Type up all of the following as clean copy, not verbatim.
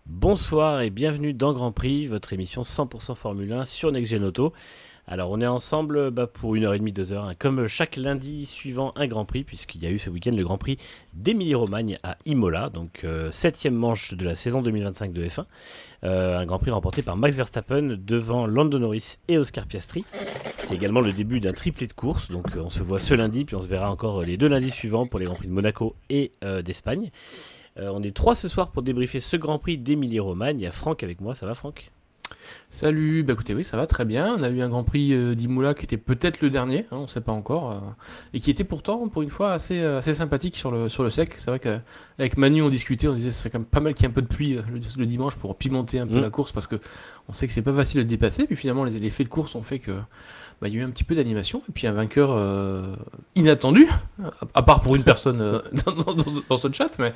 Bonsoir et bienvenue dans Grand Prix, votre émission 100% Formule 1 sur Next Gen Auto. Alors on est ensemble pour 1h30, 2 heures, comme chaque lundi suivant un Grand Prix, puisqu'il y a eu ce week-end le Grand Prix d'Émilie-Romagne à Imola, donc 7e manche de la saison 2025 de F1. Un Grand Prix remporté par Max Verstappen devant Lando Norris et Oscar Piastri. C'est également le début d'un triplé de course, donc on se voit ce lundi, puis on se verra encore les 2 lundis suivants pour les Grands Prix de Monaco et d'Espagne. On est 3 ce soir pour débriefer ce Grand Prix d'Émilie-Romagne. Il y a Franck avec moi, ça va Franck? Salut, bah écoutez, oui, ça va très bien. On a eu un Grand Prix d'Imola qui était peut-être le dernier, hein, on ne sait pas encore, et qui était pourtant, pour une fois, assez sympathique sur le sec. C'est vrai qu'avec Manu, on discutait, on se disait que c'est quand même pas mal qu'il y ait un peu de pluie le dimanche pour pimenter un peu la course, parce que on sait que c'est pas facile de dépasser. Puis finalement, les effets de course ont fait que il y a eu un petit peu d'animation, et puis un vainqueur inattendu, à part pour une personne dans ce chat, mais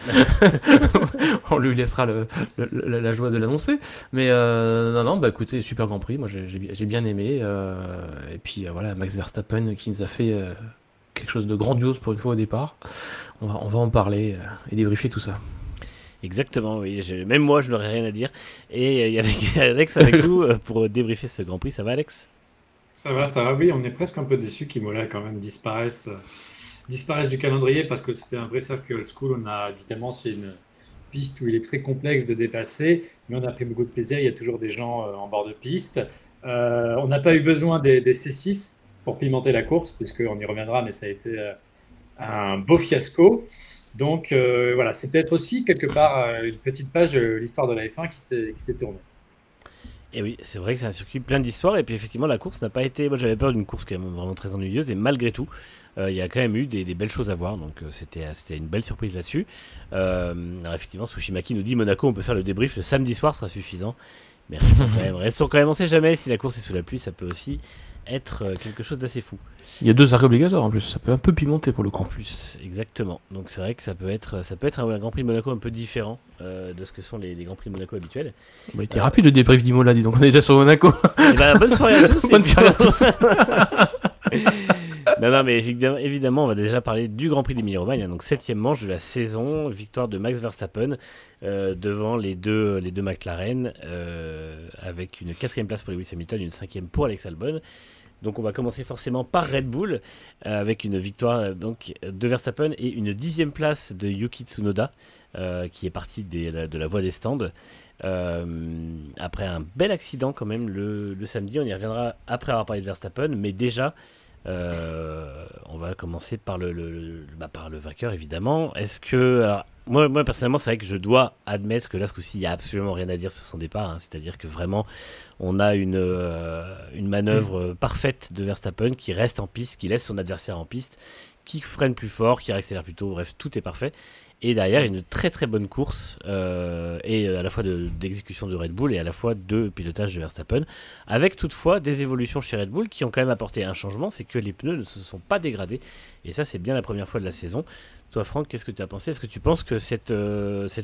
on lui laissera la joie de l'annoncer. Mais non, bah écoutez, super Grand Prix, moi j'ai bien aimé. Et puis voilà, Max Verstappen qui nous a fait quelque chose de grandiose pour une fois au départ. On va en parler et débriefer tout ça. Exactement, oui. Même moi, je n'aurais rien à dire. Et il y avait Alex avec nous pour débriefer ce Grand Prix. Ça va, Alex? Ça va, oui, on est presque un peu déçus qu'Imola quand même disparaisse du calendrier parce que c'était un vrai circuit old school. Évidemment, c'est une piste où il est très complexe de dépasser, mais on a pris beaucoup de plaisir. Il y a toujours des gens en bord de piste. On n'a pas eu besoin des C6 pour pimenter la course, puisqu'on y reviendra, mais ça a été un beau fiasco. Donc voilà, c'est peut-être aussi quelque part une petite page de l'histoire de la F1 qui s'est tournée. Et oui, c'est vrai que c'est un circuit plein d'histoires. Et puis effectivement, la course n'a pas été. Moi, j'avais peur d'une course quand même vraiment très ennuyeuse. Et malgré tout, il y a quand même eu des belles choses à voir. Donc c'était une belle surprise là-dessus. Alors effectivement, Sushimaki nous dit Monaco, on peut faire le débrief le samedi soir, sera suffisant. Mais restons quand même. On sait jamais si la course est sous la pluie, ça peut aussi être quelque chose d'assez fou. Il y a 2 arrêts obligatoires en plus, ça peut un peu pimenter pour le coup. En plus, exactement. Donc c'est vrai que ça peut être un Grand Prix de Monaco un peu différent de ce que sont les Grands Prix de Monaco habituels. Il était rapide le débrief d'Imola, dis donc on est déjà sur Monaco. Et bonne soirée à tous. Bonne soirée à tous. Non, mais évidemment, on va déjà parler du Grand Prix d'Émilie-Romagne, donc 7e manche de la saison, victoire de Max Verstappen devant les deux McLaren, avec une 4e place pour Lewis Hamilton, une 5e pour Alex Albon. Donc on va commencer forcément par Red Bull, avec une victoire donc, de Verstappen et une 10e place de Yuki Tsunoda, qui est parti de la voie des stands. Après un bel accident quand même le samedi, on y reviendra après avoir parlé de Verstappen, mais déjà on va commencer par par le vainqueur évidemment. Est-ce que alors, moi personnellement c'est vrai que je dois admettre que là ce coup-ci il n'y a absolument rien à dire sur son départ, hein. C'est-à-dire que vraiment on a une manœuvre parfaite de Verstappen qui reste en piste, qui laisse son adversaire en piste, qui freine plus fort, qui accélère plus tôt, bref tout est parfait. Et derrière, une très très bonne course, et à la fois d'exécution de Red Bull et à la fois de pilotage de Verstappen, avec toutefois des évolutions chez Red Bull qui ont quand même apporté un changement, c'est que les pneus ne se sont pas dégradés. Et ça, c'est bien la première fois de la saison. Toi, Franck, qu'est-ce que tu as pensé? Est-ce que tu penses que cette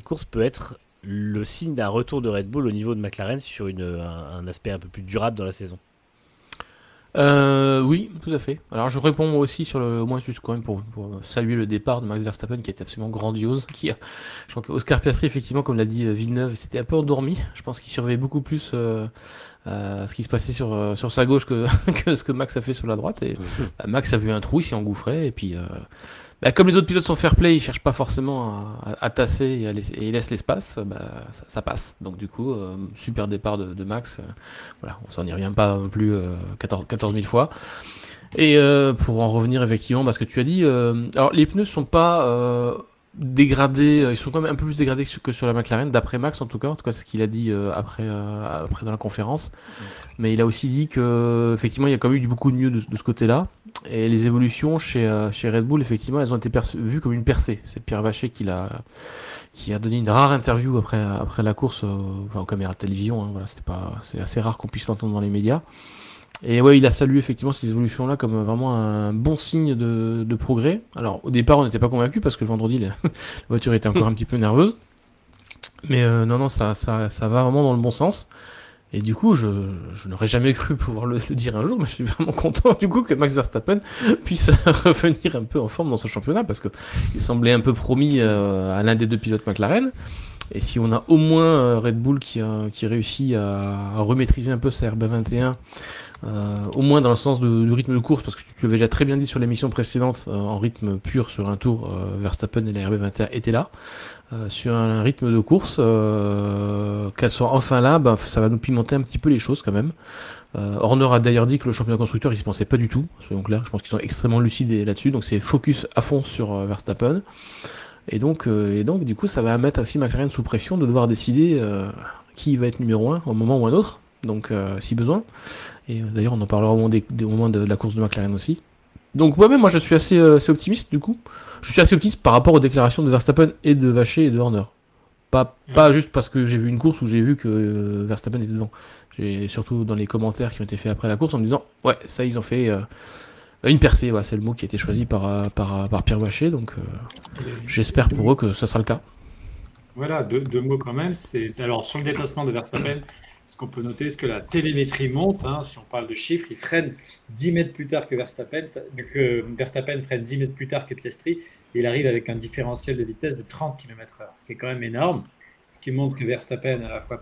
course peut être le signe d'un retour de Red Bull au niveau de McLaren sur un aspect un peu plus durable dans la saison? Oui, tout à fait. Alors je réponds moi aussi au moins juste quand même pour saluer le départ de Max Verstappen qui était absolument grandiose. Je crois qu'Oscar Piastri, effectivement, comme l'a dit Villeneuve, s'était un peu endormi. Je pense qu'il surveillait beaucoup plus ce qui se passait sur sa gauche que, que ce que Max a fait sur la droite. Et Max a vu un trou, il s'est engouffré. Et puis, comme les autres pilotes sont fair play, ils cherchent pas forcément à tasser et ils laissent l'espace, ça passe. Donc du coup, super départ de Max. Voilà, on s'en y revient pas non plus 14 000 fois. Et pour en revenir effectivement à ce que tu as dit, alors les pneus sont pas dégradés, ils sont quand même un peu plus dégradés que sur la McLaren, d'après Max en tout cas c'est ce qu'il a dit après dans la conférence. Mais il a aussi dit que effectivement il y a quand même eu beaucoup de mieux de ce côté-là. Et les évolutions chez Red Bull, effectivement, elles ont été vues comme une percée. C'est Pierre Vacher qui a donné une rare interview après la course, en caméra de télévision. Hein, voilà, c'est assez rare qu'on puisse l'entendre dans les médias. Et ouais, il a salué effectivement ces évolutions-là comme vraiment un bon signe de progrès. Alors au départ, on n'était pas convaincu parce que le vendredi, la voiture était encore un petit peu nerveuse. Mais non, ça va vraiment dans le bon sens. Et du coup, je n'aurais jamais cru pouvoir le dire un jour, mais je suis vraiment content du coup que Max Verstappen puisse revenir un peu en forme dans ce championnat, parce qu'il semblait un peu promis à l'un des 2 pilotes McLaren. Et si on a au moins Red Bull qui réussit à remaîtriser un peu sa RB21, au moins dans le sens du rythme de course, parce que tu l'avais déjà très bien dit sur l'émission précédente, en rythme pur sur un tour, Verstappen et la RB21 étaient là. Sur un rythme de course, qu'elle soit enfin là, ça va nous pimenter un petit peu les choses quand même. Horner a d'ailleurs dit que le championnat constructeur, il s'y pensait pas du tout, soyons clairs, je pense qu'ils sont extrêmement lucides là-dessus, donc c'est focus à fond sur Verstappen. Et donc, du coup, ça va mettre aussi McLaren sous pression de devoir décider qui va être numéro 1 au moment ou un autre, donc si besoin. Et d'ailleurs, on en parlera au moment de la course de McLaren aussi. Donc, moi, je suis assez optimiste, du coup. Je suis assez optimiste par rapport aux déclarations de Verstappen et de Vacher et de Horner. Pas juste parce que j'ai vu une course où j'ai vu que Verstappen était devant. J'ai surtout dans les commentaires qui ont été faits après la course en me disant, ouais, ça, ils ont fait une percée. Ouais, c'est le mot qui a été choisi par Pierre Vacher. Donc, j'espère pour eux que ça sera le cas. Voilà, deux mots quand même. Alors, sur le déplacement de Verstappen, ce qu'on peut noter, c'est que la télémétrie monte. Si on parle de chiffres, il freine 10 mètres plus tard que Verstappen. Verstappen freine 10 mètres plus tard que Piastri. Et il arrive avec un différentiel de vitesse de 30 km/h, ce qui est quand même énorme. Ce qui montre que Verstappen, à la fois,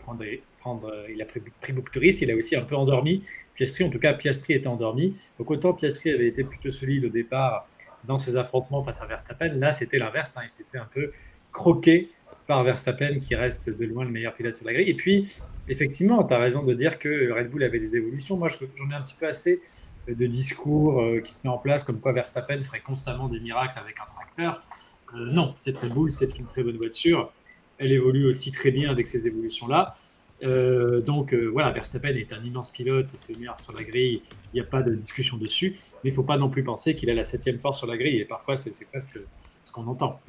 il a pris beaucoup de risques, il a aussi un peu endormi. Piastri, en tout cas, Piastri était endormi. Donc, autant Piastri avait été plutôt solide au départ dans ses affrontements face à Verstappen, là, c'était l'inverse. Il s'est fait un peu croquer par Verstappen, qui reste de loin le meilleur pilote sur la grille. Et puis, effectivement, tu as raison de dire que Red Bull avait des évolutions. Moi, j'en ai un petit peu assez de discours qui se met en place, comme quoi Verstappen ferait constamment des miracles avec un tracteur. Non, cette Red Bull, c'est une très bonne voiture. Elle évolue aussi très bien avec ces évolutions-là. Donc, voilà, Verstappen est un immense pilote, c'est le meilleur sur la grille, il n'y a pas de discussion dessus. Mais il ne faut pas non plus penser qu'il a la 7e force sur la grille. Et parfois, c'est presque ce qu'on entend.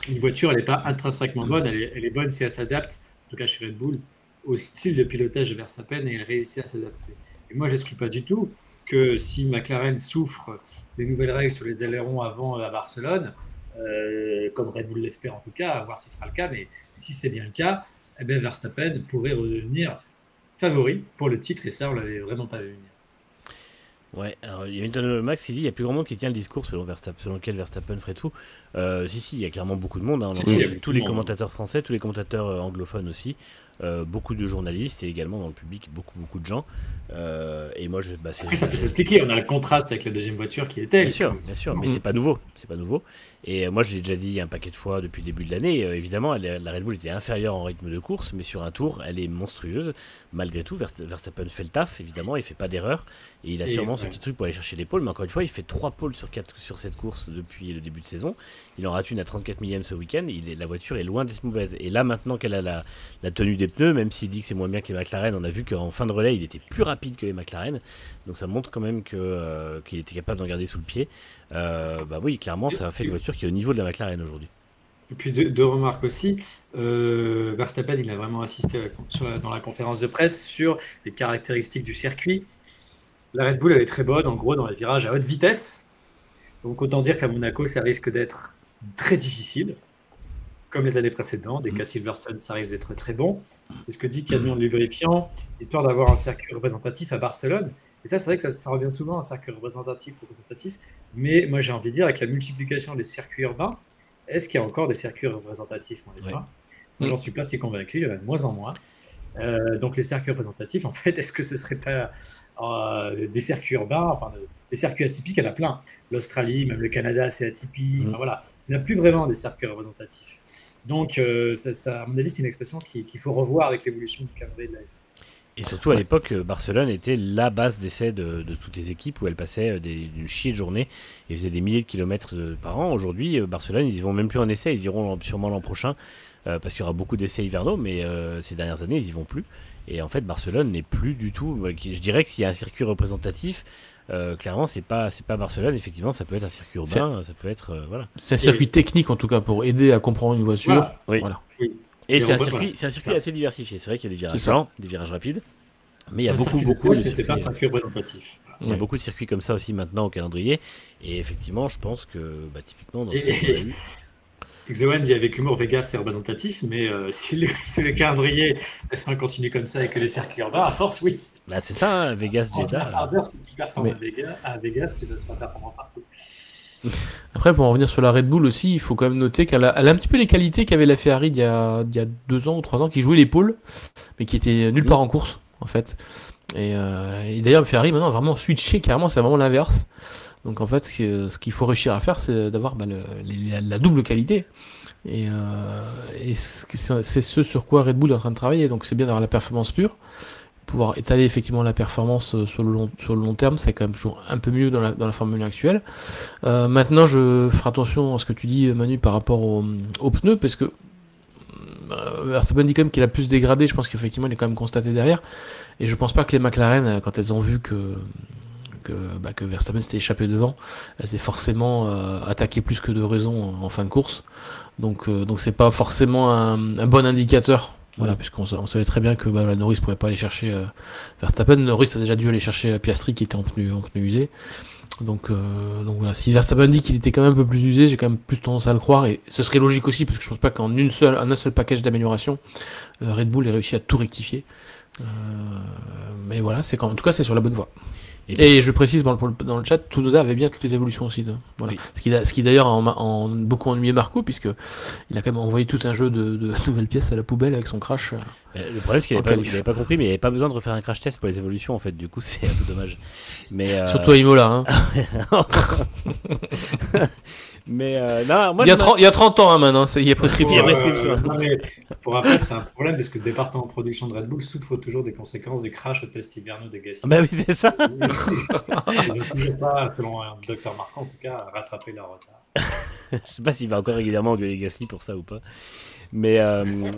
Une voiture, elle n'est pas intrinsèquement bonne, elle est bonne si elle s'adapte, en tout cas chez Red Bull, au style de pilotage de Verstappen et elle réussit à s'adapter. Et moi, je n'exclus pas du tout que si McLaren souffre des nouvelles règles sur les ailerons avant à Barcelone, comme Red Bull l'espère en tout cas, à voir si ce sera le cas, mais si c'est bien le cas, eh bien Verstappen pourrait redevenir favori pour le titre et ça, on ne l'avait vraiment pas vu venir. Ouais, alors il y a Hamilton Max qui dit il n'y a plus grand monde qui tient le discours selon lequel Verstappen ferait tout. Si, il y a clairement beaucoup de monde. Tous les commentateurs français, tous les commentateurs anglophones aussi, beaucoup de journalistes et également dans le public, beaucoup de gens. Et moi, après, ça peut s'expliquer. On a le contraste avec la deuxième voiture qui est telle. Bien sûr, mais c'est pas nouveau. Et moi, je l'ai déjà dit un paquet de fois depuis le début de l'année. Évidemment, la Red Bull était inférieure en rythme de course, mais sur un tour, elle est monstrueuse. Malgré tout, Verstappen fait le taf, évidemment, il fait pas d'erreur. Et il a sûrement ce petit truc pour aller chercher les pôles. Mais encore une fois, il fait 3 pôles sur 4 sur cette course depuis le début de saison. Il en rate une à 34 millième ce week-end. La voiture est loin d'être mauvaise. Et là, maintenant qu'elle a la tenue des pneus, même s'il dit que c'est moins bien que les McLaren, on a vu qu'en fin de relais, il était plus rapide que les McLaren. Donc ça montre quand même qu'il était capable d'en garder sous le pied. Oui, clairement, ça a fait une voiture qui est au niveau de la McLaren aujourd'hui. Et puis deux remarques aussi. Verstappen, il a vraiment insisté dans la conférence de presse sur les caractéristiques du circuit. La Red Bull, elle est très bonne, en gros, dans les virages à haute vitesse. Donc autant dire qu'à Monaco, ça risque d'être très difficile, comme les années précédentes. Et qu'à Silverstone, ça risque d'être très bon. C'est ce que dit Camion de Lubrifiant, histoire d'avoir un circuit représentatif à Barcelone. Et ça, c'est vrai que ça revient souvent, un circuit représentatif. Mais moi, j'ai envie de dire, avec la multiplication des circuits urbains, est-ce qu'il y a encore des circuits représentatifs en F1 ? Moi, j'en suis pas si convaincu, il y en a de moins en moins. Donc les circuits représentatifs, en fait, est-ce que ce serait pas des circuits urbains, enfin des circuits atypiques, il y en a plein. L'Australie, même le Canada, c'est atypique. Enfin, voilà, il n'y a plus vraiment des circuits représentatifs. Donc, ça, à mon avis, c'est une expression qu'il faut revoir avec l'évolution du calendrier de la F1. Et surtout à l'époque, Barcelone était la base d'essai de toutes les équipes où elles passaient une chier de journée et faisaient des milliers de kilomètres par an. Aujourd'hui, Barcelone, ils y vont même plus en essai, ils iront sûrement l'an prochain parce qu'il y aura beaucoup d'essais hivernaux, mais ces dernières années, ils y vont plus. Et en fait, Barcelone n'est plus du tout. Je dirais que s'il y a un circuit représentatif, clairement, c'est pas Barcelone. Effectivement, ça peut être un circuit urbain, ça peut être voilà. C'est un circuit technique en tout cas pour aider à comprendre une voiture. Voilà. Oui. Voilà. Oui. Et c'est un circuit assez diversifié. C'est vrai qu'il y a des virages lents, des virages rapides, mais il y a beaucoup de circuits. C'est pas un circuit représentatif. Il y a beaucoup de circuits comme ça aussi maintenant au calendrier. Et effectivement, je pense que typiquement dans ce Xoan dit avec humour Vegas c'est représentatif, mais si le calendrier F1 continue comme ça et que les circuits urbains, à force, oui. C'est ça, Vegas, Jeddah. Si tu performes à Vegas, tu seras performant partout. Après, pour en revenir sur la Red Bull aussi, il faut quand même noter qu'elle a un petit peu les qualités qu'avait la Ferrari il y a 2 ans ou 3 ans, qui jouait les pôles, mais qui était nulle part en course, en fait. Et d'ailleurs, Ferrari maintenant a vraiment switché, carrément, c'est vraiment l'inverse. Donc en fait, ce qu'il faut réussir à faire, c'est d'avoir la double qualité. Et c'est ce sur quoi Red Bull est en train de travailler. Donc c'est bien d'avoir la performance pure. Pouvoir étaler effectivement la performance sur le long terme, c'est quand même toujours un peu mieux dans la Formule 1 actuelle. Maintenant, je ferai attention à ce que tu dis, Manu, par rapport aux pneus, parce que Verstappen dit quand même qu'il a plus dégradé. Je pense qu'effectivement, il est quand même constaté derrière. Et je pense pas que les McLaren, quand elles ont vu que Verstappen s'était échappé devant, elles aient forcément attaqué plus que de raison en fin de course. Donc c'est pas forcément un bon indicateur. Voilà, puisqu'on savait très bien que Norris pouvait pas aller chercher Verstappen. Norris a déjà dû aller chercher Piastri qui était en pneu usé. Donc voilà, si Verstappen dit qu'il était quand même un peu plus usé, j'ai quand même plus tendance à le croire, et ce serait logique aussi, parce que je pense pas qu'en un seul package d'amélioration, Red Bull ait réussi à tout rectifier. Mais voilà, en tout cas c'est sur la bonne voie. Et je précise dans le chat, Tsunoda avait bien toutes les évolutions aussi. Voilà. Oui. Ce qui d'ailleurs a beaucoup ennuyé Marco, puisque il a quand même envoyé tout un jeu de nouvelles pièces à la poubelle avec son crash. Le problème, c'est qu'il n'avait pas compris, mais il n'avait pas besoin de refaire un crash test pour les évolutions, en fait. Du coup, c'est un peu dommage. Mais surtout à Imola. Hein. Mais non, moi, il y a 30 ans maintenant, il y a prescription. Pour rappel, c'est un problème parce que le département de production de Red Bull souffre toujours des conséquences du crash au test hivernaux de Gasly. Bah oui, c'est ça. Ils n'ont toujours pas, selon le docteur Marco en tout cas, rattrapé leur retard. Je sais pas s'il va encore régulièrement engueuler Gasly pour ça ou pas. Mais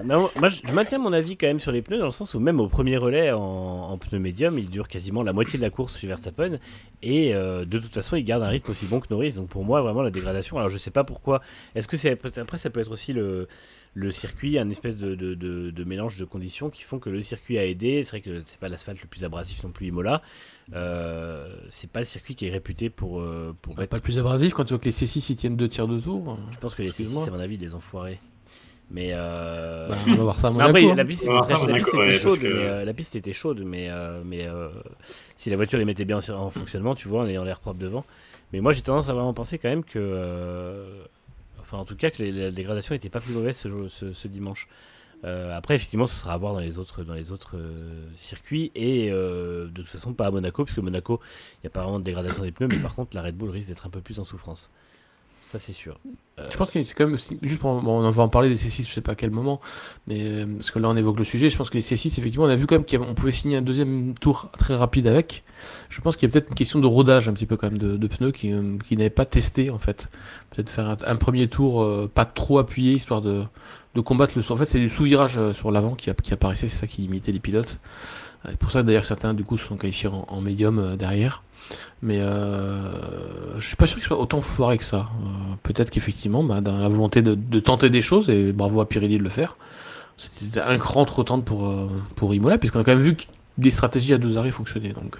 non, moi je maintiens mon avis quand même sur les pneus, dans le sens où même au premier relais en pneus médium, il dure quasiment la moitié de la course chez Verstappen, et de toute façon il garde un rythme aussi bon que Norris. Donc pour moi vraiment la dégradation, alors je sais pas pourquoi, est-ce que après ça peut être aussi le circuit, un espèce de mélange de conditions qui font que le circuit a aidé. C'est vrai que c'est pas l'asphalte le plus abrasif non plus, Imola. C'est pas le circuit qui est réputé pour être pas le plus abrasif quand tu vois que les C6 ils tiennent 2 tiers de tour. Je pense que les C6 à mon avis des enfoirés. Mais on va voir ça à Monaco. Après, la piste était chaude, mais si la voiture les mettait bien en fonctionnement, tu vois, en ayant l'air propre devant. Mais moi, j'ai tendance à vraiment penser quand même que, en tout cas, que la dégradation n'était pas plus mauvaise ce dimanche. Après, effectivement, ce sera à voir dans les autres circuits, et de toute façon pas à Monaco, puisque Monaco, il n'y a pas vraiment de dégradation des pneus, mais par contre, la Red Bull risque d'être un peu plus en souffrance. Ça, c'est sûr. Je pense que c'est quand même aussi, juste on va en parler des C6, je sais pas à quel moment, mais parce que là on évoque le sujet. Je pense que les C6, effectivement, on a vu quand même qu'on pouvait signer un deuxième tour très rapide avec. Je pense qu'il y a peut-être une question de rodage un petit peu quand même de pneus qui n'avaient pas testé en fait. Peut-être faire un premier tour pas trop appuyé, histoire de combattre le. En fait, c'est du sous-virage sur l'avant qui apparaissait, c'est ça qui limitait les pilotes. C'est pour ça d'ailleurs certains du coup se sont qualifiés en médium derrière. Mais je suis pas sûr qu'il soit autant foiré que ça. Peut-être qu'effectivement, dans la volonté de tenter des choses, et bravo à Pirelli de le faire, c'était un cran trop tendre pour Imola, puisqu'on a quand même vu que des stratégies à 2 arrêts fonctionnaient. Donc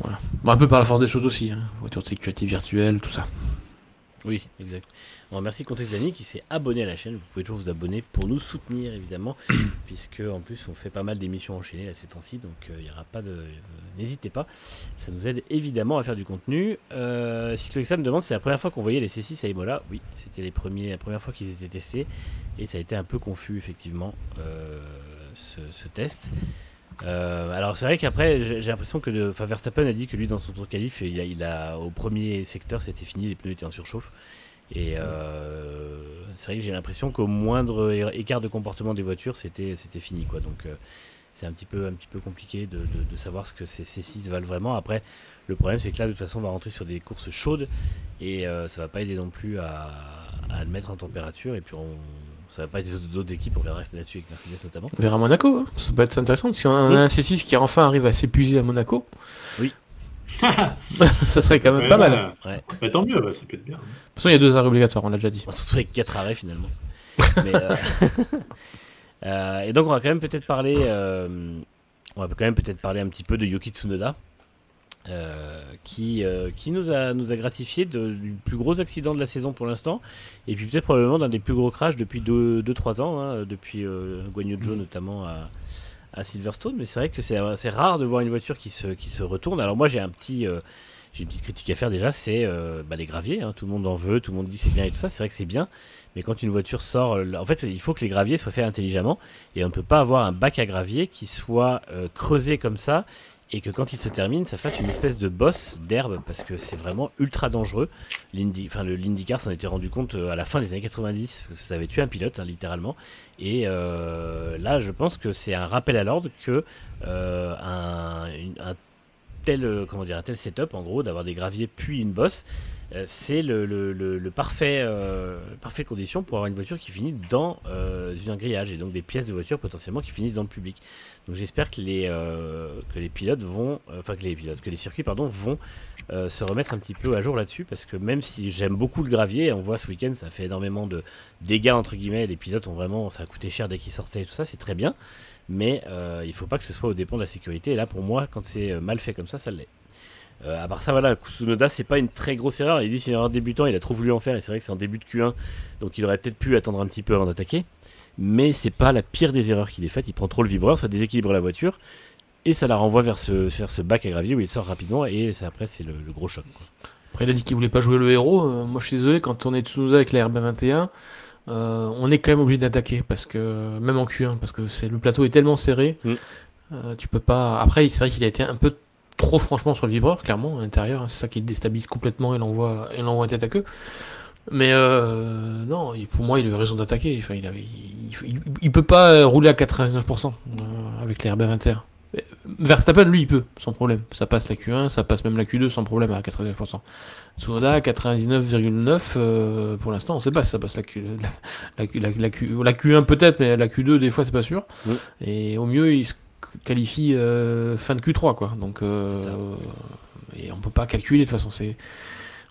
voilà. Un peu par la force des choses aussi, hein. Voiture de sécurité virtuelle, tout ça. Oui, exact. Bon, merci Comtesse Dany qui s'est abonné à la chaîne. Vous pouvez toujours vous abonner pour nous soutenir, évidemment, puisque en plus on fait pas mal d'émissions enchaînées là, ces temps-ci, donc il n'y aura pas de. N'hésitez pas, ça nous aide évidemment à faire du contenu. Cycloexam me demande si c'est la première fois qu'on voyait les C6 à Imola. Oui, c'était la première fois qu'ils étaient testés, et ça a été un peu confus effectivement ce test. Alors c'est vrai qu'après j'ai l'impression que Verstappen a dit que lui dans son tour qualif au premier secteur c'était fini, les pneus étaient en surchauffe, et c'est vrai que j'ai l'impression qu'au moindre écart de comportement des voitures c'était fini quoi. Donc c'est un petit peu compliqué de savoir ce que ces C6 valent vraiment. Après le problème c'est que là de toute façon on va rentrer sur des courses chaudes, et ça va pas aider non plus à le mettre en température, et puis ça va pas être d'autres équipes, on verra là-dessus avec Mercedes notamment. On verra Monaco, hein. Ça peut être intéressant. Si on a un C6 qui enfin arrive à s'épuiser à Monaco, oui. Ça serait quand même pas mal. Ouais. Bah, tant mieux, ça peut être bien. De toute façon, il y a 2 arrêts obligatoires, on l'a déjà dit. Surtout avec 4 arrêts finalement. Mais, et donc on va quand même peut-être parler un petit peu de Yuki Tsunoda. Qui nous a gratifié du plus gros accident de la saison pour l'instant, et puis peut-être probablement d'un des plus gros crashs depuis 2-3 ans, hein, depuis Guan Yu Zhou notamment à Silverstone. Mais c'est vrai que c'est rare de voir une voiture qui se retourne. Alors moi j'ai un petit j'ai une petite critique à faire déjà, c'est les graviers. Tout le monde en veut, tout le monde dit c'est bien et tout ça. C'est vrai que c'est bien, mais quand une voiture sort, en fait, il faut que les graviers soient faits intelligemment et on ne peut pas avoir un bac à gravier qui soit creusé comme ça et que quand il se termine, ça fasse une espèce de bosse d'herbe parce que c'est vraiment ultra dangereux. Le l'IndyCar s'en était rendu compte à la fin des années 90 parce que ça avait tué un pilote, littéralement. Et là, je pense que c'est un rappel à l'ordre que un tel setup, en gros, d'avoir des graviers puis une bosse, c'est le parfait condition pour avoir une voiture qui finit dans un grillage et donc des pièces de voiture potentiellement qui finissent dans le public. Donc j'espère que les pilotes vont, que les circuits vont se remettre un petit peu à jour là-dessus parce que même si j'aime beaucoup le gravier, on voit ce week-end ça fait énormément de dégâts entre guillemets, les pilotes ont vraiment, ça a coûté cher dès qu'ils sortaient et tout ça, c'est très bien. Mais il faut pas que ce soit au dépens de la sécurité. Et là, pour moi, quand c'est mal fait comme ça l'est. À part ça, voilà, Tsunoda, c'est pas une très grosse erreur. Il dit c'est une erreur de débutant, il a trop voulu en faire. Et c'est vrai que c'est en début de Q1, donc il aurait peut-être pu attendre un petit peu avant d'attaquer. Mais c'est pas la pire des erreurs qu'il ait faites. Il prend trop le vibreur, ça déséquilibre la voiture. Et ça la renvoie vers ce bac à gravier où il sort rapidement. Et après, c'est le gros choc, quoi. Après, il a dit qu'il voulait pas jouer le héros. Moi, je suis désolé, quand on est Tsunoda avec la RB21. On est quand même obligé d'attaquer parce que même en Q1 parce que le plateau est tellement serré, tu peux pas. Après, c'est vrai qu'il a été un peu trop franchement sur le vibreur, clairement à l'intérieur, c'est ça qui le déstabilise complètement et l'envoie tête à queue. Mais non, pour moi, il a eu raison d'attaquer. Enfin, il peut pas rouler à 99% avec les RB21. Verstappen, lui, il peut, sans problème. Ça passe la Q1, ça passe même la Q2 sans problème à 99%. Tsunoda, 99,9%, pour l'instant, on sait pas si ça passe la Q1 peut-être, mais la Q2, des fois, c'est pas sûr. Oui. Et au mieux, il se qualifie fin de Q3, quoi. Donc, et on peut pas calculer, de toute façon,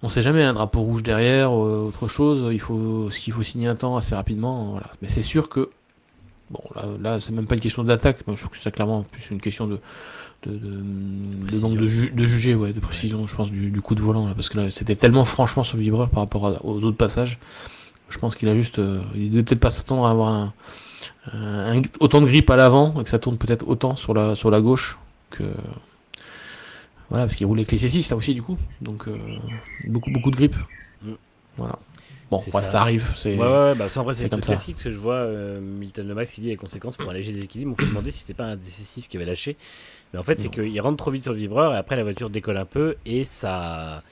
on sait jamais, un drapeau rouge derrière, autre chose, il faut signer un temps assez rapidement, voilà. Mais c'est sûr que bon, là c'est même pas une question d'attaque, moi je trouve que c'est clairement plus une question de manque de juger, ouais, de précision, je pense, du coup de volant, là, parce que là, c'était tellement franchement sur le vibreur par rapport aux autres passages. Je pense qu'il a juste, il devait peut-être pas s'attendre à avoir autant de grip à l'avant, et que ça tourne peut-être autant sur la gauche que. Voilà, parce qu'il roule avec les C6 là aussi, du coup, donc beaucoup de grip. Voilà. Bon, ouais, ça arrive. C'est... Ouais, bah ça, après, c'est le classique, parce que je vois Milton Lemax qui dit les conséquences pour un léger déséquilibre. On peut demander si c'était pas un des C6 qui avait lâché. Mais en fait, c'est qu'il rentre trop vite sur le vibreur et après la voiture décolle un peu et ça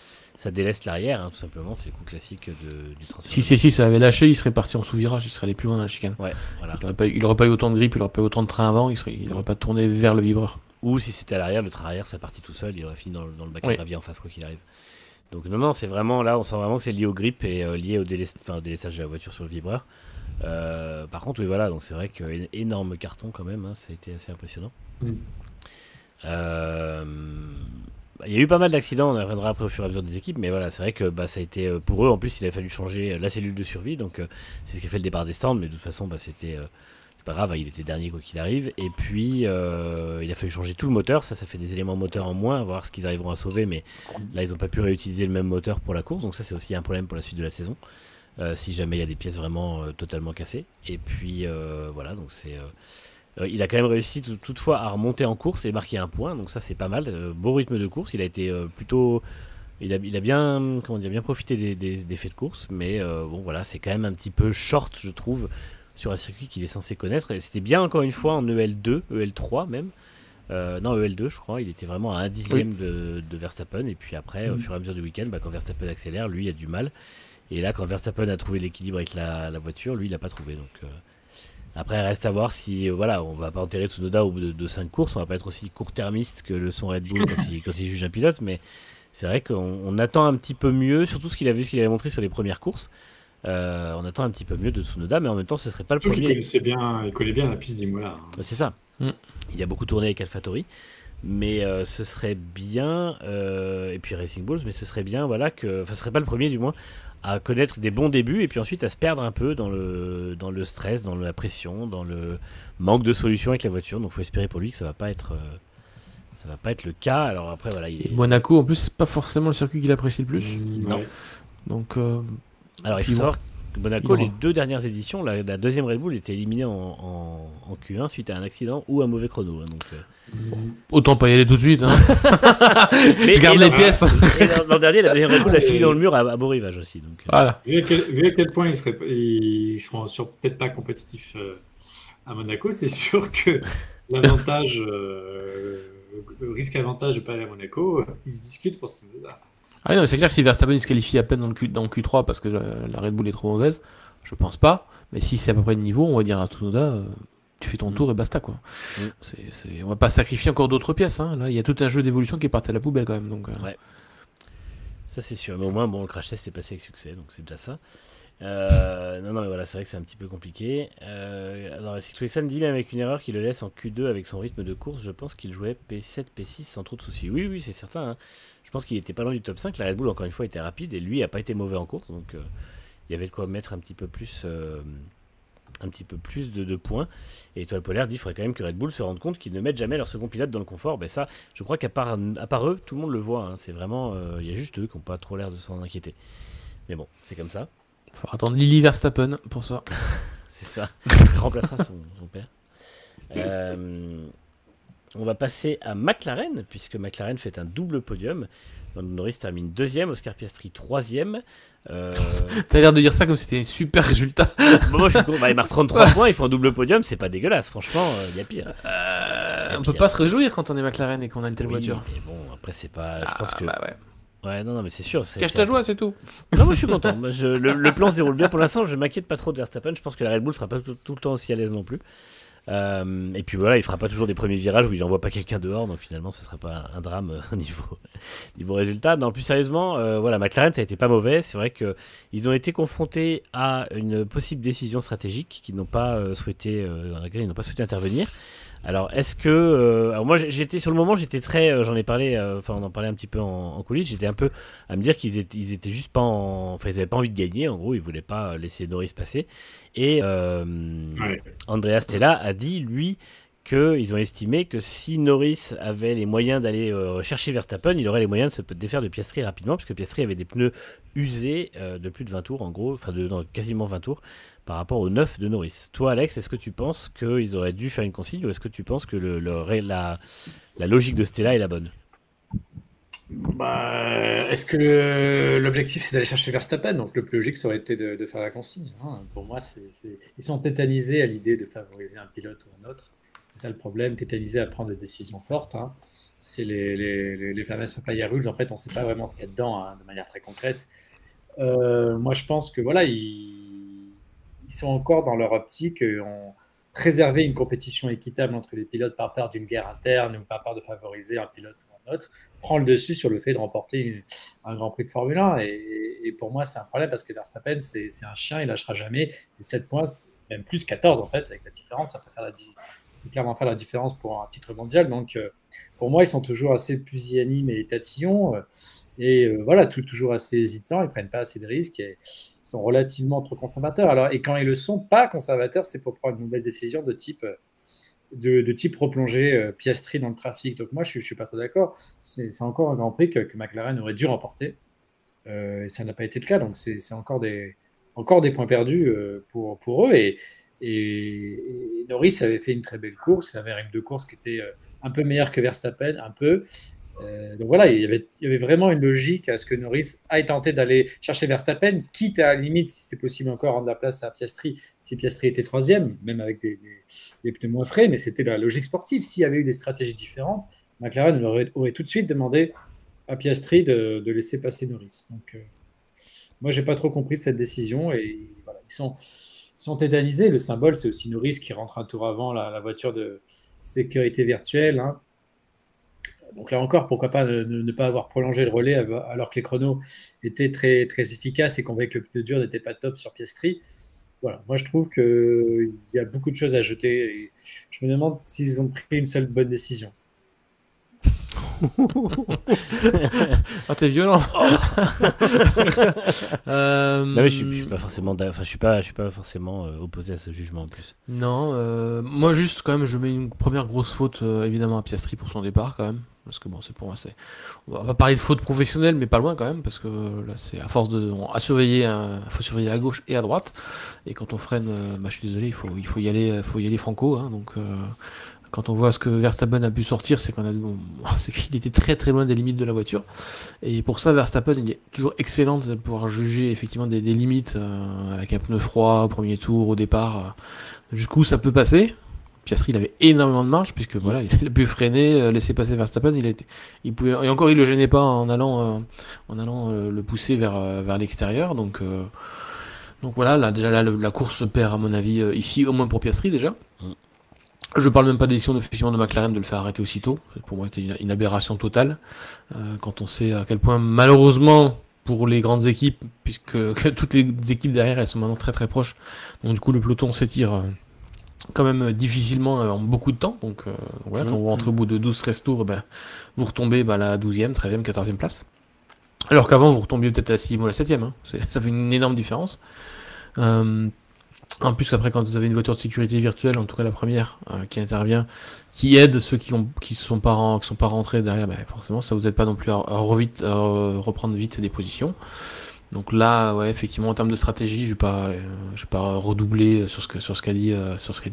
délaisse l'arrière, tout simplement. C'est le coup classique du transfert. Si C6 avait lâché, il serait parti en sous-virage, il serait allé plus loin dans la chicane. Ouais, voilà. Il aurait pas eu autant de grip, il aurait pas eu autant de train avant, il aurait pas tourné vers le vibreur. Ou si c'était à l'arrière, le train arrière serait parti tout seul, il aurait fini dans le bac à gravier en face, quoi qu'il arrive. Donc non, c'est vraiment là, on sent vraiment que c'est lié au grip et lié au délaissage de la voiture sur le vibreur. Par contre, oui, voilà, donc c'est vrai qu'énorme carton quand même, ça a été assez impressionnant. Il y a eu pas mal d'accidents, on reviendra après au fur et à mesure des équipes, mais voilà, c'est vrai que ça a été pour eux, en plus il a fallu changer la cellule de survie, donc c'est ce qui a fait le départ des stands, mais de toute façon c'était... c'est pas grave, il était dernier quoi qu'il arrive. Et puis il a fallu changer tout le moteur. Ça fait des éléments moteurs en moins, à voir ce qu'ils arriveront à sauver. Mais là, ils n'ont pas pu réutiliser le même moteur pour la course. Donc ça, c'est aussi un problème pour la suite de la saison. Si jamais il y a des pièces vraiment totalement cassées. Et puis voilà, donc c'est... il a quand même réussi toutefois à remonter en course et marquer un point. Donc ça, c'est pas mal. Beau rythme de course. Il a été plutôt... Il a bien, bien profité des faits de course. Mais bon, voilà, c'est quand même un petit peu short, je trouve, sur un circuit qu'il est censé connaître. Et c'était bien encore une fois en EL2, EL3 même. Non, EL2 je crois, il était vraiment à un dixième de Verstappen. Et puis après, au fur et à mesure du week-end, quand Verstappen accélère, lui il a du mal. Et là, quand Verstappen a trouvé l'équilibre avec la voiture, lui il n'a pas trouvé. Donc après, il reste à voir si, voilà, on va pas enterrer Tsunoda au bout de 5 courses. On va pas être aussi court-termiste que le son Red Bull quand il juge un pilote. Mais c'est vrai qu'on attend un petit peu mieux, surtout ce qu'il avait montré sur les premières courses. On attend un petit peu mieux de Tsunoda, mais en même temps, ce serait pas le premier. Il connaît bien la piste d'Imola. C'est ça. Il a beaucoup tourné avec AlphaTauri, mais ce serait bien, et puis Racing Bulls, mais ce serait bien, voilà, ce serait pas le premier du moins, à connaître des bons débuts et puis ensuite à se perdre un peu dans le stress, dans la pression, dans le manque de solutions avec la voiture. Donc, faut espérer pour lui que ça va pas être le cas. Alors après, voilà. Monaco, en plus, c'est pas forcément le circuit qu'il apprécie le plus. Non. Donc. Alors il faut savoir Monaco, Non. les 2 dernières éditions, la deuxième Red Bull était éliminée en Q1 suite à un accident ou un mauvais chrono. Hein, donc, Autant pas y aller tout de suite. Hein. Je garde et les l'an- pièces. et l'an dernier, la deuxième Red Bull a fini dans le mur à beau rivage aussi. Donc, Voilà. Vu à quel point ils seront peut-être pas compétitifs à Monaco, c'est sûr que l'avantage, le risque-avantage de ne pas aller à Monaco, il se discute pour ce là. Ah oui, non, mais c'est clair que si Verstappen il se qualifie à peine dans le Q3 parce que la Red Bull est trop mauvaise, je pense pas. Mais si c'est à peu près le niveau, on va dire à Tsunoda, tu fais ton tour et basta quoi. On va pas sacrifier encore d'autres pièces. Hein. Là, il y a tout un jeu d'évolution qui est parti à la poubelle quand même. Donc, Ouais. Ça c'est sûr. Mais au moins, bon, le crash test s'est passé avec succès, donc c'est déjà ça. Non, mais voilà, c'est vrai que c'est un petit peu compliqué. Alors, Sixwixan dit même avec une erreur qui le laisse en Q2 avec son rythme de course, je pense qu'il jouait P7, P6 sans trop de soucis. Oui, c'est certain. Hein. Je pense qu'il était pas loin du top 5. La Red Bull, encore une fois, était rapide et lui a pas été mauvais en course, donc il y avait de quoi mettre un petit peu plus de points. Et Étoile Polaire dit qu'il faudrait quand même que Red Bull se rende compte qu'ils ne mettent jamais leur second pilote dans le confort. Ben ça, je crois qu'à part eux, tout le monde le voit. Hein. C'est vraiment, il y a juste eux qui n'ont pas trop l'air de s'en inquiéter. Mais bon, c'est comme ça. il faut attendre Lily Verstappen pour ça. C'est ça. Il remplacera son père. On va passer à McLaren, puisque McLaren fait un double podium. Norris termine 2e, Oscar Piastri 3e. T'as l'air de dire ça comme si c'était un super résultat. Moi, je suis con. Bah, ils marquent 33 points, ils font un double podium, c'est pas dégueulasse. Franchement, il y a pire. On peut pas se réjouir quand on est McLaren et qu'on a une telle voiture. Mais bon, après, c'est pas. Je pense que. Bah ouais. Ouais, non, mais c'est sûr. Cache ta joie, c'est tout. Non, moi je suis content. Moi, le plan se déroule bien. Pour l'instant, je m'inquiète pas trop de Verstappen. Je pense que la Red Bull sera pas tout le temps aussi à l'aise non plus. Et puis voilà, il fera pas toujours des premiers virages où il envoie pas quelqu'un dehors, donc finalement ce sera pas un drame au niveau résultat. Non, plus sérieusement, voilà, McLaren ça a été pas mauvais. C'est vrai que ils ont été confrontés à une possible décision stratégique qu'ils n'ont pas dans laquelle ils n'ont pas souhaité intervenir. Alors est-ce que alors moi j'étais sur le moment, j'étais très j'en ai parlé, enfin on en parlait un petit peu en coulisses, j'étais un peu à me dire qu'ils étaient juste pas enfin ils avaient pas envie de gagner, en gros ils voulaient pas laisser Norris passer. Et Andrea Stella a dit lui qu'ils ont estimé que si Norris avait les moyens d'aller chercher Verstappen, il aurait les moyens de se défaire de Piastri rapidement, puisque Piastri avait des pneus usés de plus de 20 tours en gros, enfin quasiment 20 tours par rapport aux 9 de Norris. Toi Alex, est-ce que tu penses qu'ils auraient dû faire une consigne ou est-ce que tu penses que la logique de Stella est la bonne? Est-ce que l'objectif c'est d'aller chercher Verstappen? Donc le plus logique ça aurait été de faire la consigne. Hein. Pour moi, ils sont tétanisés à l'idée de favoriser un pilote ou un autre. C'est ça le problème, tétanisés à prendre des décisions fortes. Hein. C'est les fameuses papaya rules. En fait, on ne sait pas vraiment ce qu'il y a dedans hein, de manière très concrète. Moi, je pense que voilà, ils sont encore dans leur optique. On préserver une compétition équitable entre les pilotes par peur d'une guerre interne ou par peur de favoriser un pilote ou un autre, prend le dessus sur le fait de remporter un Grand Prix de Formule 1. Et pour moi, c'est un problème parce que Verstappen, c'est un chien, il lâchera jamais. Et 7 points, même plus 14 en fait, avec la différence, ça peut clairement faire la différence pour un titre mondial. Donc, pour moi, ils sont toujours assez pusillanimes et tatillons. Voilà, toujours assez hésitants, ils prennent pas assez de risques et ils sont relativement trop conservateurs. Alors, et quand ils le sont pas conservateurs, c'est pour prendre une mauvaise décision de type replonger Piastri dans le trafic. Donc moi, je suis pas trop d'accord. C'est encore un Grand Prix que McLaren aurait dû remporter. Et ça n'a pas été le cas. Donc c'est encore des points perdus pour eux. Et Norris avait fait une très belle course. Il avait un rythme de course qui était un peu meilleur que Verstappen, un peu. Donc voilà, il y avait vraiment une logique à ce que Norris aille tenter d'aller chercher Verstappen, quitte à la limite, si c'est possible encore, rendre la place à Piastri, si Piastri était 3e, même avec des pneus moins frais, mais c'était la logique sportive. S'il y avait eu des stratégies différentes, McLaren aurait tout de suite demandé à Piastri de laisser passer Norris. Donc moi, j'ai pas trop compris cette décision, et voilà, ils sont tétanisés. Le symbole, c'est aussi Norris qui rentre un tour avant la voiture de sécurité virtuelle, hein. Donc là encore, pourquoi pas ne pas avoir prolongé le relais alors que les chronos étaient très, très efficaces et qu'on voyait que le pneu dur n'était pas top sur Piastri. Voilà, moi je trouve qu'il y a beaucoup de choses à jeter et je me demande s'ils ont pris une seule bonne décision. Ah, t'es violent. Non, mais je suis pas forcément, enfin, je suis pas forcément opposé à ce jugement en plus. Non, moi juste quand même, je mets une première grosse faute évidemment à Piastri pour son départ quand même. Parce que bon, c'est pour moi, on va parler de faute professionnelle, mais pas loin quand même, parce que là, c'est à force à surveiller, faut surveiller à gauche et à droite. Et quand on freine, bah, je suis désolé, il faut y aller franco. Hein, donc, quand on voit ce que Verstappen a pu sortir, c'est qu'il était très très loin des limites de la voiture. Et pour ça, Verstappen, il est toujours excellent de pouvoir juger effectivement des limites avec un pneu froid au premier tour, au départ. Jusqu'où ça peut passer. Piastri, il avait énormément de marge puisque voilà, il a pu freiner, laisser passer Verstappen. Il pouvait, et encore, il le gênait pas en allant le pousser vers l'extérieur. Donc voilà, là, déjà la course se perd à mon avis ici, au moins pour Piastri déjà. Je parle même pas des décisions de McLaren de le faire arrêter aussitôt. Pour moi, c'était une aberration totale. Quand on sait à quel point, malheureusement, pour les grandes équipes, puisque toutes les équipes derrière, elles sont maintenant très très proches. Donc du coup, le peloton s'étire quand même difficilement en beaucoup de temps. Donc voilà, quand vous rentrez au bout de 12-13 tours, ben, vous retombez à la 12e, 13e, 14e place. Alors qu'avant, vous retombiez peut-être à la 6e ou la 7e. Hein. Ça fait une énorme différence. En plus, après, quand vous avez une voiture de sécurité virtuelle, en tout cas la première, qui intervient, qui aide ceux qui sont pas rentrés derrière, ben, forcément, ça vous aide pas non plus à reprendre vite des positions. Donc là, ouais, effectivement, en termes de stratégie, je vais pas redoubler sur ce qu'a dit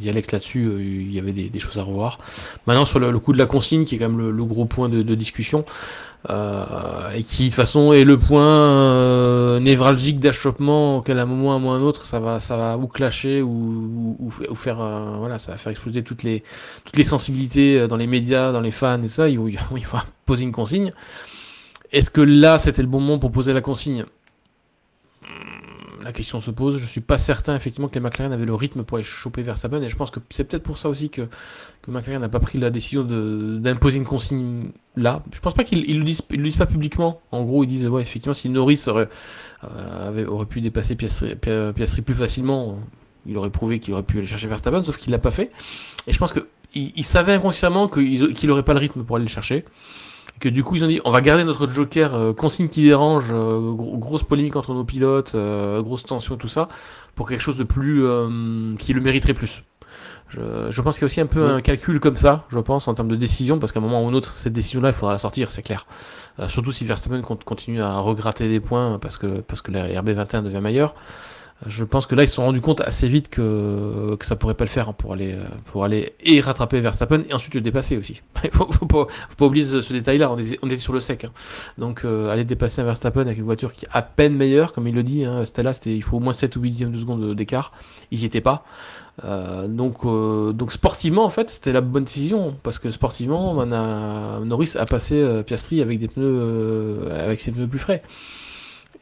Alex là-dessus. Il y avait des choses à revoir. Maintenant, sur le coup de la consigne, qui est quand même le gros point de discussion. Et qui de toute façon est le point névralgique d'achoppement auquel à un moment ou à un autre ça va ou clasher ou faire voilà, ça va faire exploser toutes les sensibilités dans les médias, dans les fans et tout ça. Il va poser une consigne. Est-ce que là c'était le bon moment pour poser la consigne? La question se pose. Je suis pas certain effectivement que les McLaren avaient le rythme pour aller choper Verstappen, et je pense que c'est peut-être pour ça aussi que McLaren n'a pas pris la décision d'imposer une consigne là. Je pense pas qu'ils le disent pas publiquement. En gros, ils disent ouais, effectivement, si Norris aurait pu dépasser Piastri plus facilement, il aurait prouvé qu'il aurait pu aller chercher Verstappen, sauf qu'il l'a pas fait. Et je pense que il savait inconsciemment qu'il aurait pas le rythme pour aller le chercher. Que du coup ils ont dit on va garder notre joker consigne qui dérange, grosse polémique entre nos pilotes, grosse tension, tout ça, pour quelque chose de plus qui le mériterait plus. Je pense qu'il y a aussi un peu un calcul comme ça, je pense, en termes de décision, parce qu'à un moment ou un autre, cette décision-là, il faudra la sortir, c'est clair. Surtout si Verstappen continue à regratter des points parce que la RB21 devient meilleure. Je pense que là ils se sont rendus compte assez vite que ça pourrait pas le faire, hein, pour aller et rattraper Verstappen et ensuite le dépasser aussi. faut pas oublier ce détail-là. On était sur le sec, hein. Donc aller dépasser un Verstappen avec une voiture qui est à peine meilleure, comme il le dit, hein, il faut au moins 7 ou 8 dixièmes de seconde d'écart. Ils y étaient pas. Donc sportivement en fait c'était la bonne décision, parce que sportivement Norris a passé Piastri avec avec ses pneus plus frais.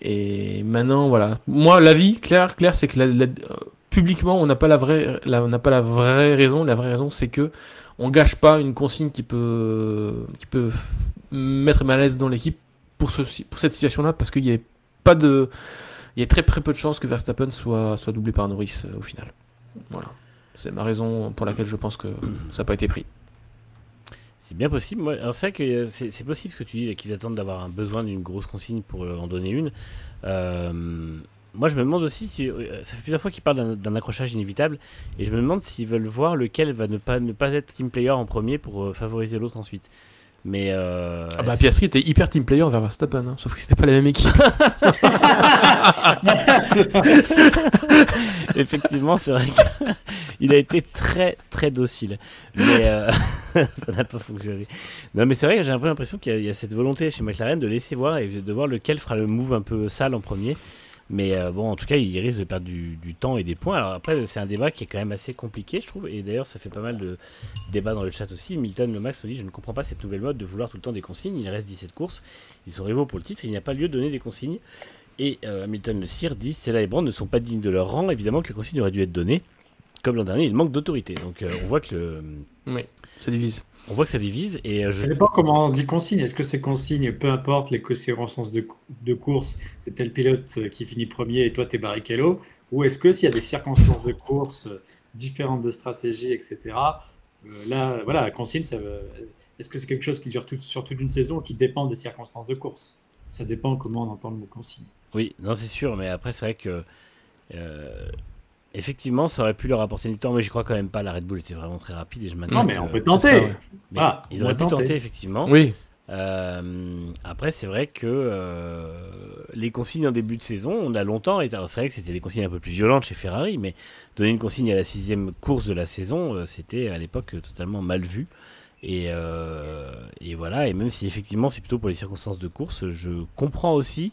Et maintenant, voilà. Moi, l'avis clair, c'est que publiquement, on n'a pas la vraie raison. La vraie raison, c'est que on gâche pas une consigne qui peut mettre mal à l'aise dans l'équipe pour cette situation-là, parce qu'il y a très très peu de chances que Verstappen soit doublé par Norris au final. Voilà. C'est ma raison pour laquelle je pense que ça n'a pas été pris. C'est bien possible. Moi, alors c'est vrai que c'est possible ce que tu dis, qu'ils attendent d'avoir un besoin d'une grosse consigne pour en donner une. Moi, je me demande aussi si ça fait plusieurs fois qu'ils parlent d'un accrochage inévitable, et je me demande s'ils veulent voir lequel va ne pas être team player en premier pour favoriser l'autre ensuite. Mais Piastri était hyper team player vers Verstappen, hein, sauf que c'était pas la même équipe. Effectivement, c'est vrai qu'il a été très très docile, mais ça n'a pas fonctionné. Non, mais c'est vrai que j'ai un peu l'impression qu'il y a cette volonté chez McLaren de laisser voir et de voir lequel fera le move un peu sale en premier. Mais bon, en tout cas, il risque de perdre du temps et des points. Alors après, c'est un débat qui est quand même assez compliqué, je trouve. Et d'ailleurs, ça fait pas mal de débats dans le chat aussi. Milton Le Max nous dit: je ne comprends pas cette nouvelle mode de vouloir tout le temps des consignes. Il reste 17 courses. Ils sont rivaux pour le titre. Il n'y a pas lieu de donner des consignes. Et Hamilton Le Cire dit: Senna et Brown ne sont pas dignes de leur rang. Évidemment que les consignes auraient dû être données. Comme l'an dernier, il manque d'autorité. Donc on voit que Oui, ça divise. On voit que ça divise. Et je ne sais pas comment on dit consigne. Est-ce que c'est consigne, peu importe les circonstances de course, c'est tel pilote qui finit premier et toi t'es Barrichello, ou est-ce que s'il y a des circonstances de course différentes de stratégie, etc., Là, voilà, la consigne, est-ce que c'est quelque chose qui dure sur toute une saison ou qui dépend des circonstances de course? Ça dépend comment on entend le mot consigne. Oui, non, c'est sûr, mais après, c'est vrai que euh, effectivement, ça aurait pu leur apporter du temps. Moi, j'y crois quand même pas. La Red Bull était vraiment très rapide et je maintiens Non, mais on peut C'est ça, tenter. ouais. mais Voilà, ils on auraient peut pu tenter, tenter. effectivement. Oui, Après, c'est vrai que les consignes en début de saison, on a longtemps été. Alors, c'est vrai que c'était des consignes un peu plus violentes chez Ferrari, mais donner une consigne à la 6e course de la saison, c'était à l'époque totalement mal vu. Et voilà, et même si effectivement c'est plutôt pour les circonstances de course, je comprends aussi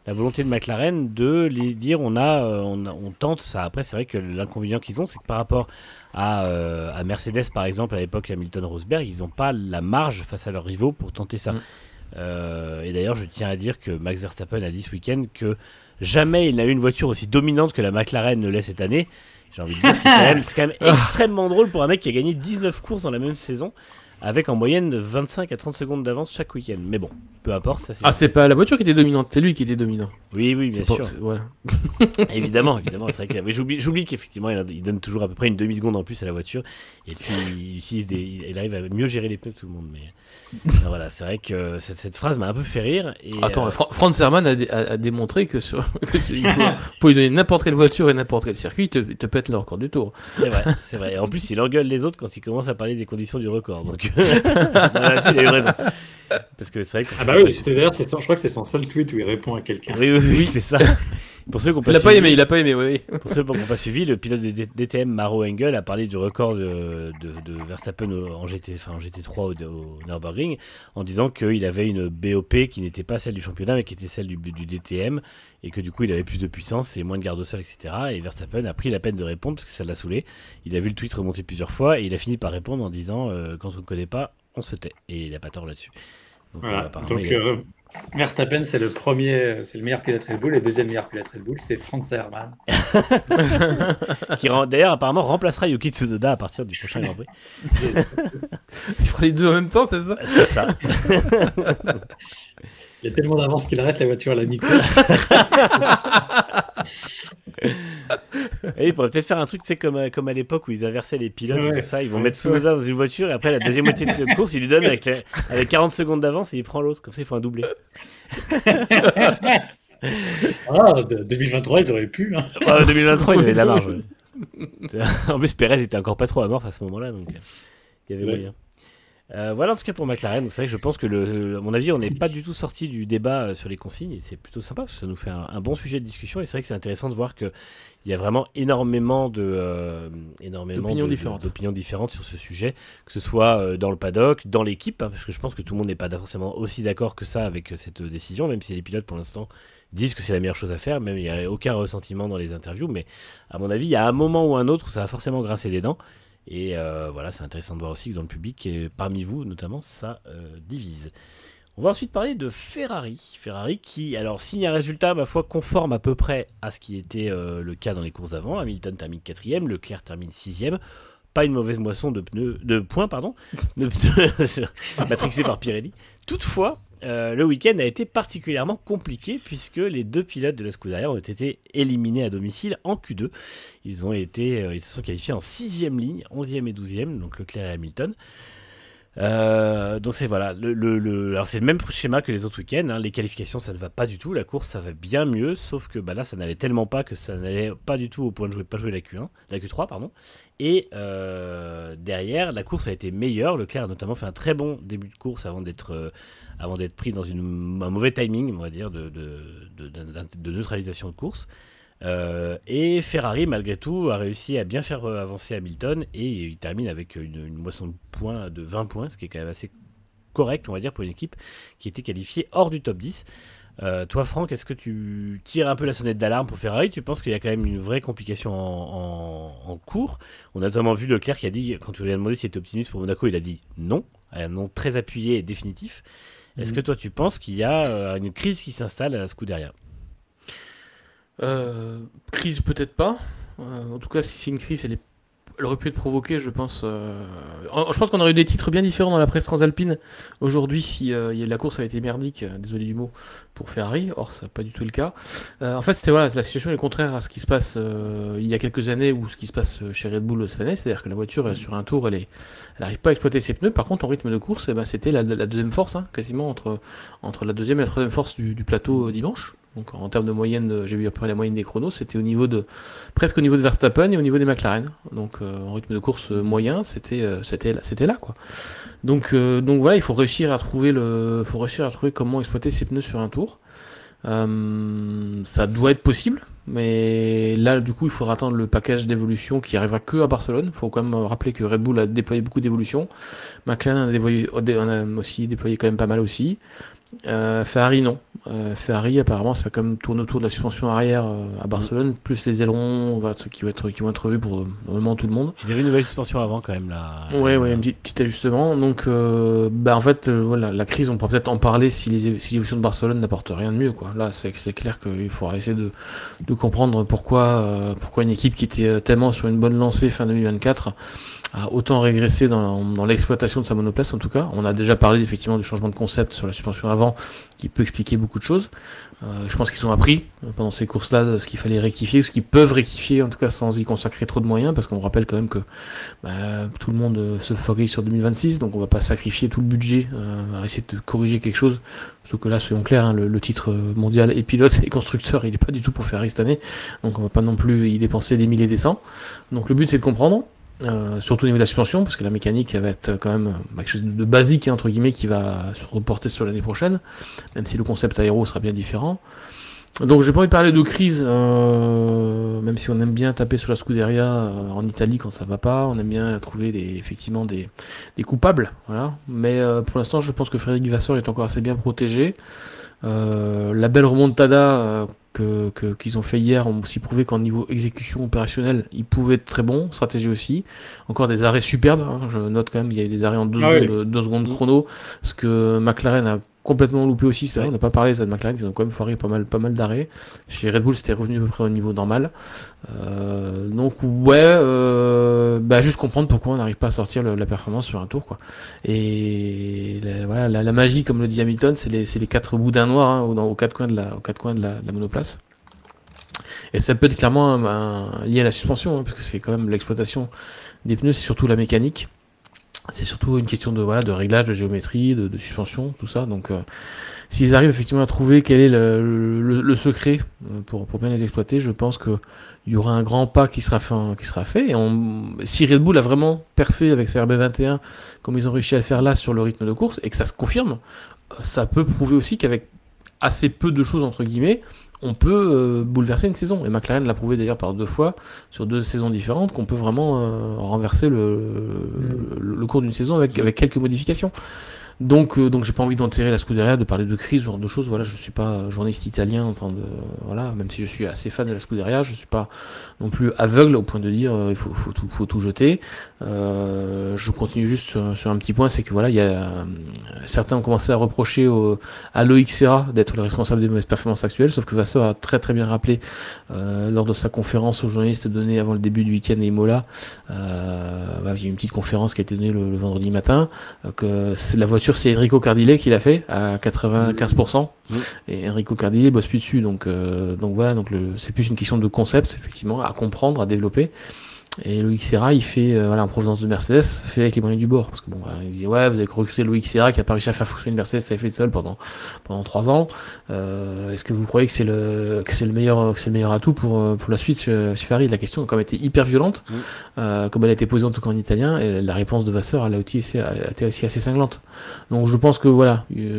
la volonté de McLaren de les dire on tente ça. Après, c'est vrai que l'inconvénient qu'ils ont, c'est que par rapport à Mercedes par exemple, à l'époque Hamilton-Rosberg, ils n'ont pas la marge face à leurs rivaux pour tenter ça. Mm. Et d'ailleurs, je tiens à dire que Max Verstappen a dit ce week-end que jamais il n'a eu une voiture aussi dominante que la McLaren ne l'est cette année. J'ai envie de dire, c'est quand même extrêmement drôle pour un mec qui a gagné 19 courses dans la même saison, avec en moyenne 25 à 30 secondes d'avance chaque week-end. Mais bon, peu importe, ça c'est... ah, c'est pas la voiture qui était dominante, c'est lui qui était dominant. Oui, oui, bien C'est sûr. voilà. Évidemment, évidemment. C'est vrai que mais j'oublie qu'effectivement, il donne toujours à peu près une demi-seconde en plus à la voiture. Et puis, il arrive à mieux gérer les pneus que tout le monde. Mais voilà, c'est vrai que cette phrase m'a un peu fait rire. Et, Attends, Franz Hermann a démontré que pour lui donner n'importe quelle voiture et n'importe quel circuit, il te pète le record du tour. c'est vrai, c'est vrai. Et en plus, il engueule les autres quand il commence à parler des conditions du record. Donc, là-dessus, il a eu raison. Parce que c'est vrai que... Ah bah oui, c'est-à-dire, je crois que c'est son seul tweet où il répond à quelqu'un. Oui, oui, oui, c'est ça. Pour ceux qui n'ont pas Il a pas suivi- aimé, il a pas aimé, oui. Pour ceux qui n'ont pas suivi, le pilote de DTM Maro Engel a parlé du record de Verstappen en GT3 au Nürburgring, en disant qu'il avait une BOP qui n'était pas celle du championnat mais qui était celle du DTM, et que du coup il avait plus de puissance et moins de garde au sol, etc. Et Verstappen a pris la peine de répondre parce que ça l'a saoulé. Il a vu le tweet remonter plusieurs fois et il a fini par répondre en disant quand on ne connaît pas, on se tait. Et il n'a pas tort là-dessus. Donc, Voilà. apparemment, Donc, Verstappen, c'est le meilleur pilote Red Bull. Et le deuxième meilleur pilote Red Bull, c'est Franz Hermann. qui d'ailleurs apparemment remplacera Yuki Tsunoda à partir du prochain Grand Prix. Il fera les deux en même temps, c'est ça? C'est ça. Il y a tellement d'avance qu'il arrête la voiture à la mi-course. Et il pourrait peut-être faire un truc, tu sais, comme à l'époque où ils inversaient les pilotes et Ouais. tout ça. Ils vont mettre Tsunoda dans une voiture et après la deuxième moitié de cette course, il lui donne avec 40 secondes d'avance et il prend l'autre. Comme ça, il faut un doublé. Ah, 2023, ils auraient pu. Hein. 2023, ils avaient de la marge. Ouais. En plus, Perez était encore pas trop à mort à ce moment-là, donc il y avait Ouais. moyen. Voilà en tout cas pour McLaren. Donc c'est vrai que je pense que à mon avis, on n'est pas du tout sorti du débat sur les consignes et c'est plutôt sympa parce que ça nous fait un bon sujet de discussion. Et c'est vrai que c'est intéressant de voir qu'il y a vraiment énormément D'opinions différentes. d'opinions différentes sur ce sujet, que ce soit dans le paddock, dans l'équipe, hein, parce que je pense que tout le monde n'est pas forcément aussi d'accord que ça avec cette décision, même si les pilotes pour l'instant disent que c'est la meilleure chose à faire, même il n'y a aucun ressentiment dans les interviews, mais à mon avis, il y a un moment ou un autre où ça va forcément grincer des dents. Et voilà, c'est intéressant de voir aussi que dans le public, et parmi vous notamment, ça divise. On va ensuite parler de Ferrari. Ferrari qui, alors, signe un résultat, ma foi, conforme à peu près à ce qui était le cas dans les courses d'avant. Hamilton termine 4ème, Leclerc termine 6ème. Pas une mauvaise moisson de points, pardon, de pneus matrixé par Pirelli. Toutefois, le week-end a été particulièrement compliqué puisque les deux pilotes de la Scuderia ont été éliminés à domicile en Q2. Ils se sont qualifiés en 6ème ligne, 11e et 12e, donc Leclerc et Hamilton. Donc c'est voilà, alors c'est le même schéma que les autres week-ends, hein. Les qualifications ça ne va pas du tout, la course ça va bien mieux, sauf que là ça n'allait tellement pas que ça n'allait pas du tout au point de pas jouer la Q3 pardon. Et derrière la course a été meilleure, Leclerc a notamment fait un très bon début de course avant d'être pris dans un mauvais timing on va dire de neutralisation de course. Et Ferrari malgré tout a réussi à bien faire avancer Hamilton et il termine avec une moisson de points de 20 points, ce qui est quand même assez correct on va dire pour une équipe qui était qualifiée hors du top 10. Toi Franck, est-ce que tu tires un peu la sonnette d'alarme pour Ferrari? Tu penses qu'il y a quand même une vraie complication en cours? On a notamment vu Leclerc qui a dit, quand tu lui as demandé s'il était optimiste pour Monaco, il a dit non, un non très appuyé et définitif. Est-ce que toi tu penses qu'il y a une crise qui s'installe à la Scuderia? Crise peut-être pas. En tout cas, si c'est une crise, elle est Elle aurait pu être provoquée, je pense. Je pense qu'on aurait eu des titres bien différents dans la presse transalpine aujourd'hui si la course avait été merdique, désolé du mot, pour Ferrari. Or, ça n'a pas du tout le cas. En fait, la situation est contraire à ce qui se passe il y a quelques années ou ce qui se passe chez Red Bull cette année. C'est-à-dire que la voiture, sur un tour, elle n'arrive pas à exploiter ses pneus. Par contre, en rythme de course, c'était la deuxième force, hein, quasiment entre la deuxième et la troisième force du plateau dimanche. Donc en termes de moyenne, j'ai vu à peu près la moyenne des chronos, c'était presque au niveau de Verstappen et au niveau des McLaren. Donc en rythme de course moyen, c'était là quoi. Donc voilà, il faut réussir à trouver comment exploiter ses pneus sur un tour. Ça doit être possible, mais là du coup il faudra attendre le package d'évolution qui arrivera que à Barcelone. Il faut quand même rappeler que Red Bull a déployé beaucoup d'évolutions, McLaren en a aussi déployé quand même pas mal aussi. Ferrari non. Ferrari apparemment ça va quand même tourner autour de la suspension arrière à Barcelone, plus les ailerons, voilà, ceux qui vont être revus pour normalement tout le monde. Ils avaient une nouvelle suspension avant quand même là. Ouais, un petit ajustement. Donc en fait voilà, la crise on pourra peut-être en parler si l'évolution de Barcelone n'apporte rien de mieux quoi. Là c'est clair qu'il faudra essayer de comprendre pourquoi une équipe qui était tellement sur une bonne lancée fin 2024 a autant régressé dans l'exploitation de sa monoplace. En tout cas, on a déjà parlé effectivement du changement de concept sur la suspension avant qui peut expliquer beaucoup de choses. Je pense qu'ils ont appris pendant ces courses-là ce qu'il fallait rectifier, ce qu'ils peuvent rectifier en tout cas sans y consacrer trop de moyens, parce qu'on rappelle quand même que tout le monde se focalise sur 2026, donc on va pas sacrifier tout le budget à essayer de corriger quelque chose. Sauf que là, soyons clairs, hein, le titre mondial et pilote et constructeur, il est pas du tout pour Ferrari cette année, donc on va pas non plus y dépenser des milliers et des cents. Donc le but c'est de comprendre. Surtout au niveau de la suspension, parce que la mécanique va être quand même quelque chose de basique, entre guillemets, qui va se reporter sur l'année prochaine, même si le concept aéro sera bien différent. Donc j'ai pas envie de parler de crise, même si on aime bien taper sur la Scuderia en Italie quand ça va pas, on aime bien trouver effectivement des coupables, voilà. Mais pour l'instant je pense que Frédéric Vasseur est encore assez bien protégé. La belle remontada qu'ils ont fait hier ont aussi prouvé qu'en niveau exécution opérationnelle, ils pouvaient être très bons, stratégie aussi. Encore des arrêts superbes, hein. Je note quand même qu'il y a eu des arrêts en 2 secondes chrono, ce que McLaren a complètement loupé aussi, c'est vrai, on n'a pas parlé de McLaren, ils ont quand même foiré pas mal d'arrêts. Chez Red Bull, c'était revenu à peu près au niveau normal. Donc juste comprendre pourquoi on n'arrive pas à sortir la performance sur un tour, quoi. Et la magie, comme le dit Hamilton, c'est les 4 bouts d'un noir, hein, aux 4 coins de la monoplace. Et ça peut être clairement lié à la suspension, hein, parce que c'est quand même l'exploitation des pneus, c'est surtout la mécanique. C'est surtout une question de réglage, de géométrie, de suspension, tout ça. Donc, s'ils arrivent effectivement à trouver quel est le secret pour bien les exploiter, je pense que il y aura un grand pas qui sera fait. Et si Red Bull a vraiment percé avec sa RB21, comme ils ont réussi à le faire là sur le rythme de course, et que ça se confirme, ça peut prouver aussi qu'avec assez peu de choses entre guillemets, on peut bouleverser une saison. Et McLaren l'a prouvé d'ailleurs par 2 fois, sur 2 saisons différentes, qu'on peut vraiment renverser le cours d'une saison avec quelques modifications. Donc j'ai pas envie d'enterrer la Scuderia, de parler de crise, ce genre de choses. Voilà, je suis pas journaliste italien en train de même si je suis assez fan de la Scuderia, je suis pas non plus aveugle au point de dire il faut tout jeter. Je continue juste sur un petit point, c'est que il y a certains ont commencé à reprocher à Loïc Serra d'être le responsable des mauvaises performances actuelles, sauf que Vasseur a très très bien rappelé lors de sa conférence aux journalistes donnée avant le début du week-end à Imola. Il y a eu une petite conférence qui a été donnée le vendredi matin, que la voiture c'est Enrico Cardile qui l'a fait à 95%, et Enrico Cardile bosse plus dessus, donc c'est plus une question de concept effectivement à comprendre, à développer. Et Loïc Serra, il fait, en provenance de Mercedes, fait avec les moyens du bord. Parce que il disait, vous avez recruté Loïc Serra qui a pas réussi à faire fonctionner une Mercedes, ça a fait seul pendant 3 ans. Est-ce que vous croyez que c'est le meilleur atout pour la suite chez Ferrari? La question a quand même été hyper violente, comme elle a été posée en tout cas en italien, et la réponse de Vasseur, elle a été aussi assez cinglante. Donc je pense que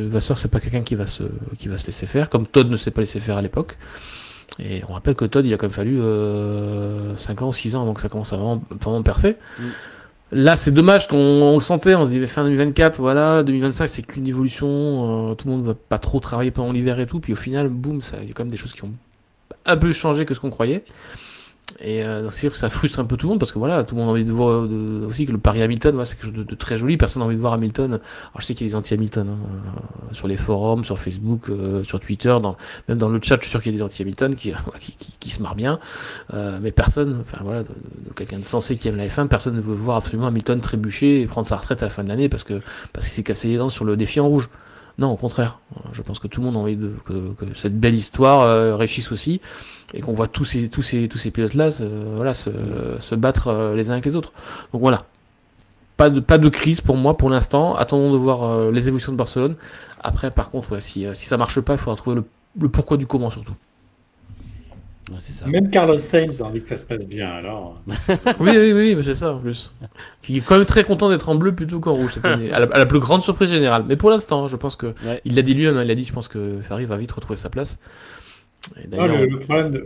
Vasseur, c'est pas quelqu'un qui va se laisser faire, comme Todd ne s'est pas laissé faire à l'époque. Et on rappelle que Todd, il a quand même fallu 5 ans ou 6 ans avant que ça commence à vraiment percer. Là, c'est dommage qu'on le sentait, on se dit fin 2024, 2025, c'est qu'une évolution, tout le monde va pas trop travailler pendant l'hiver et tout, puis au final, boum, il y a quand même des choses qui ont un peu changé que ce qu'on croyait. Et donc c'est sûr que ça frustre un peu tout le monde parce que voilà, tout le monde a envie de voir aussi que le pari Hamilton, c'est quelque chose de très joli. Personne n'a envie de voir Hamilton. Alors je sais qu'il y a des anti-Hamilton sur les forums, sur Facebook, sur Twitter, même dans le chat, je suis sûr qu'il y a des anti-Hamilton qui se marrent bien. Mais personne, enfin voilà, de quelqu'un de sensé qui aime la F1, personne ne veut voir absolument Hamilton trébucher et prendre sa retraite à la fin de l'année parce qu'il s'est cassé les dents sur le défi en rouge. Non, au contraire. Je pense que tout le monde a envie que cette belle histoire réussisse aussi et qu'on voit tous ces pilotes-là se battre les uns avec les autres. Donc voilà. Pas de crise pour moi pour l'instant. Attendons de voir les évolutions de Barcelone. Après, par contre, si ça marche pas, il faudra trouver le pourquoi du comment surtout. Ouais, c'est ça. Même Carlos Sainz a envie que ça se passe bien, alors. Oui, mais c'est ça en plus. Qui est quand même très content d'être en bleu plutôt qu'en rouge cette année, à la plus grande surprise générale. Mais pour l'instant, je pense que il l'a dit lui-même, il a dit, je pense que Ferrari va vite retrouver sa place. Et le problème,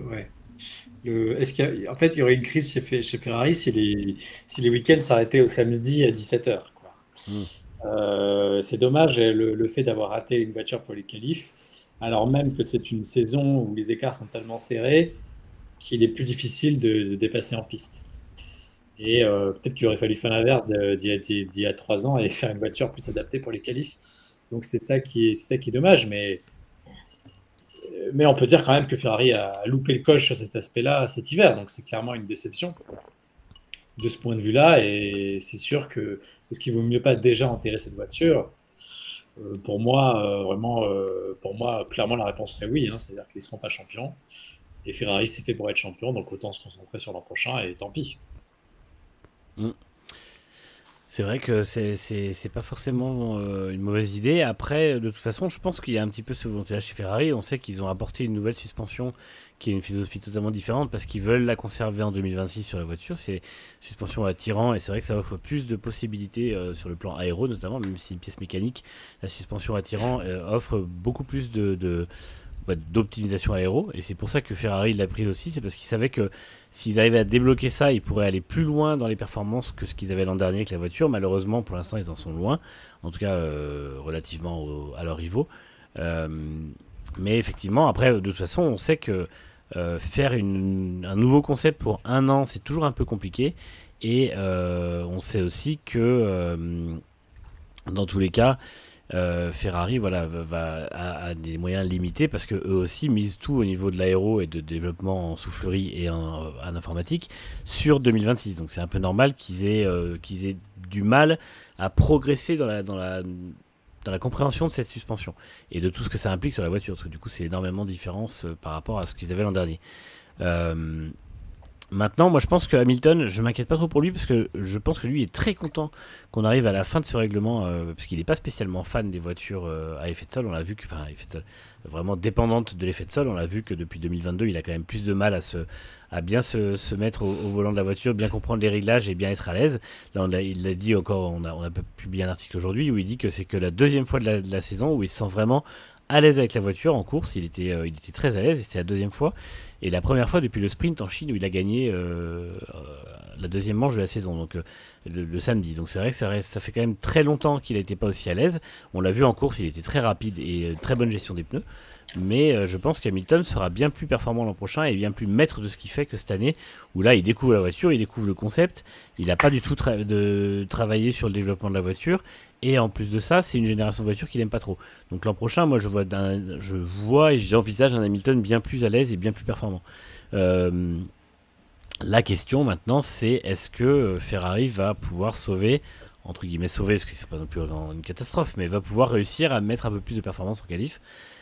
en fait, il y aurait une crise chez Ferrari si les week-ends s'arrêtaient au samedi à 17h. C'est dommage le fait d'avoir raté une voiture pour les qualifs, alors même que c'est une saison où les écarts sont tellement serrés qu'il est plus difficile de dépasser en piste. Et peut-être qu'il aurait fallu faire l'inverse d'il y a 3 ans et faire une voiture plus adaptée pour les qualifs. Donc c'est ça qui est dommage, mais on peut dire quand même que Ferrari a loupé le coche sur cet aspect-là cet hiver, donc c'est clairement une déception de ce point de vue-là, et c'est sûr que est-ce qu'il vaut mieux pas déjà enterrer cette voiture? Pour moi, clairement la réponse serait oui, c'est-à-dire qu'ils ne seront pas champions, et Ferrari c'est fait pour être champion, donc autant se concentrer sur l'an prochain, et tant pis. C'est vrai que c'est pas forcément une mauvaise idée. Après, de toute façon, je pense qu'il y a un petit peu ce volonté-là chez Ferrari. On sait qu'ils ont apporté une nouvelle suspension qui est une philosophie totalement différente parce qu'ils veulent la conserver en 2026 sur la voiture. C'est une suspension à tirant et c'est vrai que ça offre plus de possibilités sur le plan aéro notamment, même si une pièce mécanique, la suspension à tirant offre beaucoup plus d'optimisation aéro, et c'est pour ça que Ferrari l'a pris aussi. C'est parce qu'ils savaient que s'ils arrivaient à débloquer ça, ils pourraient aller plus loin dans les performances que ce qu'ils avaient l'an dernier avec la voiture. Malheureusement, pour l'instant, ils en sont loin, en tout cas relativement à leurs rivaux. Mais effectivement, après, de toute façon, on sait que faire un nouveau concept pour 1 an, c'est toujours un peu compliqué, et on sait aussi que dans tous les cas, Ferrari a des moyens limités parce que eux aussi misent tout au niveau de l'aéro et de développement en soufflerie et en informatique sur 2026. Donc c'est un peu normal qu'ils aient du mal à progresser dans la compréhension de cette suspension et de tout ce que ça implique sur la voiture, parce que du coup c'est énormément de différence par rapport à ce qu'ils avaient l'an dernier. Maintenant, moi je pense que Hamilton, je m'inquiète pas trop pour lui parce que je pense que lui est très content qu'on arrive à la fin de ce règlement parce qu'il n'est pas spécialement fan des voitures à effet de sol. On l'a vu effet de sol, vraiment dépendante de l'effet de sol. On l'a vu que depuis 2022, il a quand même plus de mal à bien se mettre au volant de la voiture, bien comprendre les réglages et bien être à l'aise. Là, il l'a dit encore, on a publié un article aujourd'hui où il dit que c'est que la 2e fois de la saison où il se sent vraiment à l'aise avec la voiture en course. Il était très à l'aise et c'était la 2e fois. Et la première fois depuis le sprint en Chine où il a gagné la 2e manche de la saison, donc le samedi. Donc c'est vrai que ça fait quand même très longtemps qu'il n'était pas aussi à l'aise. On l'a vu en course, il était très rapide et très bonne gestion des pneus. Mais je pense qu'Hamilton sera bien plus performant l'an prochain et bien plus maître de ce qu'il fait que cette année, où là il découvre la voiture, il découvre le concept, il n'a pas du tout travaillé sur le développement de la voiture, et en plus de ça, c'est une génération de voitures qu'il n'aime pas trop. Donc l'an prochain, moi je vois et j'envisage un Hamilton bien plus à l'aise et bien plus performant. La question maintenant, c'est est-ce que Ferrari va pouvoir sauver, entre guillemets sauver, parce que c'est pas non plus une catastrophe, mais va pouvoir réussir à mettre un peu plus de performance en qualif.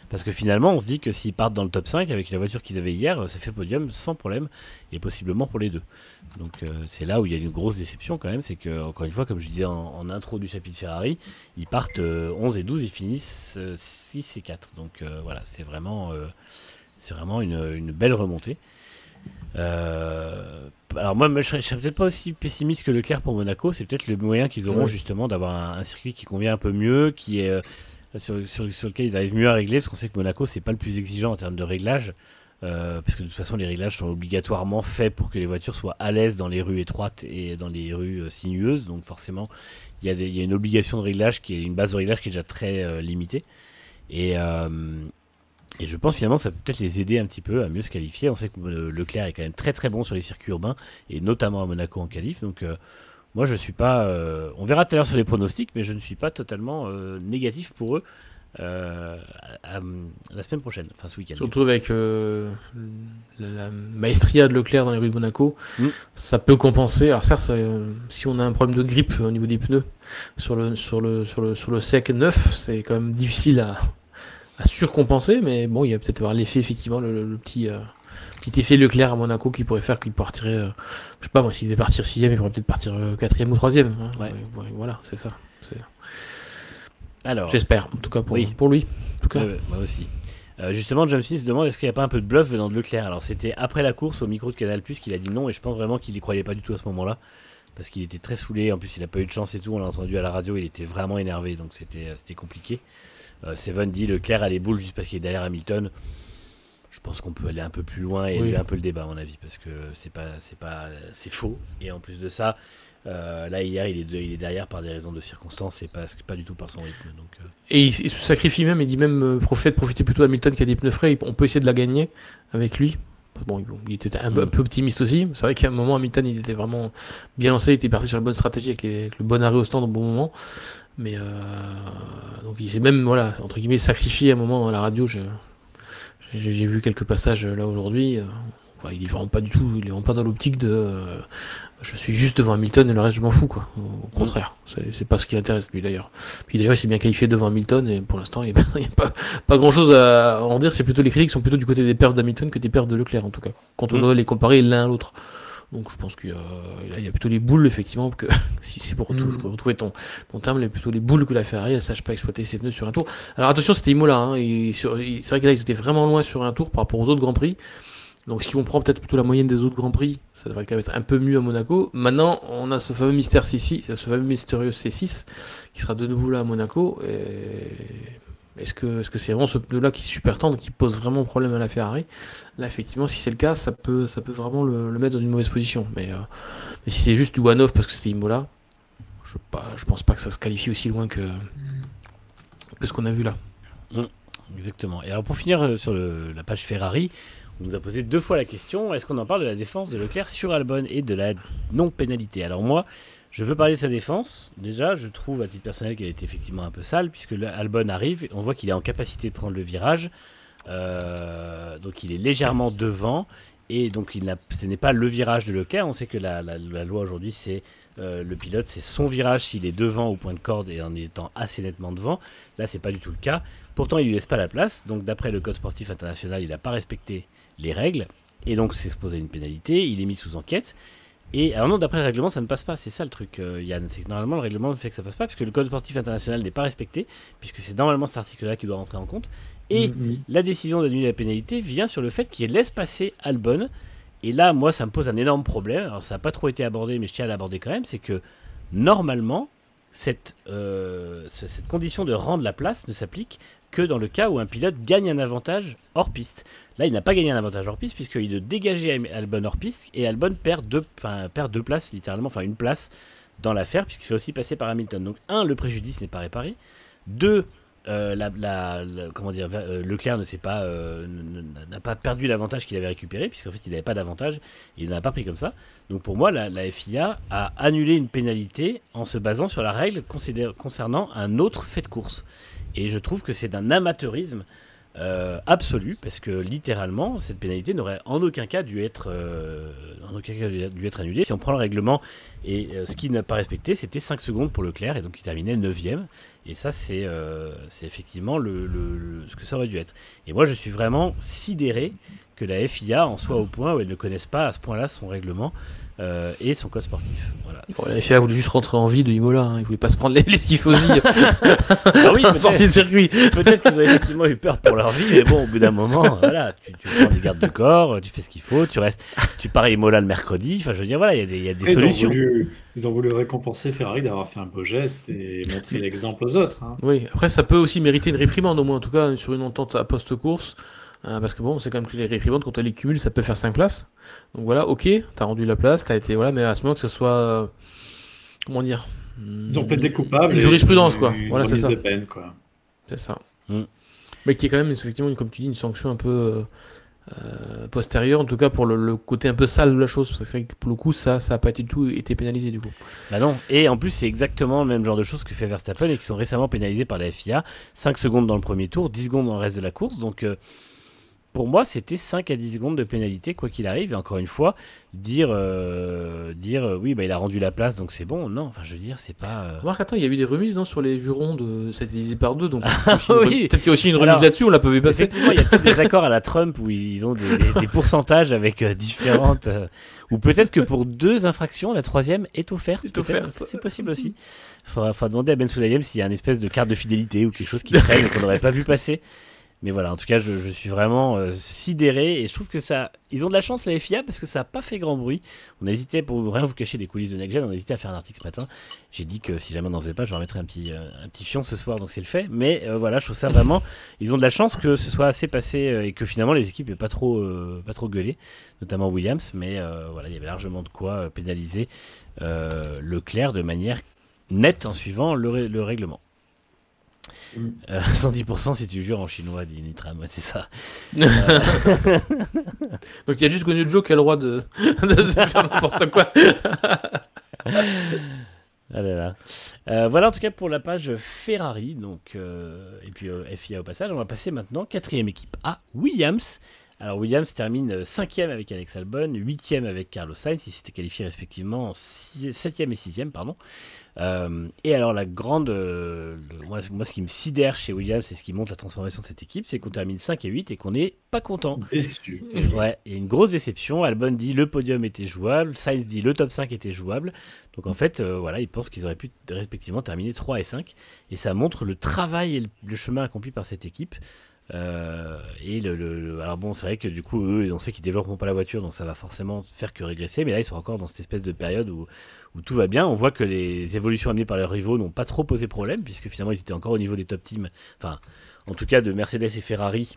Parce que finalement, on se dit que s'ils partent dans le top 5 avec la voiture qu'ils avaient hier, ça fait podium sans problème, et possiblement pour les deux. Donc c'est là où il y a une grosse déception quand même, c'est que, encore une fois, comme je disais en intro du chapitre Ferrari, ils partent 11 et 12, ils finissent 6 et 4. Donc voilà, c'est vraiment une belle remontée. Alors moi je serais peut-être pas aussi pessimiste que Leclerc pour Monaco. C'est peut-être le moyen qu'ils auront justement d'avoir un circuit qui convient un peu mieux, qui est sur lequel ils arrivent mieux à régler, parce qu'on sait que Monaco c'est pas le plus exigeant en termes de réglage, parce que de toute façon les réglages sont obligatoirement faits pour que les voitures soient à l'aise dans les rues étroites et dans les rues sinueuses. Donc forcément il y a une obligation de réglage qui est une base de réglage qui est déjà très limitée, et Et je pense finalement que ça peut peut-être les aider un petit peu à mieux se qualifier. On sait que Leclerc est quand même très très bon sur les circuits urbains, et notamment à Monaco en qualif. Donc moi je suis pas... on verra tout à l'heure sur les pronostics, mais je ne suis pas totalement négatif pour eux la semaine prochaine, enfin ce week-end. Surtout avec la maestria de Leclerc dans les rues de Monaco, ça peut compenser. Alors certes, si on a un problème de grippe au niveau des pneus sur le sec neuf, c'est quand même difficile à surcompenser, mais bon, il y a peut-être avoir l'effet, effectivement, le petit effet Leclerc à Monaco qui pourrait faire qu'il partirait, je sais pas moi, s'il devait partir 6ème, il pourrait peut-être partir 4ème ou 3ème. Hein. Ouais. Voilà, c'est ça. Alors, j'espère, en tout cas pour lui. En tout cas. Moi aussi. Justement, James Smith se demande est-ce qu'il n'y a pas un peu de bluff venant de Leclerc. Alors c'était après la course au micro de Canal+ qu'il a dit non, et je pense vraiment qu'il n'y croyait pas du tout à ce moment-là, parce qu'il était très saoulé. En plus, il n'a pas eu de chance et tout. On l'a entendu à la radio, il était vraiment énervé, donc c'était compliqué. Seven dit Leclerc a les boules juste parce qu'il est derrière Hamilton. Je pense qu'on peut aller un peu plus loin et élever un peu le débat, à mon avis, parce que c'est faux. Et en plus de ça, là hier il est derrière par des raisons de circonstances et pas du tout par son rythme. Donc, Et il se sacrifie même, il dit même profiter plutôt d'Hamilton qui a des pneus frais, on peut essayer de la gagner avec lui. Bon, il était un peu optimiste aussi. C'est vrai qu'à un moment, Hamilton il était vraiment bien lancé, il était parti sur la bonne stratégie avec le bon arrêt au stand au bon moment. Mais donc il s'est même, voilà, entre guillemets, sacrifié à un moment à la radio. J'ai vu quelques passages là aujourd'hui. Il est vraiment pas du tout, il est vraiment pas dans l'optique de je suis juste devant Hamilton et le reste je m'en fous, quoi. Au contraire, c'est pas ce qui l'intéresse lui d'ailleurs. Puis d'ailleurs il s'est bien qualifié devant Hamilton et pour l'instant il n'y a pas grand chose à en dire. C'est plutôt les critiques sont plutôt du côté des perfs d'Hamilton que des perfs de Leclerc en tout cas. Quand on doit les comparer l'un à l'autre. Donc je pense qu'il y a plutôt les boules, effectivement, que si c'est pour retrouver ton terme, il y a plutôt les boules que la Ferrari, elle ne sache pas exploiter ses pneus sur un tour. Alors attention, c'était Imola, hein, c'est vrai que là ils étaient vraiment loin sur un tour par rapport aux autres Grands Prix. Donc si on prend peut-être plutôt la moyenne des autres Grands Prix, ça devrait quand même être un peu mieux à Monaco. Maintenant, on a ce fameux mystérieux C6 qui sera de nouveau là à Monaco. Est-ce que c'est vraiment ce pneu-là qui est super tendre, qui pose vraiment problème à la Ferrari? Là, effectivement, si c'est le cas, ça peut vraiment le mettre dans une mauvaise position. Mais si c'est juste du one-off parce que c'était Imola, je pense pas que ça se qualifie aussi loin que ce qu'on a vu là. Exactement. Et alors pour finir sur la page Ferrari, on nous a posé 2 fois la question, est-ce qu'on en parle de la défense de Leclerc sur Albon et de la non-pénalité? Alors moi, je veux parler de sa défense. Déjà, je trouve à titre personnel qu'elle est effectivement un peu sale, puisque Albon arrive, on voit qu'il est en capacité de prendre le virage, donc il est légèrement devant, et donc ce n'est pas le virage de Leclerc. On sait que la loi aujourd'hui, c'est le pilote, c'est son virage s'il est devant au point de corde et en étant assez nettement devant. Là, c'est pas du tout le cas. Pourtant, il lui laisse pas la place, donc d'après le code sportif international, il n'a pas respecté les règles, et donc s'expose à une pénalité, il est mis sous enquête. Et alors non, d'après le règlement, ça ne passe pas. C'est ça le truc, Yann. C'est que normalement, le règlement fait que ça passe pas, puisque le code sportif international n'est pas respecté, puisque c'est normalement cet article-là qui doit rentrer en compte. Et la décision d'annuler la pénalité vient sur le fait qu'il laisse passer Albon. Et là, moi, ça me pose un énorme problème. Alors, ça n'a pas trop été abordé, mais je tiens à l'aborder quand même. C'est que normalement, cette condition de rendre la place ne s'applique que dans le cas où un pilote gagne un avantage hors piste. Là, il n'a pas gagné un avantage hors piste puisqu'il a dégagé Albon hors piste et Albon perd deux places, littéralement, enfin une place dans l'affaire puisqu'il fait aussi passer par Hamilton. Donc, le préjudice n'est pas réparé. 2, Leclerc n'a pas perdu l'avantage qu'il avait récupéré puisqu'en fait il n'avait pas d'avantage et il n'en a pas pris comme ça. Donc pour moi la FIA a annulé une pénalité en se basant sur la règle concernant un autre fait de course, et je trouve que c'est d'un amateurisme absolu, parce que littéralement cette pénalité n'aurait en aucun cas dû être annulée. Si on prend le règlement, et ce qui n'a pas respecté, c'était 5 secondes pour Leclerc, et donc il terminait 9ème, et ça c'est effectivement ce que ça aurait dû être. Et moi je suis vraiment sidéré que la FIA en soit au point où elle ne connaisse pas à ce point là son règlement et son code sportif. Voilà. Bon, la FIA voulait juste rentrer en vie de Imola, hein. Ils voulaient pas se prendre les tifosi ah oui, sortie de circuit. Peut-être qu'ils ont effectivement eu peur pour leur vie, mais bon, au bout d'un moment, voilà, tu prends des gardes de corps, tu fais ce qu'il faut, tu pars à Imola le mercredi. Enfin, je veux dire, voilà, il y a des solutions. Ils ont voulu récompenser Ferrari d'avoir fait un beau geste et montrer l'exemple aux autres. Hein. Oui, après ça peut aussi mériter une réprimande, au moins en tout cas sur une entente à post-course. Parce que bon, c'est quand même que les réprimandes, quand elle les cumule, ça peut faire 5 places. Donc voilà, ok, t'as rendu la place, t'as été, voilà, mais à ce moment que ce soit, comment dire, ils ont plaidé coupables. Une jurisprudence, quoi. Voilà, c'est ça. De peine, quoi. C'est ça. Mais qui est quand même, effectivement, comme tu dis, une sanction un peu postérieure, en tout cas pour le côté un peu sale de la chose, parce que c'est vrai que pour le coup, ça a pas du tout été pénalisé du coup. Bah non, et en plus c'est exactement le même genre de choses que fait Verstappen et qui sont récemment pénalisés par la FIA. 5 secondes dans le premier tour, 10 secondes dans le reste de la course, donc pour moi c'était 5 à 10 secondes de pénalité quoi qu'il arrive, et encore une fois, dire oui bah il a rendu la place donc c'est bon, non, enfin je veux dire c'est pas... Remarque, attends, il y a eu des remises non, sur les jurons, ça a été divisé par 2, donc Oui. peut-être qu'il y a aussi une remise Alors, là-dessus, on l'a pas vu passer. Effectivement, il y a peut-être des accords à la Trump où ils ont des pourcentages avec différentes... ou peut-être que pour 2 infractions, la troisième est offerte. C'est offert. C'est possible aussi. Faudra demander à Ben Sulayem s'il y a une espèce de carte de fidélité ou quelque chose qui traîne et qu'on n'aurait pas vu passer. Mais voilà, en tout cas, je suis vraiment sidéré et je trouve que ça... Ils ont de la chance, la FIA, parce que ça n'a pas fait grand bruit. On hésitait, pour rien vous cacher des coulisses de Next Gen, on hésitait à faire un article ce matin. J'ai dit que si jamais on n'en faisait pas, je remettrais un petit fion ce soir, donc c'est le fait. Mais voilà, je trouve ça vraiment... Ils ont de la chance que ce soit assez passé et que finalement les équipes n'aient pas trop gueulé, notamment Williams. Mais voilà, il y avait largement de quoi pénaliser Leclerc de manière nette en suivant le règlement. 110% si tu jures en chinois, dit Nitram, ouais, c'est ça. Donc il y a juste Guanyu Zhou qui a le droit de faire n'importe quoi. Ah là là. Voilà en tout cas pour la page Ferrari, donc, et puis FIA au passage. On va passer maintenant, 4e équipe à Williams. Alors Williams termine 5e avec Alex Albon, 8e avec Carlos Sainz, ils s'étaient qualifiés respectivement 7e et 6e, pardon. Et alors la grande, moi ce qui me sidère chez Williams, c'est ce qui montre la transformation de cette équipe, c'est qu'on termine 5 et 8 et qu'on n'est pas content. Déçu. Ouais, il y a une grosse déception. Albon dit le podium était jouable, Sainz dit le top 5 était jouable. Donc en fait, voilà, ils pensent qu'ils auraient pu respectivement terminer 3 et 5. Et ça montre le travail et le chemin accompli par cette équipe. Alors bon, c'est vrai que du coup, eux, on sait qu'ils développeront pas la voiture, donc ça va forcément faire que régresser. Mais là, ils sont encore dans cette espèce de période où tout va bien. On voit que les évolutions amenées par leurs rivaux n'ont pas trop posé problème, puisque finalement, ils étaient encore au niveau des top teams. Enfin, en tout cas, de Mercedes et Ferrari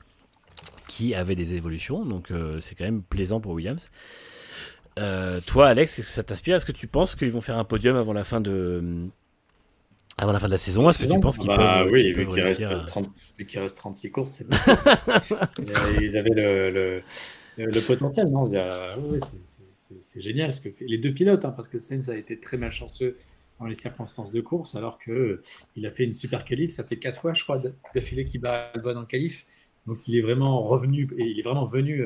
qui avaient des évolutions. Donc, c'est quand même plaisant pour Williams. Toi, Alex, qu'est-ce que ça t'inspire? Est-ce que tu penses qu'ils vont faire un podium avant la fin de la saison? Est-ce que tu penses qu'ils peuvent oui, qu'ils vu peuvent qu'il reste, réussir 30 vu qu'il reste 36 courses, c'est possible. Ils avaient le potentiel, non? Oui, c'est génial ce que fait les deux pilotes, hein, parce que Sainz a été très malchanceux dans les circonstances de course, alors que il a fait une super qualif. Ça fait 4 fois, je crois, d'affilée qu'il bat Albon en qualif. Donc il est vraiment revenu et il est vraiment venu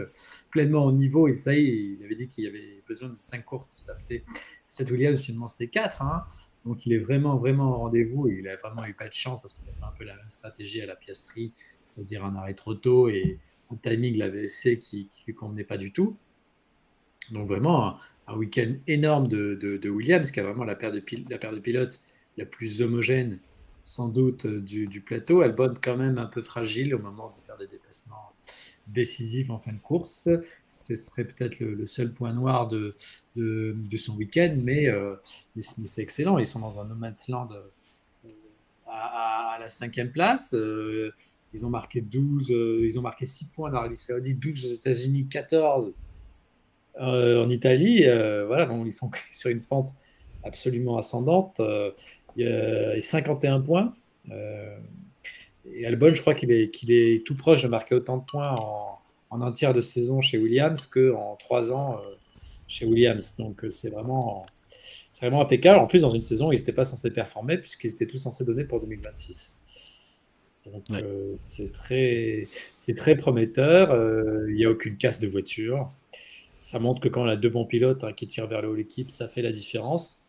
pleinement au niveau. Et ça y est, il avait dit qu'il y avait besoin de 5 courses pour s'adapter. Cette Williams, finalement, c'était 4. Hein. Donc il est vraiment, vraiment au rendez-vous. Et il a vraiment eu pas de chance parce qu'il a fait un peu la même stratégie à la Piastri, c'est-à-dire un arrêt trop tôt et un timing, la VSC qui lui convenait pas du tout. Donc vraiment un week-end énorme de Williams, qui a vraiment la paire de pilotes la plus homogène sans doute du plateau. Albon quand même un peu fragile au moment de faire des dépassements décisifs en fin de course. Ce serait peut-être le seul point noir de son week-end, mais c'est excellent. Ils sont dans un no man's land à la 5e place. Ils ont marqué 6 points en Arabie Saoudite, 12 aux États-Unis, 14 en Italie. Voilà, donc ils sont sur une pente absolument ascendante. Il y a 51 points. Et Albon, je crois qu'il est tout proche de marquer autant de points en un tiers de saison chez Williams qu'en 3 ans chez Williams. Donc c'est vraiment impeccable. En plus, dans une saison, ils n'étaient pas censés performer puisqu'ils étaient tous censés donner pour 2026. Donc Ouais. c'est très prometteur. Il n'y a aucune casse de voiture. Ça montre que quand on a 2 bons pilotes qui tirent vers le haut l'équipe, ça fait la différence.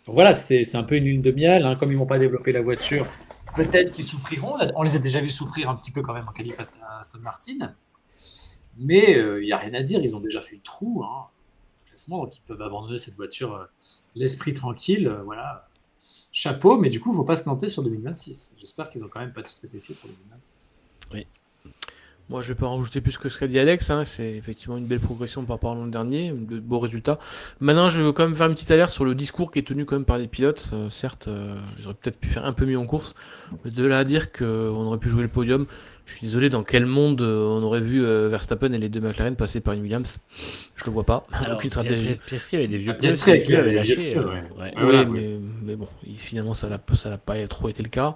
Donc voilà, c'est un peu une lune de miel. Hein. Comme ils ne vont pas développer la voiture, peut-être qu'ils souffriront. On les a déjà vus souffrir un petit peu quand même en qualif à Aston Martin. Mais il n'y a rien à dire. Ils ont déjà fait le trou. Hein, classement, donc ils peuvent abandonner cette voiture l'esprit tranquille. Voilà. Chapeau, mais du coup, il ne faut pas se planter sur 2026. J'espère qu'ils n'ont quand même pas tout sacrifié pour 2026. Oui. Moi, je vais pas en rajouter plus que ce qu'a dit Alex. Hein. C'est effectivement une belle progression par rapport à l'an dernier, de beaux résultats. Maintenant, je veux quand même faire une petite alerte sur le discours qui est tenu quand même par les pilotes. Certes, ils auraient peut-être pu faire un peu mieux en course. Mais de là à dire qu'on aurait pu jouer le podium, Je suis désolé, dans quel monde on aurait vu Verstappen et les deux McLaren passer par une Williams? Je le vois pas. Alors, Aucune stratégie. Piastri avait des vieux pneus, Piastri avec avait les lâché. vieux pneus, ouais. Ouais. Oui, Voilà, mais bon, finalement, ça n'a pas trop été le cas.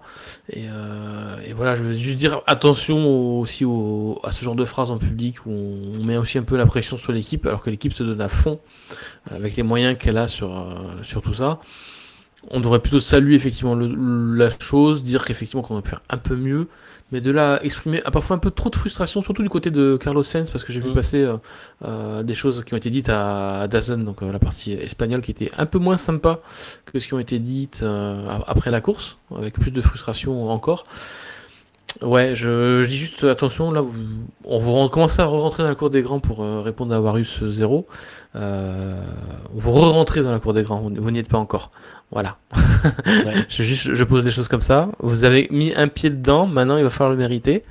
Et voilà, je veux juste dire attention aussi à ce genre de phrases en public où on met aussi un peu la pression sur l'équipe, alors que l'équipe se donne à fond avec les moyens qu'elle a sur tout ça. On devrait plutôt saluer effectivement la chose, dire qu'effectivement qu'on aurait pu faire un peu mieux, mais de là exprimer parfois un peu trop de frustration, surtout du côté de Carlos Sainz, parce que j'ai vu passer des choses qui ont été dites à DAZN, donc la partie espagnole, qui était un peu moins sympa que ce qui ont été dites après la course, avec plus de frustration encore. Ouais, je dis juste attention, là, on commence à re-rentrer dans la cour des grands pour répondre à Warus 0. Vous re-rentrez dans la cour des grands, vous n'y êtes pas encore. Voilà. Ouais. je pose des choses comme ça. Vous avez mis un pied dedans, maintenant il va falloir le mériter.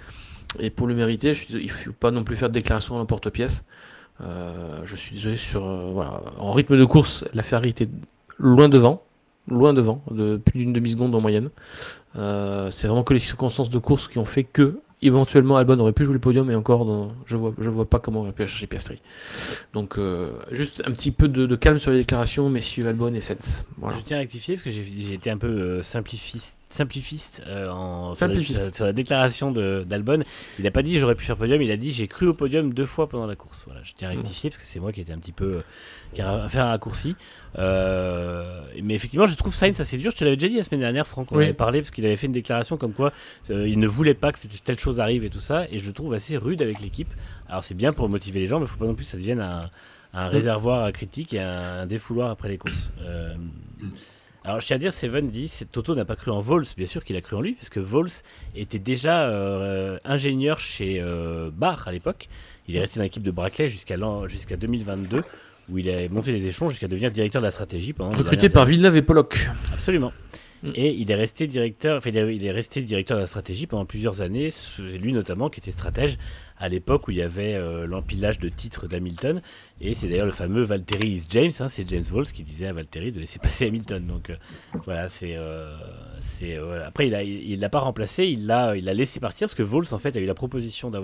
Et pour le mériter, il ne faut pas non plus faire de déclaration en porte-pièce. Je suis désolé voilà. En rythme de course, la Ferrari était loin devant, de plus d'une demi-seconde en moyenne. C'est vraiment que les circonstances de course qui ont fait que éventuellement Albon aurait pu jouer le podium, et encore je vois pas comment on aurait pu chercher Piastri. Donc juste un petit peu de calme sur les déclarations, messieurs Albon et Sainz. Voilà. Je tiens à rectifier parce que j'ai été un peu simplifiste sur la déclaration d'Albon. Il n'a pas dit j'aurais pu faire podium, il a dit j'ai cru au podium 2 fois pendant la course. Voilà, je tiens à rectifier parce que c'est moi qui étais un petit peu qui a fait un raccourci. Mais effectivement, je trouve Sainz assez dur. Je te l'avais déjà dit la semaine dernière, Franck, on avait parlé parce qu'il avait fait une déclaration comme quoi il ne voulait pas que telle chose arrive et tout ça, et je le trouve assez rude avec l'équipe. Alors c'est bien pour motiver les gens, mais il ne faut pas non plus que ça devienne un réservoir à critiques et un défouloir après les courses. Alors je tiens à dire, Seven dit Toto n'a pas cru en Vols. Bien sûr qu'il a cru en lui, parce que Vols était déjà ingénieur chez Barr à l'époque. Il est resté dans l'équipe de Brackley jusqu'à 2022, où il a monté les échelons jusqu'à devenir directeur de la stratégie. Recruté par Villeneuve et Pollock. Absolument. Et il est resté directeur de la stratégie pendant plusieurs années. C'est lui notamment qui était stratège à l'époque où il y avait l'empilage de titres d'Hamilton. Et c'est d'ailleurs le fameux Valtteri is James, hein, c'est James Vols qui disait à Valtteri de laisser passer Hamilton. Donc voilà, après il l'a pas remplacé, il l'a laissé partir parce que Vols en fait a eu la proposition de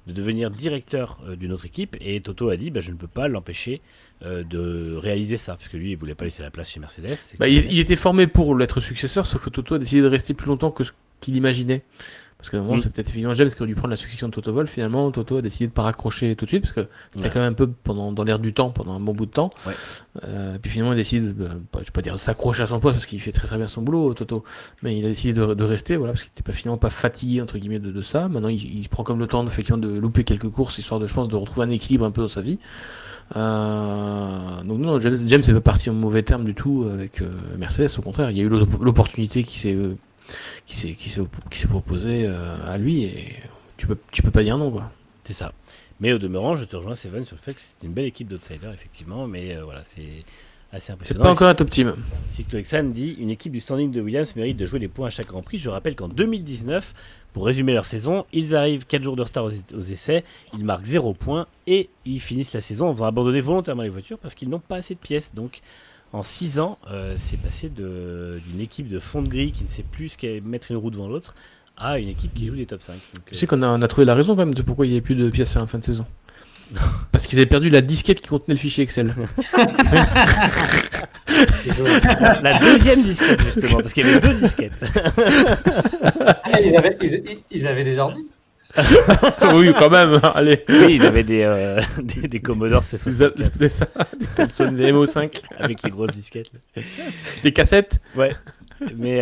devenir directeur d'une autre équipe, et Toto a dit je ne peux pas l'empêcher de réaliser ça, parce que lui il voulait pas laisser la place chez Mercedes. Il était formé pour l'être successeur, sauf que Toto a décidé de rester plus longtemps que ce qu'il imaginait. Parce qu'à un moment, c'est peut-être évidemment James qui aurait dû prendre la succession de Toto Wolff. Finalement, Toto a décidé de ne pas raccrocher tout de suite, parce que c'était quand même un peu dans l'air du temps, pendant un bon bout de temps. Puis finalement, il a décidé je ne vais pas dire de s'accrocher à son poste, parce qu'il fait très très bien son boulot, Toto. Mais il a décidé de rester, voilà, parce qu'il n'était finalement pas fatigué, entre guillemets, de ça. Maintenant, il prend comme le temps, effectivement, de louper quelques courses, histoire je pense, de retrouver un équilibre un peu dans sa vie. Donc non, James n'est pas parti en mauvais terme du tout avec Mercedes. Au contraire, il y a eu l'opportunité qui s'est proposée à lui, et tu peux pas dire non, quoi. C'est ça. Mais au demeurant, je te rejoins, Seven, sur le fait que c'était une belle équipe d'outsiders, effectivement, mais voilà, c'est assez impressionnant. C'est pas encore un top team. Cyclo-Exan dit une équipe du standing de Williams mérite de jouer les points à chaque Grand Prix. Je rappelle qu'en 2019, pour résumer leur saison, ils arrivent 4 jours de retard aux essais, ils marquent 0 points et ils finissent la saison en faisant abandonner volontairement les voitures parce qu'ils n'ont pas assez de pièces. Donc en 6 ans, c'est passé d'une équipe de fond de grille qui ne sait plus ce qu'est mettre une roue devant l'autre à une équipe qui joue des top 5. Donc, tu sais qu'on a trouvé la raison quand même de pourquoi il n'y avait plus de pièces à la fin de saison. Parce qu'ils avaient perdu la disquette qui contenait le fichier Excel. La deuxième disquette, justement, parce qu'il y avait 2 disquettes. Ils avaient des ordi. Oui, quand même, allez. Oui, ils avaient des Commodore C64. C'est ça, des consoles, des MO5. Avec les grosses disquettes. Les cassettes. Ouais. Mais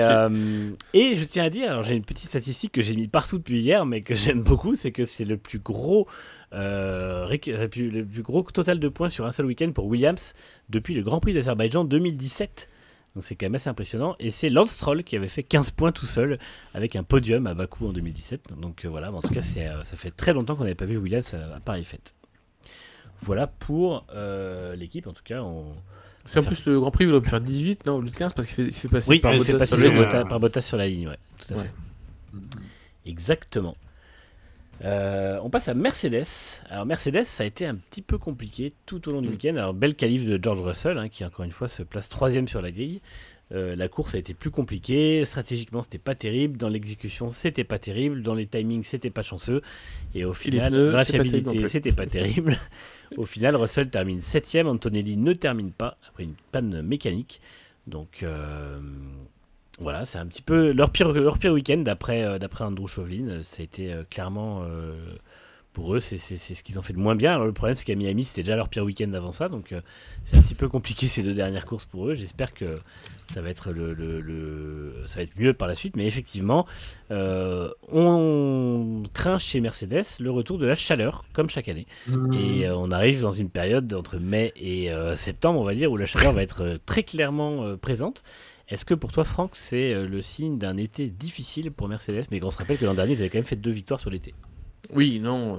et je tiens à dire, alors j'ai une petite statistique que j'ai mis partout depuis hier, mais que j'aime beaucoup, c'est que c'est le plus gros total de points sur un seul week-end pour Williams depuis le Grand Prix d'Azerbaïdjan 2017. Donc c'est quand même assez impressionnant. Et c'est Lance Stroll qui avait fait 15 points tout seul avec un podium à Bakou en 2017. Donc voilà, en tout cas ça fait très longtemps qu'on n'avait pas vu Williams à pareille fête. Voilà pour l'équipe, en tout cas. C'est en plus le Grand Prix, il aurait pu faire 18, non, ou 15, parce qu'il se fait passer par Bottas sur la ligne, ouais, tout à fait. Exactement. On passe à Mercedes. Alors Mercedes, ça a été un petit peu compliqué tout au long du week-end. Alors belle qualif de George Russell, hein, qui encore une fois se place 3ème sur la grille. La course a été plus compliquée, stratégiquement c'était pas terrible, dans l'exécution c'était pas terrible, dans les timings c'était pas chanceux, et au final, dans la fiabilité c'était pas terrible. Au final, Russell termine 7ème, Antonelli ne termine pas après une panne mécanique. Donc voilà, c'est un petit peu leur pire week-end d'après Andrew Chauvin. Ça a été clairement pour eux, c'est ce qu'ils ont fait de moins bien. Alors le problème, c'est qu'à Miami, c'était déjà leur pire week-end avant ça, donc c'est un petit peu compliqué ces 2 dernières courses pour eux. J'espère que ça va être ça va être mieux par la suite, mais effectivement, on craint chez Mercedes le retour de la chaleur, comme chaque année. Et on arrive dans une période entre mai et septembre, on va dire, où la chaleur va être très clairement présente. Est-ce que pour toi, Franck, c'est le signe d'un été difficile pour Mercedes? Mais on se rappelle que l'an dernier, ils avaient quand même fait 2 victoires sur l'été. Oui, non,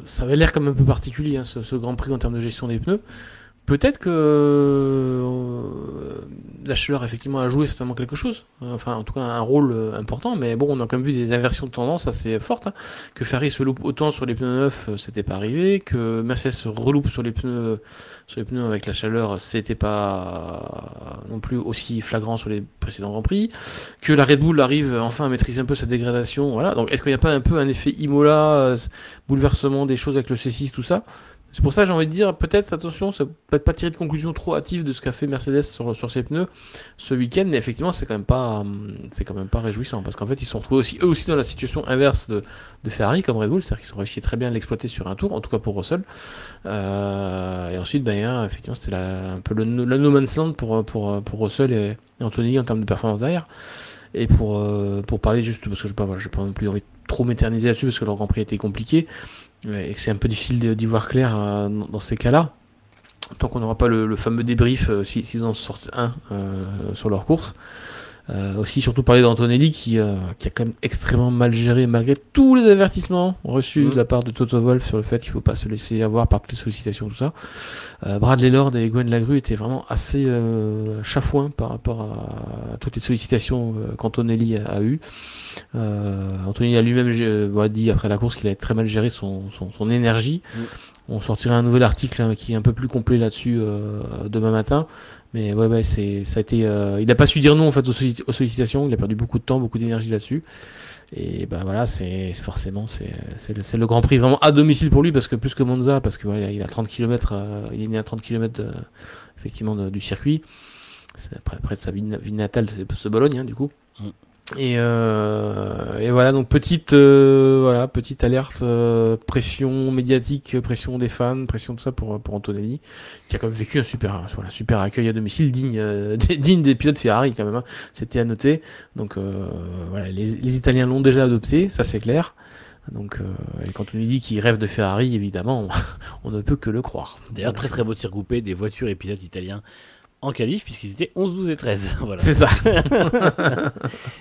ça avait l'air comme un peu particulier, hein, ce Grand Prix en termes de gestion des pneus. Peut-être que la chaleur effectivement a joué certainement quelque chose, enfin en tout cas un rôle important, mais bon, on a quand même vu des inversions de tendance assez fortes, hein. Que Ferrari se loupe autant sur les pneus neufs, c'était pas arrivé, que Mercedes se reloupe sur les pneus avec la chaleur, c'était pas non plus aussi flagrant sur les précédents Grands Prix, que la Red Bull arrive enfin à maîtriser un peu sa dégradation, voilà. Donc est-ce qu'il n'y a pas un peu un effet Imola, bouleversement des choses avec le C6, tout ça? C'est pour ça que j'ai envie de dire, peut-être, attention, ça peut-être pas tirer de conclusion trop hâtive de ce qu'a fait Mercedes sur ses pneus ce week-end, mais effectivement, c'est quand même pas réjouissant, parce qu'en fait, ils se sont retrouvés eux aussi dans la situation inverse de Ferrari, comme Red Bull, c'est-à-dire qu'ils ont réussi très bien à l'exploiter sur un tour, en tout cas pour Russell. Et ensuite, effectivement, c'était un peu la no man's land pour Russell et Anthony en termes de performance derrière. Et pour parler juste, parce que j'ai pas non plus envie de trop m'éterniser là-dessus, parce que leur Grand Prix a été compliqué, et que c'est un peu difficile d'y voir clair dans ces cas-là, tant qu'on n'aura pas le fameux débrief s'ils en sortent un sur leur course. Aussi surtout parler d'Antonelli qui a quand même extrêmement mal géré malgré tous les avertissements reçus de la part de Toto Wolff sur le fait qu'il ne faut pas se laisser avoir par toutes les sollicitations, tout ça. Bradley Lord et Gwen Lagrue étaient vraiment assez chafouins par rapport à toutes les sollicitations qu'Antonelli a eues. Antonelli a lui-même dit après la course qu'il avait très mal géré son énergie. On sortira un nouvel article qui est un peu plus complet là-dessus demain matin. Mais ça a été. Il n'a pas su dire non en fait aux sollicitations. Il a perdu beaucoup de temps, beaucoup d'énergie là-dessus. Et voilà, c'est le Grand Prix vraiment à domicile pour lui, parce que plus que Monza, parce que il a 30 km, il est né à 30 km effectivement du circuit. C'est près de sa ville natale, c'est Bologne, hein, du coup. Et voilà, donc petite alerte, pression médiatique, pression des fans, pression tout ça pour Antonelli, qui a quand même vécu un super accueil à domicile digne des pilotes Ferrari quand même, hein. C'était à noter. Donc les Italiens l'ont déjà adopté, ça c'est clair. Donc et quand on lui dit qu'il rêve de Ferrari, évidemment, on ne peut que le croire. D'ailleurs, très très beau tir groupé des voitures et pilotes italiens en qualif, puisqu'ils étaient 11, 12 et 13. Voilà. C'est ça.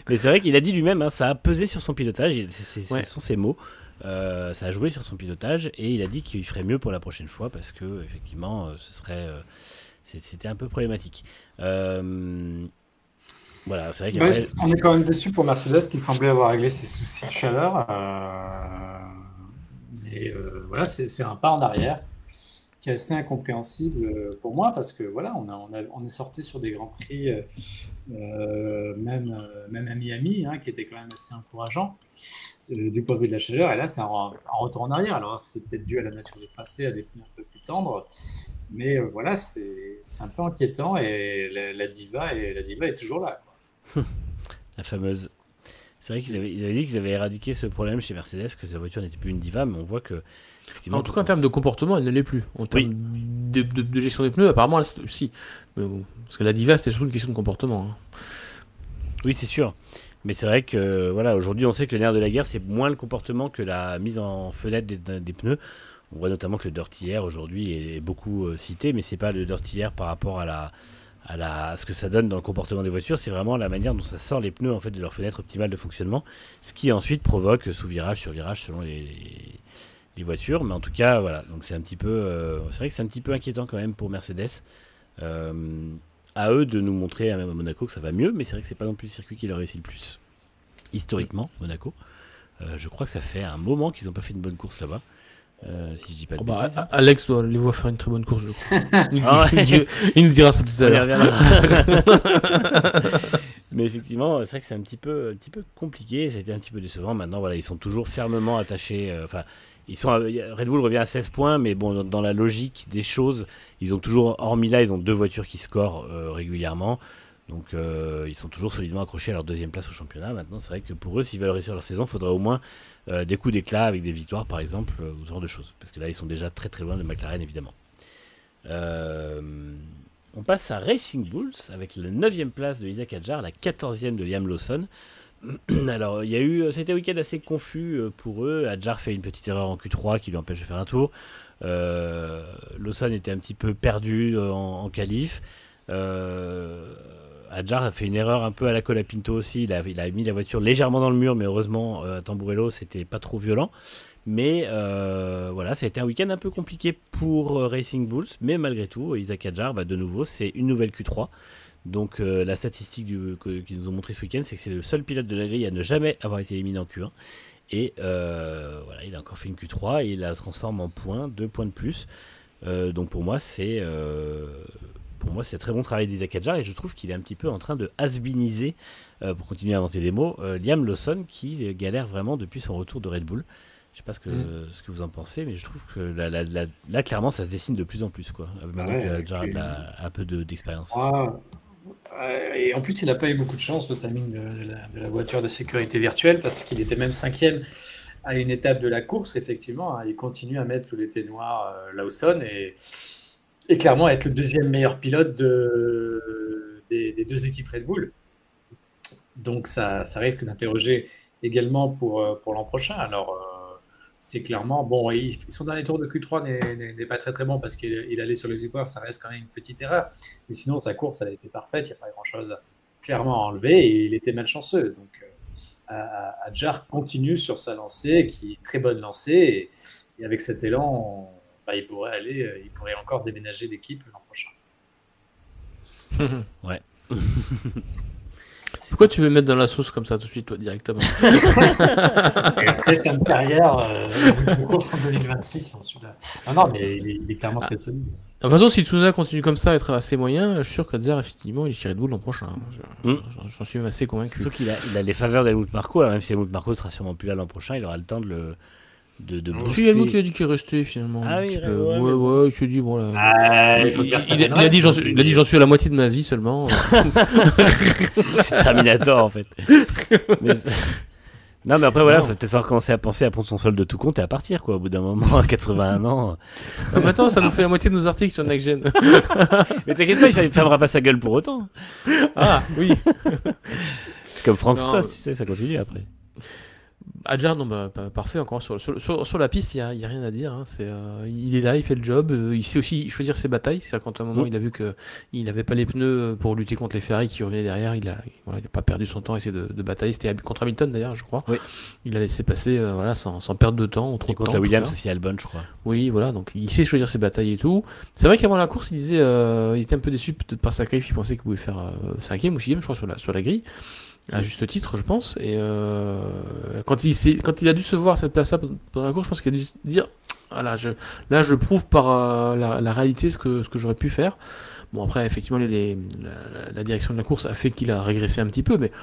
Mais c'est vrai qu'il a dit lui-même, hein, ça a pesé sur son pilotage, ce sont ses mots, ça a joué sur son pilotage, et il a dit qu'il ferait mieux pour la prochaine fois, parce que effectivement, c'était un peu problématique. Voilà, c'est vrai qu'après... on est quand même déçu pour Mercedes, qui semblait avoir réglé ses soucis de chaleur. Mais voilà, c'est un pas en arrière qui est assez incompréhensible pour moi, parce que voilà, on est sorti sur des grands prix, même à Miami, hein, qui était quand même assez encourageant du point de vue de la chaleur. Et là, c'est un retour en arrière. Alors, c'est peut-être dû à la nature du tracé, à des pneus un peu plus tendres, mais voilà, c'est un peu inquiétant. Et la diva est toujours là, quoi. La fameuse. C'est vrai qu'ils avaient dit qu'ils avaient éradiqué ce problème chez Mercedes, que sa voiture n'était plus une diva, mais on voit que... En tout cas, en termes de comportement, elle ne l'est plus. En termes de gestion des pneus, apparemment, si. Mais bon, parce que la diva, c'était surtout une question de comportement, hein. Oui, c'est sûr. Mais c'est vrai que voilà, aujourd'hui, on sait que le nerf de la guerre, c'est moins le comportement que la mise en fenêtre des pneus. On voit notamment que le dirty air aujourd'hui est beaucoup cité, mais c'est pas le dirty air par rapport à ce que ça donne dans le comportement des voitures, c'est vraiment la manière dont ça sort les pneus en fait de leur fenêtre optimale de fonctionnement, ce qui ensuite provoque sous virage sur virage selon les voitures. Mais en tout cas, voilà, donc c'est un petit peu, c'est vrai que c'est un petit peu inquiétant quand même pour Mercedes. À eux de nous montrer même à Monaco que ça va mieux, mais c'est vrai que c'est pas non plus le circuit qui leur réussit le plus historiquement, Monaco. Je crois que ça fait un moment qu'ils n'ont pas fait une bonne course là-bas. si je dis pas de Bah, bêtises. Alex doit les voir faire une très bonne course, je crois. Ah ouais. Il nous dira ça tout à On y l'heure. reviendra. Mais effectivement, c'est vrai que c'est un petit peu compliqué. Ça a été un petit peu décevant. Maintenant, voilà, ils sont toujours fermement attachés. Enfin, Red Bull revient à 16 points, mais bon, dans la logique des choses, ils ont toujours, hormis là, ils ont 2 voitures qui scorent régulièrement. Donc, ils sont toujours solidement accrochés à leur deuxième place au championnat. Maintenant, c'est vrai que pour eux, s'ils veulent réussir leur saison, il faudrait au moins des coups d'éclat avec des victoires, par exemple, ou ce genre de choses. Parce que là, ils sont déjà très très loin de McLaren, évidemment. On passe à Racing Bulls avec la 9e place de Isaac Hadjar, la 14e de Liam Lawson. Alors, c'était un week-end assez confus pour eux. Hadjar fait une petite erreur en Q3 qui lui empêche de faire un tour. Lawson était un petit peu perdu en qualif. Hadjar a fait une erreur un peu à la Colapinto aussi. Il a mis la voiture légèrement dans le mur, mais heureusement, à Tamburello, c'était pas trop violent. Mais voilà, ça a été un week-end un peu compliqué pour Racing Bulls. Mais malgré tout, Isaac Hadjar, de nouveau, c'est une nouvelle Q3. Donc la statistique qu'ils nous ont montré ce week-end, c'est que c'est le seul pilote de la grille à ne jamais avoir été éliminé en Q1. Et voilà, il a encore fait une Q3 et il la transforme en points, 2 points de plus. Donc pour moi, c'est un très bon travail d'Isaac Hadjar et je trouve qu'il est un petit peu en train de has-beeniser, pour continuer à inventer des mots, Liam Lawson qui galère vraiment depuis son retour de Red Bull. Je sais pas ce que vous en pensez, mais je trouve que là, clairement, ça se dessine de plus en plus, quoi. Maintenant que Hadjar a un peu d'expérience. Et en plus, il n'a pas eu beaucoup de chance au timing de la voiture de sécurité virtuelle parce qu'il était même 5e à une étape de la course. Effectivement, il continue à mettre sous les thés noirs Lawson et clairement être le deuxième meilleur pilote des 2 équipes Red Bull. Donc ça risque d'interroger également pour l'an prochain. Alors c'est clairement, bon, son dernier tour de Q3 n'est pas très très bon parce qu'il allait sur le support, ça reste quand même une petite erreur. Mais sinon, sa course, elle a été parfaite, il n'y a pas grand-chose clairement à enlever et il était malchanceux. Donc, Hadjar continue sur sa lancée, qui est très bonne lancée. Et avec cet élan, il pourrait encore déménager d'équipe l'an prochain. Ouais. Pourquoi tu veux mettre dans la sauce comme ça tout de suite, toi, directement? C'est une carrière de course en 2026. Non, mais il est clairement très solide. De toute façon, si Tsunoda continue comme ça à être assez moyen, je suis sûr qu'Hadjar, effectivement, il est chez Red Bull l'an prochain. J'en suis même assez convaincu. Surtout qu'il a les faveurs d'Helmut Marko. Alors même si Helmut Marko ne sera sûrement plus là l'an prochain, il aura le temps de booster. Si Helmut, il a dit qu'il restait finalement. Ah oui, ouais, il s'est dit, bon là. Il a dit, j'en suis à la moitié de ma vie seulement. C'est Terminator en fait. Non, mais après, voilà, il faut peut-être falloir commencer à penser à prendre son solde de tout compte et à partir, quoi, au bout d'un moment, à 81 ans. Maintenant, ça nous fait la moitié de nos articles sur Next Gen. Mais t'inquiète pas, il ne fermera pas sa gueule pour autant. Ah, oui. C'est comme Franz Tost, tu sais, ça continue après. Hadjar, non, parfait, encore sur la piste, il n'y a rien à dire. Hein. Il est là, il fait le job, il sait aussi choisir ses batailles. C'est-à-dire quand à un moment il a vu qu'il n'avait pas les pneus pour lutter contre les Ferrari qui revenaient derrière, il n'a pas perdu son temps à essayer de batailler. C'était contre Hamilton d'ailleurs, je crois. Oui. Il a laissé passer sans perdre de temps ou trop de temps. Contre la Williams aussi, Albon, je crois. Oui, voilà, donc il sait choisir ses batailles et tout. C'est vrai qu'avant la course, il disait il était un peu déçu peut-être par sa qualif, il pensait qu'il pouvait faire 5e ou 6e, je crois, sur la grille. À juste titre, je pense. Et quand il a dû se voir cette place-là pendant la course, je pense qu'il a dû se dire voilà, je prouve par la réalité ce que j'aurais pu faire. Bon, après, effectivement, la direction de la course a fait qu'il a régressé un petit peu, mais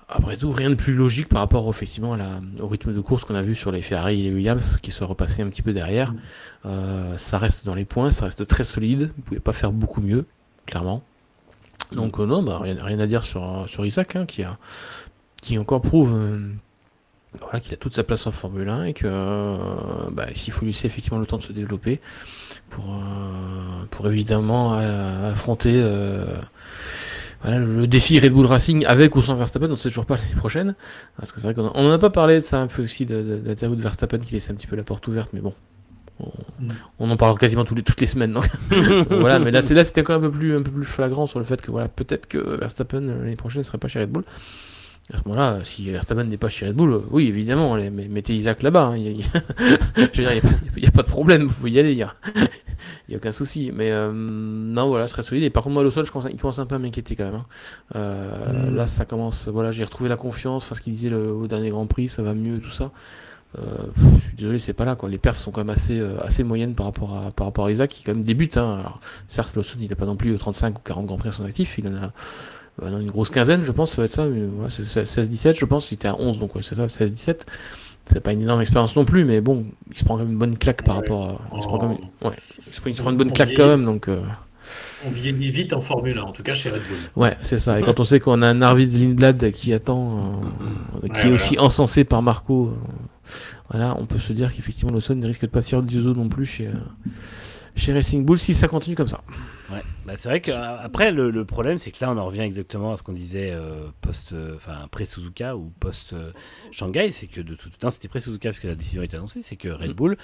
après tout, rien de plus logique par rapport effectivement au rythme de course qu'on a vu sur les Ferrari et les Williams qui se repassaient un petit peu derrière. Ça reste dans les points, ça reste très solide. Vous ne pouvez pas faire beaucoup mieux, clairement. Donc non, rien à dire sur Isaac, hein, qui encore prouve qu'il a toute sa place en Formule 1 et que s'il faut lui laisser effectivement le temps de se développer pour évidemment affronter le défi Red Bull Racing avec ou sans Verstappen, on ne sait toujours pas l'année prochaine, parce que c'est vrai qu'on n'en a pas parlé de ça un peu aussi d'interview de Verstappen qui laisse un petit peu la porte ouverte, mais bon. On en parle quasiment toutes les semaines, donc voilà. Mais là c'était encore un peu plus flagrant sur le fait que peut-être que Verstappen l'année prochaine ne serait pas chez Red Bull. À ce moment-là, si Verstappen n'est pas chez Red Bull, oui, évidemment, mettez Isaac là-bas. Hein. Il n'y a pas de problème, vous pouvez y aller. Il n'y a aucun souci. Mais non, voilà, c'est très solide. Et par contre, moi, Lawson, il commence un peu à m'inquiéter quand même. Hein. Là, ça commence. Voilà, j'ai retrouvé la confiance. Enfin, ce qu'il disait au dernier Grand Prix, ça va mieux, tout ça. Je suis désolé, c'est pas là, quoi. Les perfs sont quand même assez moyennes par rapport à Isaac, qui quand même débute, hein. Alors, certes, Lawson, il a pas non plus 35 ou 40 Grands Prix à son actif, il en a une grosse quinzaine, je pense, ça va être ça, ouais, c'est 16-17, je pense, il était à 11, donc ouais, c'est ça, 16-17. C'est pas une énorme expérience non plus, mais bon, il se prend quand même une bonne claque par rapport à... Il se prend une bonne claque quand même, donc... On vieillit vite en Formule 1, en tout cas chez Red Bull. Ouais, c'est ça. Et quand on sait qu'on a un Arvid Lindblad qui attend, qui est aussi encensé par Marco, voilà, on peut se dire qu'effectivement Lawson ne risque de pas faire du zoo non plus chez Racing Bull si ça continue comme ça. Ouais, bah c'est vrai qu'après le problème c'est que là on en revient exactement à ce qu'on disait pré-Suzuka ou post-Shanghai, c'est que de tout temps c'était pré-Suzuka parce que la décision a été annoncée, c'est que Red Bull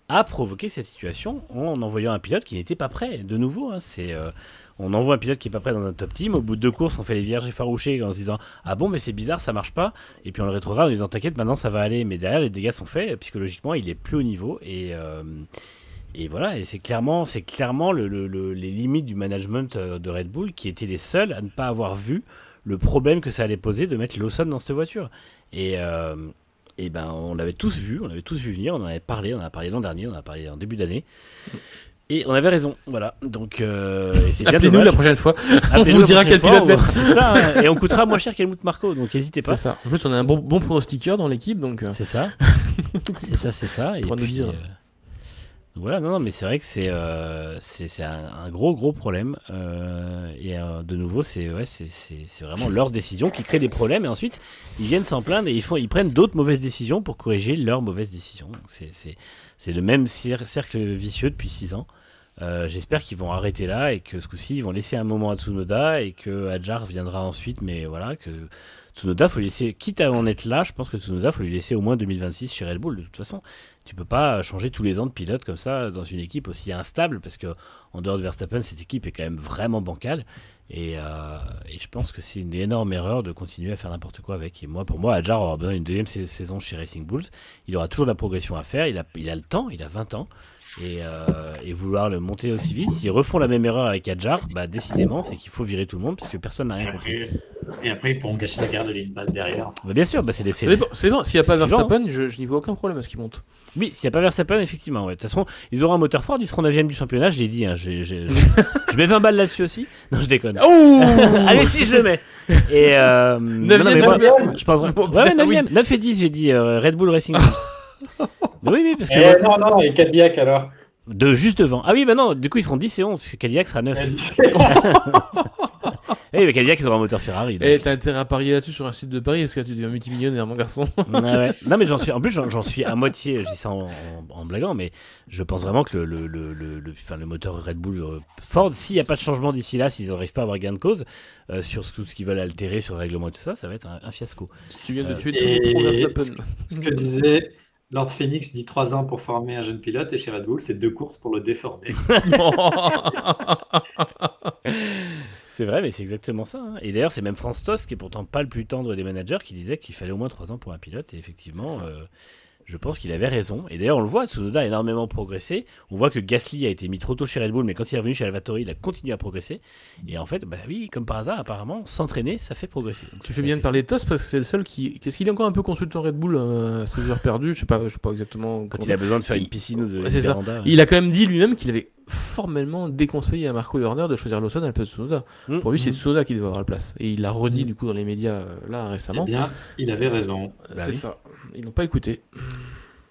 a provoqué cette situation en envoyant un pilote qui n'était pas prêt. De nouveau, hein, on envoie un pilote qui n'est pas prêt dans un top team. Au bout de 2 courses, on fait les vierges effarouchées en se disant ah bon, mais c'est bizarre, ça marche pas. Et puis on le rétrograde en disant t'inquiète, maintenant ça va aller. Mais derrière, les dégâts sont faits. Psychologiquement, il est plus au niveau. Et voilà, et c'est clairement les limites du management de Red Bull qui étaient les seuls à ne pas avoir vu le problème que ça allait poser de mettre Lawson dans cette voiture. Et ben on l'avait tous vu venir, on en a parlé l'an dernier, on en a parlé en début d'année. Et on avait raison, voilà. Donc c'est bien appelez-nous dommage. la prochaine fois. Appelez-nous on vous dira quel pilote mettre. C'est ça, hein, et on coûtera moins cher qu'Helmut Marko, donc n'hésitez pas. C'est ça. En plus, on a un bon pronostiqueur dans l'équipe, donc. C'est ça. c'est ça. Et pour nous dire. Voilà, non, mais c'est vrai que c'est un gros problème. De nouveau, c'est vraiment leur décision qui crée des problèmes. Et ensuite, ils viennent s'en plaindre et ils prennent d'autres mauvaises décisions pour corriger leurs mauvaises décisions. Donc c'est le même cercle vicieux depuis 6 ans. J'espère qu'ils vont arrêter là et que ce coup-ci, ils vont laisser un moment à Tsunoda et que Hadjar viendra ensuite. Mais voilà, que Tsunoda, faut lui laisser, quitte à en être là, je pense que Tsunoda, faut lui laisser au moins 2026 chez Red Bull. De toute façon, tu peux pas changer tous les ans de pilote comme ça dans une équipe aussi instable parce que en dehors de Verstappen, cette équipe est quand même vraiment bancale. Et je pense que c'est une énorme erreur de continuer à faire n'importe quoi avec. Et pour moi, Hadjar aura besoin d'une deuxième saison chez Racing Bulls. Il aura toujours de la progression à faire. Il a le temps, il a 20 ans. Et vouloir le monter aussi vite, s'ils refont la même erreur avec Hadjar, bah décidément, c'est qu'il faut virer tout le monde parce que personne n'a rien compris. Et après, ils pourront gâcher la carrière de Lindblad derrière. Bah, bien sûr, c'est des C'est bon, s'il n'y a pas Verstappen, je n'y vois aucun problème à ce qu'il monte. Oui, s'il n'y a pas Verstappen, effectivement. Ouais. De toute façon, ils auront un moteur fort, ils seront 9ème du championnat, je l'ai dit. Hein, je mets 20 balles là-dessus aussi. Non, je déconne. Oh allez, si, je le mets. Et 9ème, je pense ouais, 9ème. 9 et 10, j'ai dit Red Bull Racing Bulls. Oui, parce que. Non, et Cadillac alors juste devant. Ah oui, bah non, du coup, ils seront 10 et 11, parce que Cadillac sera 9. Eh, mais Cadillac, ils auront un moteur Ferrari. Et t'as intérêt à parier là-dessus sur un site de Paris, parce que tu deviens multimillionnaire, mon garçon. Ouais. Non, mais j'en suis à moitié, je dis ça en blaguant, mais je pense vraiment que le moteur Red Bull Ford, s'il n'y a pas de changement d'ici là, s'ils n'arrivent pas à avoir gain de cause sur tout ce qu'ils veulent altérer sur le règlement et tout ça, ça va être un fiasco. Tu viens de tuer ton Verstappen. Ce que disait Lord Phoenix, dit 3 ans pour former un jeune pilote, et chez Red Bull, c'est 2 courses pour le déformer. C'est vrai, mais c'est exactement ça. Hein. Et d'ailleurs, c'est même Franz Tost, qui est pourtant pas le plus tendre des managers, qui disait qu'il fallait au moins 3 ans pour un pilote. Et effectivement, je pense qu'il avait raison. Et d'ailleurs, on le voit, Tsunoda a énormément progressé. On voit que Gasly a été mis trop tôt chez Red Bull, mais quand il est revenu chez AlphaTauri, il a continué à progresser. Et en fait, bah oui, comme par hasard, apparemment, s'entraîner, ça fait progresser. Donc, tu fais bien de parler de Tost parce que c'est le seul qui. Qu'est-ce qu'il est encore un peu consultant Red Bull à ses heures perdues, je sais pas exactement. Quand il a besoin de faire une piscine ou de véranda. Ouais. Il a quand même dit lui-même qu'il avait formellement déconseillé à Marco Horner de choisir Lawson à la place de Tsunoda. Pour lui, c'est Tsunoda qui devait avoir la place. Et il l'a redit du coup dans les médias là récemment. Eh bien, il avait raison. C'est ça. Ils l'ont pas écouté.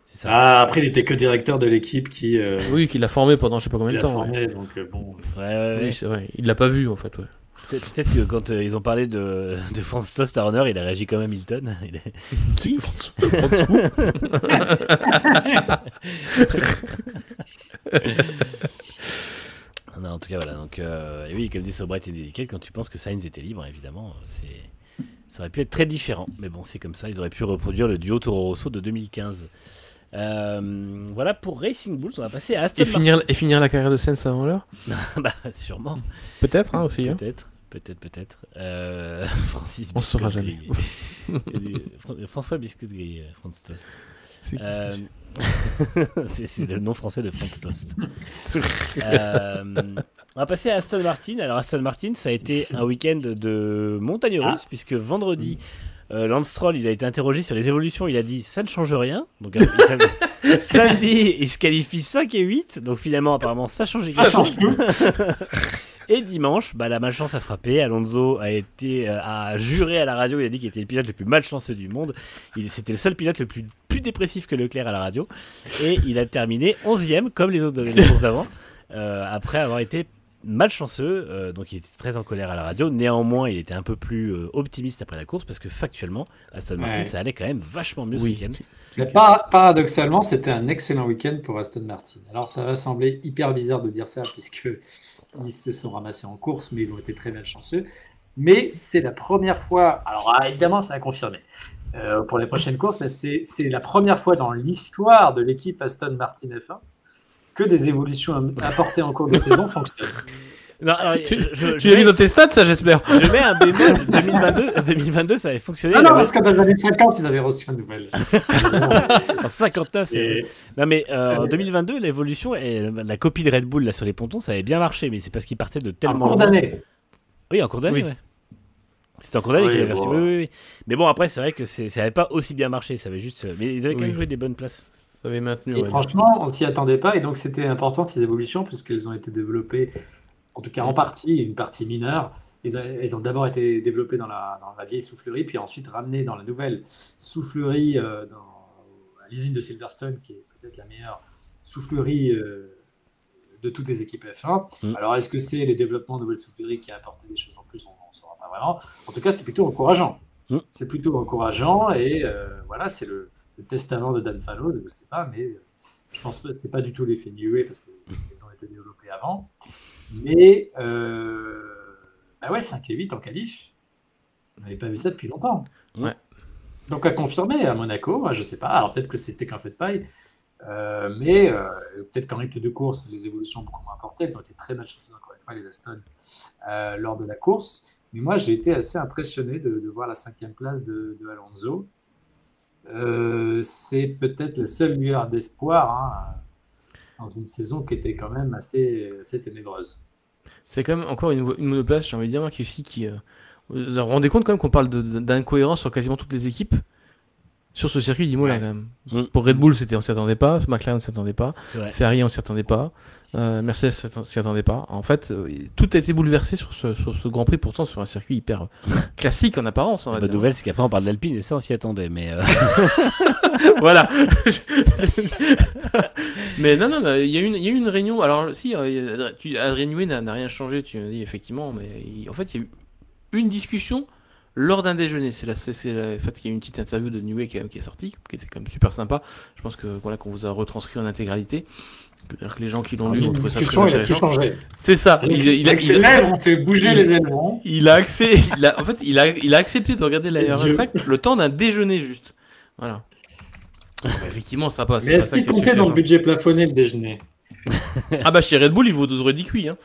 Ça. Ah, après, il était que directeur de l'équipe qui. Oui, qui l'a formé pendant je sais pas combien de temps. Formé, donc bon. Ouais. Oui, c'est vrai. Il l'a pas vu en fait. Ouais. Peut-être que quand ils ont parlé de Franz Tost à Horner, il a réagi comme Hamilton. Qui Non, en tout cas, voilà. Donc, oui, comme dit Sobret et Dedicated, quand tu penses que Sainz était libre, évidemment, ça aurait pu être très différent. Mais bon, c'est comme ça. Ils auraient pu reproduire le duo Toro Rosso de 2015. Voilà pour Racing Bulls. On va passer à Aston Martin. Et finir la carrière de Sainz avant l'heure. Bah, sûrement. Peut-être, hein, aussi. Peut-être. Francis on saura jamais. François Biscuit Gris, Franz Tost. C'est c'est le nom français de Franz Tost. On va passer à Aston Martin. Alors Aston Martin, ça a été un week-end de montagne russe puisque vendredi, Lance Stroll, il a été interrogé sur les évolutions, il a dit ça ne change rien. Donc samedi, il se qualifie 5 et 8, donc finalement apparemment ça change Ça change tout. Et dimanche, la malchance a frappé. Alonso a juré à la radio, il a dit qu'il était le pilote le plus malchanceux du monde. C'était le seul pilote le plus dépressif que Leclerc à la radio. Et il a terminé 11e, comme les courses d'avant, après avoir été malchanceux. Donc il était très en colère à la radio. Néanmoins, il était un peu plus optimiste après la course, parce que factuellement, Aston Martin, ça allait quand même vachement mieux ce week-end. Mais paradoxalement, c'était un excellent week-end pour Aston Martin. Alors ça va sembler hyper bizarre de dire ça, puisque ils se sont ramassés en course, mais ils ont été très malchanceux. Mais c'est la première fois, alors évidemment ça a confirmé pour les prochaines courses, mais c'est la première fois dans l'histoire de l'équipe Aston Martin F1 que des évolutions apportées en cours de saison fonctionnent. Non, alors, tu l'as mis dans tes stats, ça, j'espère. Je mets un bémol. 2022, ça avait fonctionné. Non, parce que dans les années 50, ils avaient reçu une nouvelle. En 59, c'est... Non, mais en 2022, l'évolution et la copie de Red Bull là, sur les pontons, ça avait bien marché, mais c'est parce qu'ils partaient de tellement... En cours d'année. Oui, en cours d'année, oui. Ouais. C'était en cours d'année qu'il avait bon. reçu. Oui. Mais bon, après, c'est vrai que ça n'avait pas aussi bien marché. Ça avait juste... Mais ils avaient quand même joué des bonnes places. Ça avait maintenu. Et franchement, on s'y attendait pas, et donc c'était important ces évolutions, puisqu'elles ont été développées, en tout cas en partie, une partie mineure. Elles ont d'abord été développées dans la vieille soufflerie, puis ensuite ramenées dans la nouvelle soufflerie à l'usine de Silverstone, qui est peut-être la meilleure soufflerie de toutes les équipes F1. Alors, est-ce que c'est les développements de nouvelles souffleries qui a apporté des choses en plus? On ne saura pas vraiment. En tout cas, c'est plutôt encourageant. C'est plutôt encourageant, et voilà, c'est le testament de Dan Fallows, je ne sais pas, mais je pense que ce n'est pas du tout l'effet Niue, parce qu'ils ont été développés avant. Mais 5 et 8 en qualif, on n'avait pas vu ça depuis longtemps. Ouais. Donc à confirmer à Monaco, je ne sais pas, alors peut-être que c'était qu'un fait de paille, mais peut-être qu'en rythme de course, les évolutions ont beaucoup moins apporté. Elles ont été très malchanceuses, encore une fois, les Aston, lors de la course. Mais moi, j'ai été assez impressionné de voir la 5e place de Alonso. C'est peut-être la seule lueur d'espoir dans une saison qui était quand même assez ténébreuse. C'est quand même encore une monoplace, j'ai envie de dire, qui vous vous rendez compte quand même qu'on parle d'incohérence sur quasiment toutes les équipes sur ce circuit d'Imola quand même. Pour Red Bull, on s'y attendait pas, McLaren s'y attendait pas, Ferrari on s'y attendait pas, Mercedes s'y attendait pas. En fait, tout a été bouleversé sur ce Grand Prix, pourtant sur un circuit hyper classique en apparence. La bonne nouvelle, c'est qu'après on parle d'Alpine et ça on s'y attendait, mais voilà. Mais non, il y a eu une réunion. Alors si, Adrien Newey n'a rien changé, tu me dis effectivement, mais en fait il y a eu une discussion lors d'un déjeuner. En fait, il y a eu une petite interview de Newey qui est sortie, qui était quand même super sympa. Je pense que voilà, qu'on vous a retranscrit en intégralité. C'est-à-dire que les gens qui l'ont lu ont trouvé ça très intéressant. Il a tout changé. C'est ça. On fait bouger les ailerons. Il a accepté de regarder la R25 le temps d'un déjeuner juste. Voilà. Effectivement, ça passe. Mais est-ce qu'il comptait dans le budget plafonné le déjeuner? Ah bah chez Red Bull, ils vous auraient dit cuit. Hein.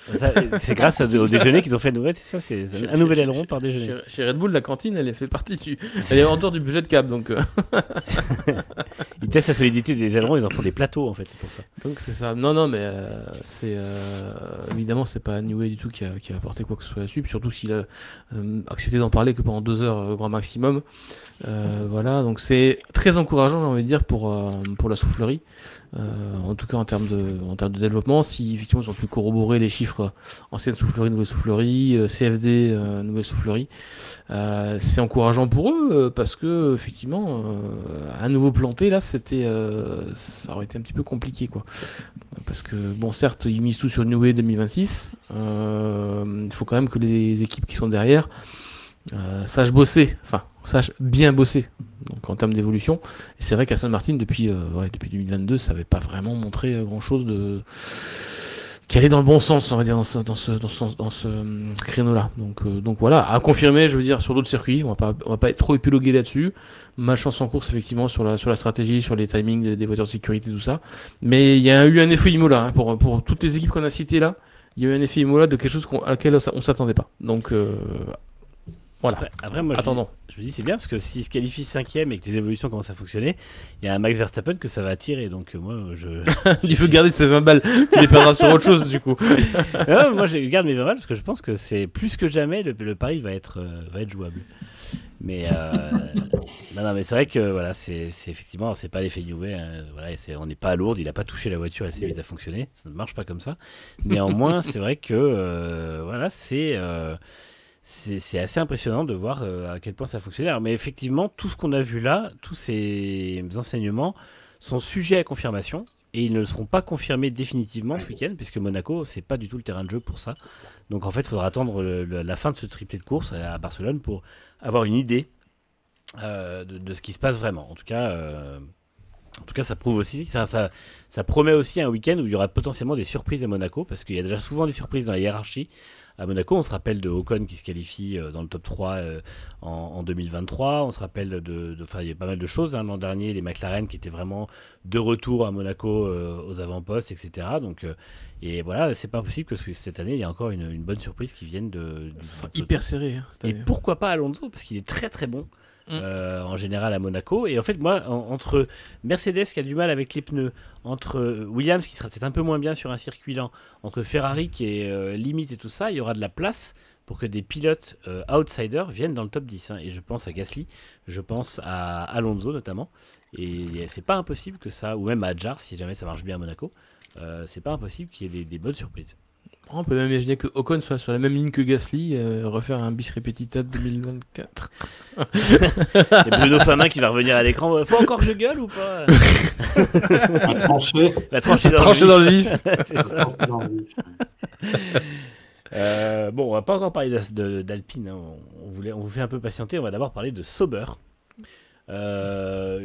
C'est grâce au déjeuner qu'ils ont fait. Ouais, c'est ça, c'est un nouvel aileron par déjeuner. Chez Red Bull, la cantine, elle fait partie elle est en dehors du budget de cab, donc. Ils testent la solidité des ailerons, ils en font des plateaux en fait, c'est pour ça. Donc c'est ça. Non, mais c'est évidemment c'est pas Newey du tout qui a apporté quoi que ce soit là-dessus, surtout s'il a accepté d'en parler que pendant 2 heures au grand maximum. Voilà, donc c'est très encourageant, j'ai envie de dire, pour la soufflerie. En tout cas en termes de développement, si effectivement ils ont pu corroborer les chiffres ancienne soufflerie, nouvelle soufflerie, CFD, nouvelle soufflerie, c'est encourageant pour eux parce que effectivement à nouveau planté là, ça aurait été un petit peu compliqué quoi, parce que bon certes ils misent tout sur Newey 2026, il faut quand même que les équipes qui sont derrière sachent bien bosser, donc en termes d'évolution. Et c'est vrai qu'Aston Martin depuis 2022 ça n'avait pas vraiment montré grand chose qui allait dans le bon sens, on va dire, dans ce créneau là, donc voilà, à confirmer, je veux dire, sur d'autres circuits. On va pas être trop épilogué là-dessus. Malchance en course effectivement sur la stratégie, sur les timings des voitures de sécurité, tout ça, mais il y a eu un effet Imola hein, pour toutes les équipes qu'on a citées là. Il y a eu un effet Imola de quelque chose à laquelle on s'attendait pas, donc voilà. Après moi, attendons. Je me dis c'est bien parce que s'il se qualifie 5e et que les évolutions commencent à fonctionner, il y a un Max Verstappen que ça va attirer. Donc moi, il faut garder ses 20 balles. Tu les perdras sur autre chose du coup. Non, moi je garde mes 20 balles parce que je pense que c'est plus que jamais le pari va être jouable. Mais non, mais c'est vrai que voilà, c'est effectivement, c'est pas l'effet Newey. Voilà, on n'est pas à Lourdes, il a pas touché la voiture, elle s'est mise à fonctionner. Ça ne marche pas comme ça. Néanmoins, c'est vrai que voilà, c'est assez impressionnant de voir à quel point ça a fonctionné. Alors, mais effectivement, tout ce qu'on a vu là, tous ces enseignements sont sujets à confirmation. Et ils ne seront pas confirmés définitivement ce week-end, puisque Monaco, c'est pas du tout le terrain de jeu pour ça. Donc en fait, il faudra attendre la fin de ce triplé de course à Barcelone pour avoir une idée de ce qui se passe vraiment. En tout cas, ça prouve aussi, ça promet aussi un week-end où il y aura potentiellement des surprises à Monaco, parce qu'il y a déjà souvent des surprises dans la hiérarchie. À Monaco, on se rappelle de Ocon qui se qualifie dans le top 3 en 2023. On se rappelle il y a pas mal de choses. L'an dernier, les McLaren qui étaient vraiment de retour à Monaco aux avant-postes, etc. Donc, et voilà, c'est pas impossible que cette année, il y a encore une bonne surprise qui vienne c'est hyper serré. Cette et année. pourquoi pas Alonso, parce qu'il est très très bon. En général à Monaco, et en fait moi entre Mercedes qui a du mal avec les pneus, entre Williams qui sera peut-être un peu moins bien sur un circuit lent, entre Ferrari qui est limite et tout ça, il y aura de la place pour que des pilotes outsiders viennent dans le top 10 hein. Et je pense à Gasly, je pense à Alonso notamment, et c'est pas impossible que ça, ou même à Adjar si jamais ça marche bien à Monaco, c'est pas impossible qu'il y ait des bonnes surprises. On peut même imaginer que Ocon soit sur la même ligne que Gasly, refaire un bis repetita de 2024. Et Bruno Famin qui va revenir à l'écran. Faut encore que je gueule ou pas? À trancher. La trancher dans le vif. C'est ça. Bon, on va pas encore parler d'Alpine. Hein. On vous fait un peu patienter. On va d'abord parler de Sauber.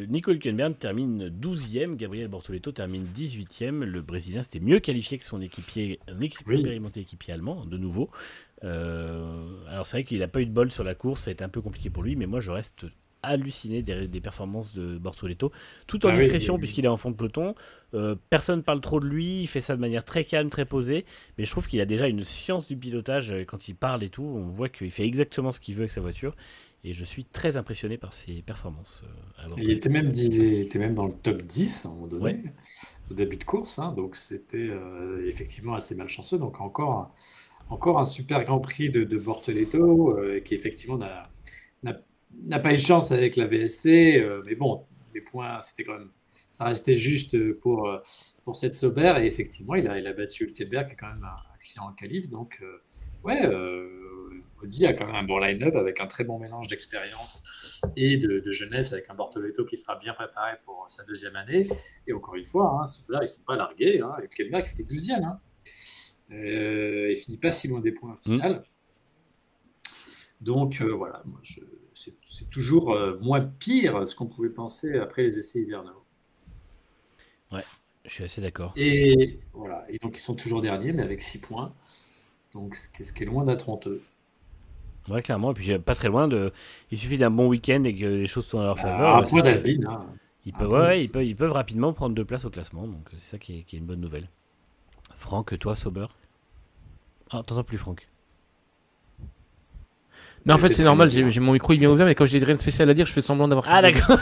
Nico Hülkenberg termine 12e, Gabriel Bortoleto termine 18e. Le Brésilien s'était mieux qualifié que son équipier, expérimenté équipier allemand, de nouveau. Alors c'est vrai qu'il n'a pas eu de bol sur la course, ça a été un peu compliqué pour lui, mais moi je reste halluciné des performances de Bortoleto, tout en discrétion puisqu'il est en fond de peloton. Personne ne parle trop de lui, il fait ça de manière très calme, très posée, mais je trouve qu'il a déjà une science du pilotage quand il parle et tout. On voit qu'il fait exactement ce qu'il veut avec sa voiture. Et je suis très impressionné par ses performances. Il était même dans le top 10 à un moment donné, au début de course. Hein, donc c'était effectivement assez malchanceux. Donc encore un super Grand Prix de Bortoleto qui effectivement n'a pas eu de chance avec la VSC. Mais bon, les points, c'était quand même, ça restait juste pour cette Sauber. Et effectivement, il a battu Hülkenberg qui est quand même un client en qualif. Donc Audi a quand même un bon line-up avec un très bon mélange d'expérience et de jeunesse, avec un Bortoleto qui sera bien préparé pour sa deuxième année. Et encore une fois, Sauber, ils ne sont pas largués. Hein, et Hülkenberg qui fait 12e. Hein. Il finit pas si loin des points au final. Donc voilà, c'est toujours moins pire ce qu'on pouvait penser après les essais hivernaux. Ouais, je suis assez d'accord. Et voilà, et donc ils sont toujours derniers, mais avec 6 points. Donc ce qui est loin d'être honteux. Ouais, clairement. Et puis pas très loin il suffit d'un bon week-end et que les choses sont à leur faveur. Un point d'Alpine. Hein. Ils peuvent rapidement prendre 2 places au classement. Donc c'est ça qui est une bonne nouvelle. Franck, toi, Sauber. Ah, t'entends plus, Franck. Non, en fait, c'est normal, j'ai mon micro bien ouvert, mais quand j'ai rien de spécial à dire, je fais semblant d'avoir. Ah, d'accord.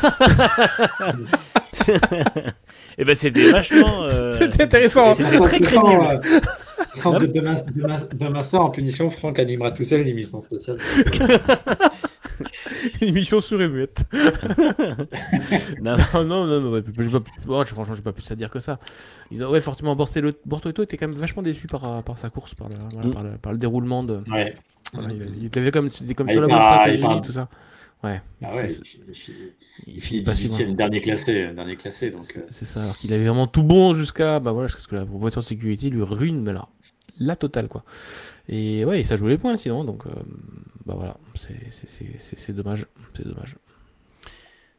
Et ben c'était vachement. C'était intéressant. C'était très crédible. Demain soir, en punition, Franck animera tout seul une émission spéciale. Une émission sur et muette. Non, franchement, j'ai pas plus à dire que ça. Ils ont fortement Bortoleto était quand même vachement déçu par sa course, par le déroulement de. Ouais. Voilà, il avait comme sur la bonne stratégie, tout ça. Ouais. Il finit 18e, dernier classé. Donc, c'est ça, alors qu'il avait vraiment tout bon jusqu'à ce que la voiture de sécurité lui ruine, mais là, la totale, quoi. Et ouais, ça joue les points sinon, donc voilà, c'est dommage. C'est dommage.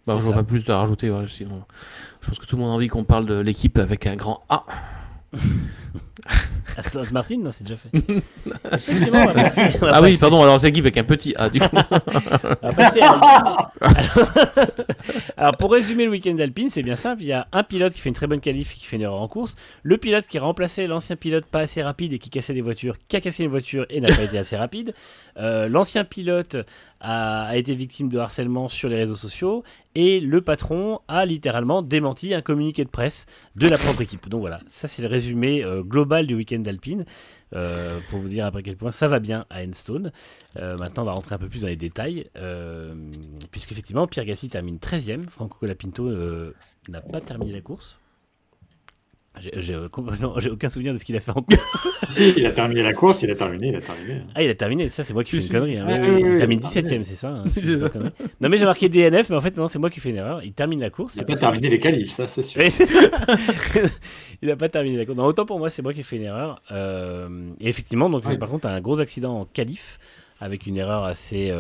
Je vois pas plus à rajouter, voilà, sinon je pense que tout le monde a envie qu'on parle de l'équipe avec un grand A. Aston Martin, non, c'est déjà fait. Oui, pardon, alors c'est l'équipe avec un petit A, du coup. Alors, pour résumer le week-end d'Alpine, c'est bien simple. Il y a un pilote qui fait une très bonne qualif et qui fait une erreur en course. Le pilote qui a remplacé l'ancien pilote pas assez rapide et qui cassait des voitures, qui a cassé une voiture et n'a pas été assez rapide. L'ancien pilote a été victime de harcèlement sur les réseaux sociaux et le patron a littéralement démenti un communiqué de presse de la propre équipe. Donc voilà, ça c'est le résumé global du week-end d'Alpine pour vous dire à quel point ça va bien à Enstone. Maintenant on va rentrer un peu plus dans les détails puisqu'effectivement Pierre Gasly termine 13e, Franco Colapinto n'a pas terminé la course. J'ai aucun souvenir de ce qu'il a fait en course. Si, il a terminé la course, il a terminé. Ah, il a terminé, ça c'est moi qui fais une connerie. Hein. Oui, il termine 17ème, c'est ça, hein, non, mais j'ai marqué DNF, mais en fait, non, c'est moi qui fais une erreur. Il termine la course. Il n'a pas terminé les qualifs, ça c'est sûr. Oui, c'est ça. Il n'a pas terminé la course. Non, autant pour moi, c'est moi qui ai fait une erreur. Et effectivement, donc, par contre, un gros accident en qualif avec une erreur assez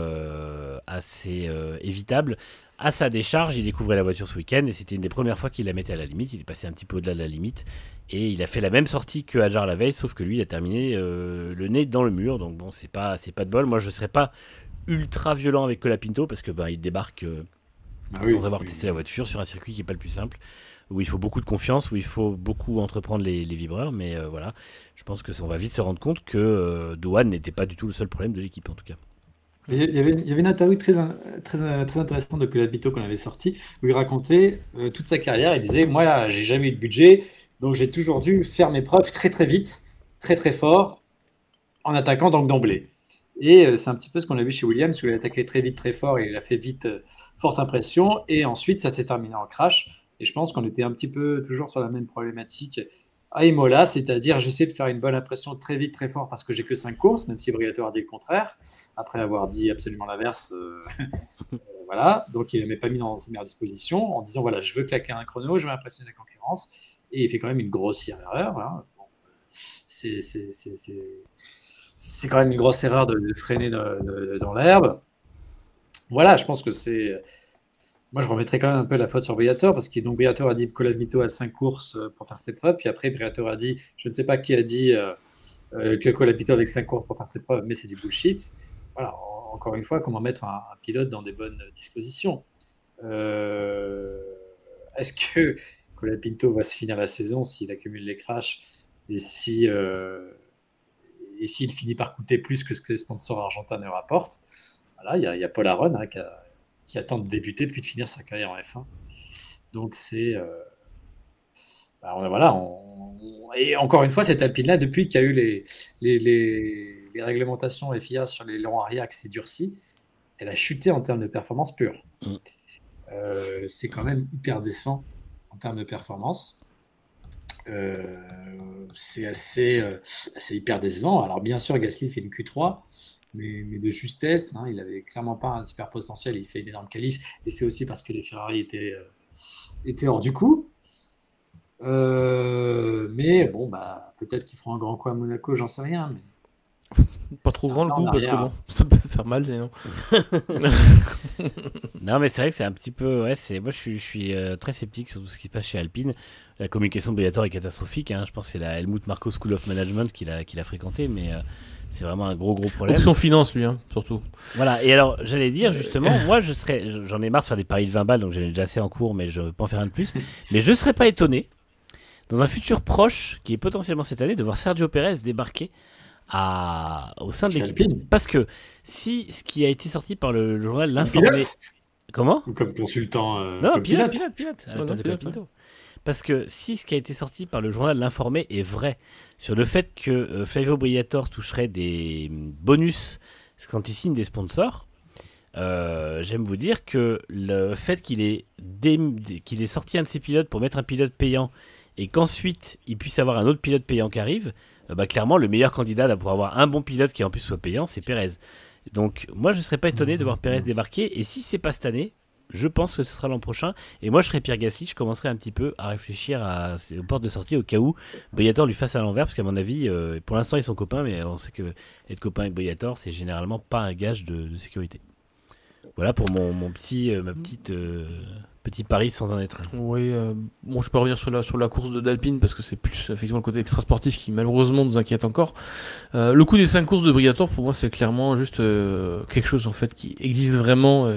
évitable. À sa décharge, il découvrait la voiture ce week-end et c'était une des premières fois qu'il la mettait à la limite. Il est passé un petit peu au-delà de la limite et il a fait la même sortie que Hadjar la veille, sauf que lui il a terminé le nez dans le mur. Donc bon, c'est pas de bol. Moi, je serais pas ultra violent avec Colapinto parce que il débarque sans avoir testé la voiture sur un circuit qui est pas le plus simple, où il faut beaucoup de confiance, où il faut beaucoup entreprendre les vibreurs. Mais voilà, je pense que on va vite se rendre compte que Douane n'était pas du tout le seul problème de l'équipe en tout cas. Il y avait une interview très intéressante de Colapinto qu'on avait sorti, où il racontait toute sa carrière. Il disait, moi, j'ai jamais eu de budget, donc j'ai toujours dû faire mes preuves très très vite, très très fort, en attaquant donc d'emblée. Et c'est un petit peu ce qu'on a vu chez Williams, où il a attaqué très vite, très fort, et il a fait vite forte impression, et ensuite ça s'est terminé en crash. Et je pense qu'on était un petit peu toujours sur la même problématique à Imola, c'est-à-dire j'essaie de faire une bonne impression très vite, très fort, parce que j'ai que 5 courses, même si Briatore a dit le contraire, après avoir dit absolument l'inverse. Voilà, donc il ne m'est pas mis dans ses meilleures dispositions, en disant voilà, je veux claquer un chrono, je veux impressionner la concurrence, et il fait quand même une grossière erreur. Voilà. Bon, c'est quand même une grosse erreur de freiner dans l'herbe. Voilà, je pense que c'est... Moi, je remettrais quand même un peu la faute sur Briatore, parce que donc Briatore a dit que Colapinto a 5 courses pour faire ses preuves, puis après Briatore a dit, je ne sais pas qui a dit que Colapinto avec 5 courses pour faire ses preuves, mais c'est du bullshit. Voilà, encore une fois, comment mettre un pilote dans des bonnes dispositions. Est-ce que Colapinto va se finir la saison s'il accumule les crashs et s'il finit par coûter plus que ce que les sponsors argentins ne rapportent? Voilà, il y a Paul Aron qui attend de débuter puis de finir sa carrière en F1. Donc c'est... voilà, et encore une fois, cette Alpine-là, depuis qu'il y a eu les réglementations FIA sur les longs arrière qui s'est durci, elle a chuté en termes de performance pure. C'est quand même hyper décevant en termes de performance. C'est assez hyper décevant. Alors bien sûr, Gasly fait une Q3, mais de justesse, hein, il avait clairement pas un super potentiel, il fait une énorme qualif, et c'est aussi parce que les Ferrari étaient hors du coup. Mais bon, peut-être qu'ils feront un grand coup à Monaco, j'en sais rien. Mais pas trop grand le coup, parce que bon, ça peut faire mal, sinon. Non, mais c'est vrai que c'est un petit peu... Ouais, moi, je suis très sceptique sur tout ce qui se passe chez Alpine. La communication de Briatore est catastrophique. Hein. Je pense que c'est la Helmut Marko School of Management qu'il a fréquenté, mais c'est vraiment un gros problème. Option finance, lui, hein, surtout. Voilà, et alors, j'allais dire, justement, moi, j'en ai marre de faire des paris de 20 balles, donc j'en ai déjà assez en cours, mais je ne veux pas en faire un de plus. Mais je ne serais pas étonné, dans un futur proche, qui est potentiellement cette année, de voir Sergio Pérez débarquer au sein de l'équipe. Parce que si ce qui a été sorti par le journal L'Informé... Comment ? Ou comme consultant. Non, comme pilote. À la place de Colapinto. Parce que si ce qui a été sorti par le journal L'Informé est vrai, sur le fait que Flavio Briatore toucherait des bonus quand il signe des sponsors, j'aime vous dire que le fait qu'il ait sorti un de ses pilotes pour mettre un pilote payant et qu'ensuite il puisse avoir un autre pilote payant qui arrive, clairement le meilleur candidat pour avoir un bon pilote qui en plus soit payant, c'est Pérez. Donc moi je ne serais pas étonné de voir Pérez débarquer, et si c'est pas cette année, je pense que ce sera l'an prochain, et moi je serais Pierre Gasly, je commencerai un petit peu à réfléchir aux portes de sortie au cas où Briatore lui fasse à l'envers, parce qu'à mon avis pour l'instant ils sont copains, mais on sait que être copain avec Briatore c'est généralement pas un gage de sécurité. Voilà pour mon petit pari sans en être un. Oui, bon, je peux revenir sur la course d'Alpine, parce que c'est plus effectivement le côté extra sportif qui malheureusement nous inquiète encore. Le coup des 5 courses de Briatore, pour moi, c'est clairement juste quelque chose en fait qui existe vraiment,